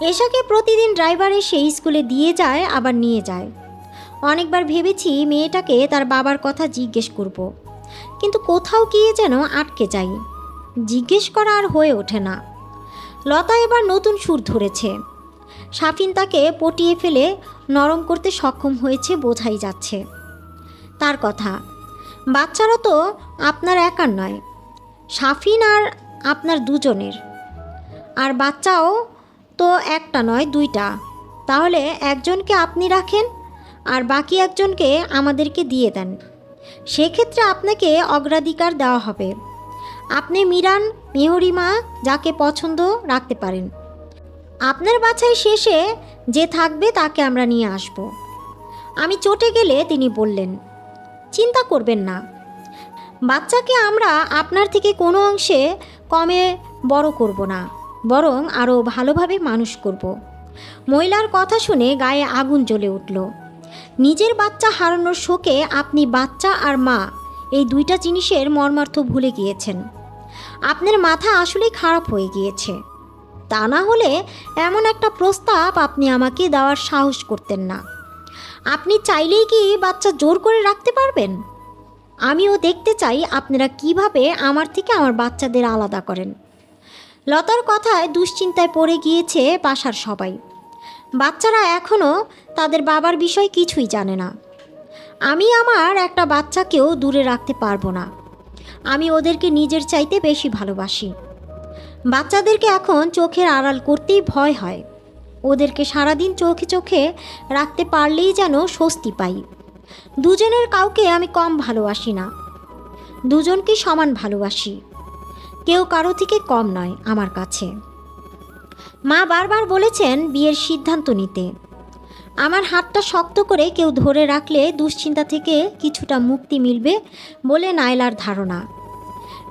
এশাকে প্রতিদিন ড্রাইভার এসে স্কুলে দিয়ে যায় আবার নিয়ে যায়। অনেকবার ভেবেছি মেয়েটাকে তার বাবার কথা জিজ্ঞেস করব, কিন্তু কোথাও গিয়ে যেন আটকে যাই। জিজ্ঞেস করা আর হয়ে ওঠে না। লতা এবার নতুন সুর ধরেছে। সাফিন তাকে পটিয়ে ফেলে নরম করতে সক্ষম হয়েছে বোঝাই যাচ্ছে। তার কথা, বাচ্চারা তো আপনার একার নয়, সাফিন আর আপনার দুজনের। আর বাচ্চাও তো একটা নয়, দুইটা। তাহলে একজনকে আপনি রাখেন আর বাকি একজনকে আমাদেরকে দিয়ে দেন। সেক্ষেত্রে আপনাকে অগ্রাধিকার দেওয়া হবে। আপনি মিরান, মেহরিমা যাকে পছন্দ রাখতে পারেন। আপনার বাছাই শেষে যে থাকবে তাকে আমরা নিয়ে আসব। আমি চটে গেলে তিনি বললেন, চিন্তা করবেন না, বাচ্চাকে আমরা আপনার থেকে কোনো অংশে কমে বড় করব না, বরং আরও ভালোভাবে মানুষ করব। মহিলার কথা শুনে গায়ে আগুন জ্বলে উঠল। নিজের বাচ্চা হারানোর শোকে আপনি বাচ্চা আর মা এই দুইটা জিনিসের মর্মার্থ ভুলে গিয়েছেন। আপনার মাথা আসলেই খারাপ হয়ে গিয়েছে। তা না হলে এমন একটা প্রস্তাব আপনি আমাকে দেওয়ার সাহস করতেন না। আপনি চাইলেই কি বাচ্চা জোর করে রাখতে পারবেন? আমিও দেখতে চাই আপনারা কিভাবে আমার থেকে আমার বাচ্চাদের আলাদা করেন। লতার কথায় দুশ্চিন্তায় পড়ে গিয়েছে বাসার সবাই। বাচ্চারা এখনও তাদের বাবার বিষয় কিছুই জানে না। আমি আমার একটা বাচ্চাকেও দূরে রাখতে পারবো না। আমি ওদেরকে নিজের চাইতে বেশি ভালোবাসি। বাচ্চাদেরকে এখন চোখের আড়াল করতেই ভয় হয়। ওদেরকে সারাদিন চোখে চোখে রাখতে পারলেই যেন স্বস্তি পাই। দুজনের কাউকে আমি কম ভালোবাসি না, দুজনকেই সমান ভালোবাসি। কেউ কারো থেকে কম নয় আমার কাছে। মা বারবার বলেছেন বিয়ের সিদ্ধান্ত নিতে। আমার হাতটা শক্ত করে কেউ ধরে রাখলে দুশ্চিন্তা থেকে কিছুটা মুক্তি মিলবে বলে নাইলার ধারণা।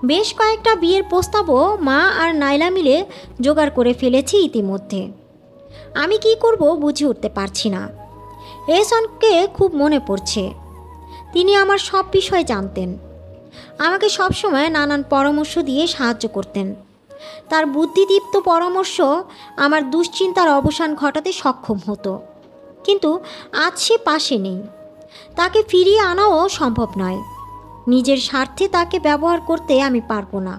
বেশ কয়েকটা বিয়ের প্রস্তাবও মা আর নাইলা মিলে জোগাড় করে ফেলেছি ইতিমধ্যে। আমি কি করব বুঝে উঠতে পারছি না। এহসানকে খুব মনে পড়ছে। তিনি আমার সব বিষয় জানতেন, আমাকে সবসময় নানান পরামর্শ দিয়ে সাহায্য করতেন। তার বুদ্ধিদীপ্ত পরামর্শ আমার দুশ্চিন্তার অবসান ঘটাতে সক্ষম হতো। কিন্তু আজ সে পাশে নেই, তাকে ফিরিয়ে আনাও সম্ভব নয়। নিজের স্বার্থে তাকে ব্যবহার করতে আমি পারবো না।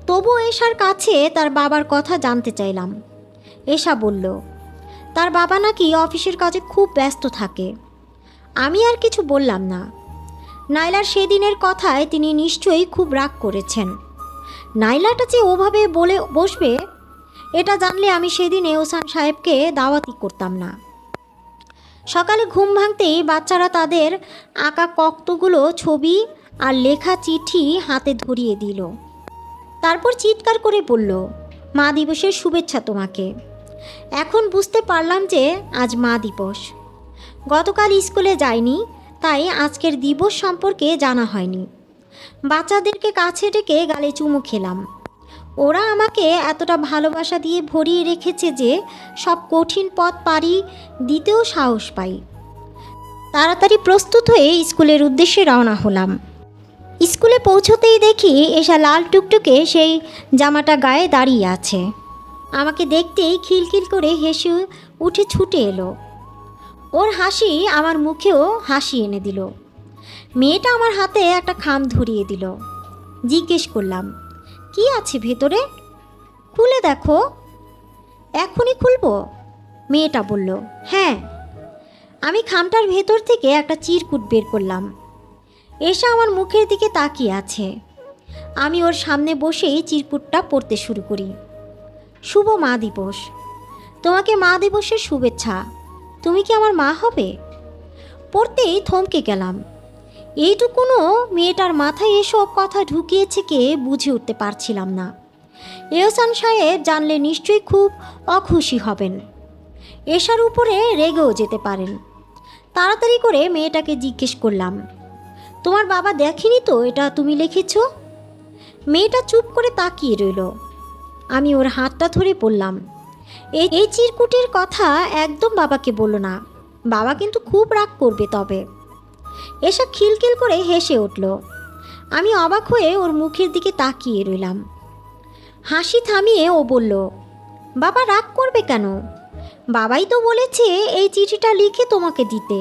তবু এশার কাছে তার বাবার কথা জানতে চাইলাম। এশা বলল তার বাবা নাকি অফিসের কাজে খুব ব্যস্ত থাকে। আমি আর কিছু বললাম না। নাইলার সেদিনের কথায় তিনি নিশ্চয়ই খুব রাগ করেছেন। নাইলাটা যে ওভাবে বলে বসবে এটা জানলে আমি সেদিন এহসান সাহেবকে দাওয়াতি করতাম না। সকালে ঘুম ভাঙতেই বাচ্চারা তাদের আঁকা কক্তগুলো ছবি আর লেখা চিঠি হাতে ধরিয়ে দিল। তারপর চিৎকার করে বলল, মা দিবসের শুভেচ্ছা তোমাকে। এখন বুঝতে পারলাম যে আজ মা দিবস। গতকাল স্কুলে যাইনি, তাই আজকের দিবস সম্পর্কে জানা হয়নি। বাচ্চাদেরকে কাছে ডেকে গালে চুমু খেলাম। ওরা আমাকে এতটা ভালোবাসা দিয়ে ভরিয়ে রেখেছে যে সব কঠিন পথ পাড়ি দিতেও সাহস পাই। তাড়াতাড়ি প্রস্তুত হয়ে স্কুলের উদ্দেশ্যে রওনা হলাম। স্কুলে পৌঁছতেই দেখি এশা লাল টুকটুকে সেই জামাটা গায়ে দাঁড়িয়ে আছে। আমাকে দেখতেই খিলখিল করে হেসে উঠে ছুটে এলো। ওর হাসি আমার মুখেও হাসি এনে দিল। মেয়েটা আমার হাতে একটা খাম ধরিয়ে দিল। জিজ্ঞেস করলাম, কি আছে ভেতরে? খুলে দেখো। এখনই খুলবো? মেয়েটা বলল, হ্যাঁ। আমি খামটার ভেতর থেকে একটা চিরকুট বের করলাম। এশা আমার মুখের দিকে তাকিয়ে আছে। আমি ওর সামনে বসেই চিরকুটটা পড়তে শুরু করি। শুভ মা দিবস। তোমাকে মা দিবসের শুভেচ্ছা। তুমি কি আমার মা হবে? পড়তেই থমকে গেলাম। এইটুকুনও মেয়েটার মাথায় এসব কথা ঢুকিয়েছে কে বুঝে উঠতে পারছিলাম না। এহসান সাহেব জানলে নিশ্চয়ই খুব অখুশি হবেন, এশার উপরে রেগেও যেতে পারেন। তাড়াতাড়ি করে মেয়েটাকে জিজ্ঞেস করলাম, তোমার বাবা দেখেনি তো এটা তুমি লিখেছ? মেয়েটা চুপ করে তাকিয়ে রইল। আমি ওর হাতটা ধরে বললাম, এই চিরকুটের কথা একদম বাবাকে বলো না, বাবা কিন্তু খুব রাগ করবে। তবে এসা খিলখিল করে হেসে উঠল। আমি অবাক হয়ে ওর মুখের দিকে তাকিয়ে রইলাম। হাসি থামিয়ে ও বলল, বাবা রাগ করবে কেন? বাবাই তো বলেছে এই চিঠিটা লিখে তোমাকে দিতে।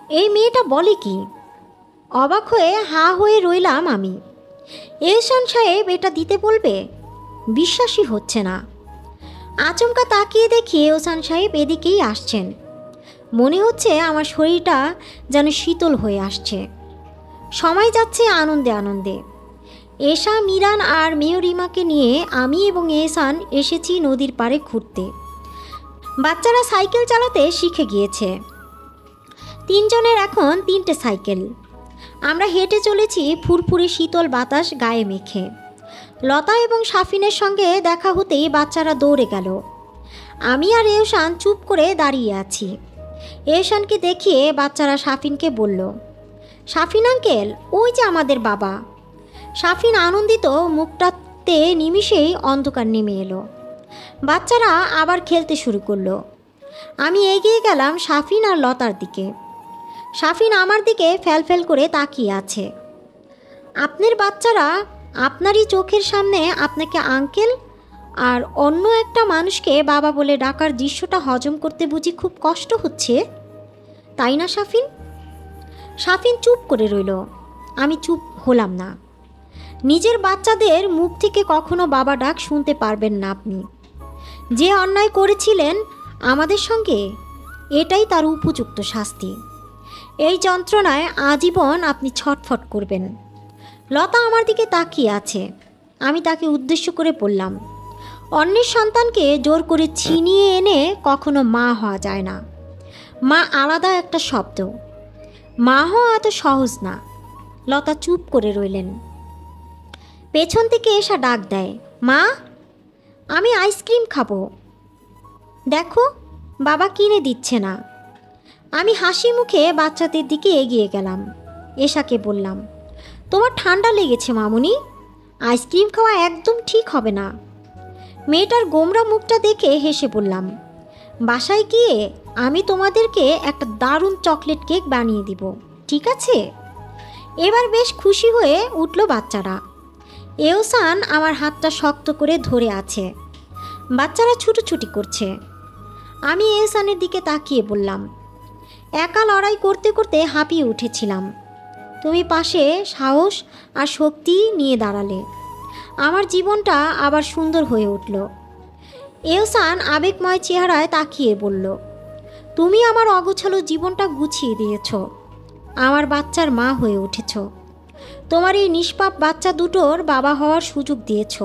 এই মেয়েটা বলে কি? অবাক হয়ে হা হয়ে রইলাম আমি। এহসান সাহেব এটা দিতে বলবে? বিশ্বাসই হচ্ছে না। আচমকা তাকিয়ে দেখি এহসান সাহেব এদিকেই আসছেন। মনে হচ্ছে আমার শরীরটা যেন শীতল হয়ে আসছে। সময় যাচ্ছে আনন্দে আনন্দে। এশা, মিরান আর মেয়রিমাকে নিয়ে আমি এবং এহসান এসেছি নদীর পাড়ে ঘুরতে। বাচ্চারা সাইকেল চালাতে শিখে গিয়েছে। তিনজনের এখন 3টে সাইকেল। আমরা হেঁটে চলেছি ফুরফুরে শীতল বাতাস গায়ে মেখে। লতা এবং সাফিনের সঙ্গে দেখা হতেই বাচ্চারা দৌড়ে গেল। আমি আর এহসান চুপ করে দাঁড়িয়ে আছি। এহসানকে দেখিয়ে বাচ্চারা সাফিনকে বলল, সাফিন আঙ্কেল, ওই যে আমাদের বাবা। সাফিন আনন্দিত মুখটাতে নিমিষেই অন্ধকার নেমে এলো। বাচ্চারা আবার খেলতে শুরু করলো। আমি এগিয়ে গেলাম সাফিন আর লতার দিকে। সাফিন আমার দিকে ফ্যালফ্যাল করে তাকিয়ে আছে। আপনার বাচ্চারা আপনারই চোখের সামনে আপনাকে আঙ্কেল আর অন্য একটা মানুষকে বাবা বলে ডাকার দৃশ্যটা হজম করতে বুঝি খুব কষ্ট হচ্ছে, তাই না সাফিন? সাফিন চুপ করে রইল। আমি চুপ হলাম না। নিজের বাচ্চাদের মুখ থেকে কখনো বাবা ডাক শুনতে পারবেন না আপনি। যে অন্যায় করেছিলেন আমাদের সঙ্গে, এটাই তার উপযুক্ত শাস্তি। এই যন্ত্রণায় আজীবন আপনি ছটফট করবেন। লতা আমার দিকে তাকিয়ে আছে। আমি তাকে উদ্দেশ্য করে বললাম, অন্যের সন্তানকে জোর করে ছিনিয়ে এনে কখনো মা হওয়া যায় না। মা আলাদা একটা শব্দ। মা হওয়া এত সহজ না। লতা চুপ করে রইলেন। পেছন থেকে এসে ডাক দেয়, মা, আমি আইসক্রিম খাবো। দেখো, বাবা কিনে দিচ্ছে না। আমি হাসি মুখে বাচ্চাদের দিকে এগিয়ে গেলাম। এশাকে বললাম, তোমার ঠান্ডা লেগেছে মামুনি, আইসক্রিম খাওয়া একদম ঠিক হবে না। মেয়েটার গোমরা মুখটা দেখে হেসে বললাম, বাসায় গিয়ে আমি তোমাদেরকে একটা দারুণ চকলেট কেক বানিয়ে দিব, ঠিক আছে? এবার বেশ খুশি হয়ে উঠল বাচ্চারা। এহসান আমার হাতটা শক্ত করে ধরে আছে। বাচ্চারা ছুটোছুটি করছে। আমি এহসানের দিকে তাকিয়ে বললাম, একা লড়াই করতে করতে হাঁপিয়ে উঠেছিলাম। তুমি পাশে সাহস আর শক্তি নিয়ে দাঁড়ালে। আমার জীবনটা আবার সুন্দর হয়ে উঠল। এহসান আবেগময় চেহারায় তাকিয়ে বলল, তুমি আমার অগোছালো জীবনটা গুছিয়ে দিয়েছ। আমার বাচ্চার মা হয়ে উঠেছ। তোমার এই নিষ্পাপ বাচ্চা দুটোর বাবা হওয়ার সুযোগ দিয়েছ।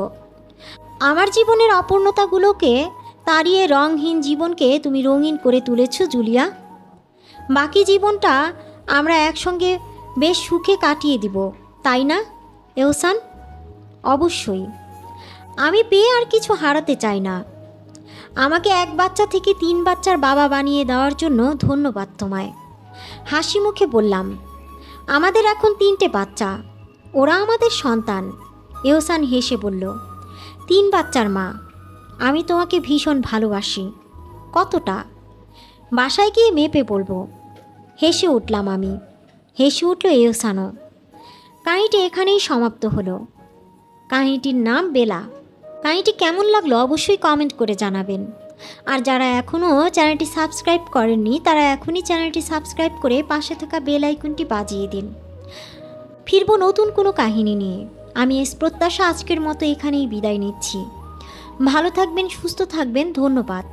আমার জীবনের অপূর্ণতাগুলোকে তাড়িয়ে রঙহীন জীবনকে তুমি রঙিন করে তুলেছ জুলিয়া। বাকি জীবনটা আমরা একসঙ্গে বেশ সুখে কাটিয়ে দিব, তাই না এহসান? অবশ্যই। আমি পেয়ে আর কিছু হারাতে চাই না। আমাকে এক বাচ্চা থেকে 3 বাচ্চার বাবা বানিয়ে দেওয়ার জন্য ধন্যবাদ তোমায়। হাসি মুখে বললাম, আমাদের এখন 3টে বাচ্চা, ওরা আমাদের সন্তান। এহসান হেসে বলল, 3 বাচ্চার মা, আমি তোমাকে ভীষণ ভালোবাসি। কতটা? বাসায় গিয়ে মেপে বলবো। হেসে উঠলাম আমি। হেসে উঠল এহসানও। কাহিনীটি এখানেই সমাপ্ত হলো। কাহিনীটির নাম বেলা। কাহিনীটি কেমন লাগলো অবশ্যই কমেন্ট করে জানাবেন। আর যারা এখনও চ্যানেলটি সাবস্ক্রাইব করেননি তারা এখনই চ্যানেলটি সাবস্ক্রাইব করে পাশে থাকা বেল আইকনটি বাজিয়ে দিন। ফিরবো নতুন কোনো কাহিনী নিয়ে। আমি এস প্রত্যাশা আজকের মতো এখানেই বিদায় নিচ্ছি। ভালো থাকবেন, সুস্থ থাকবেন। ধন্যবাদ।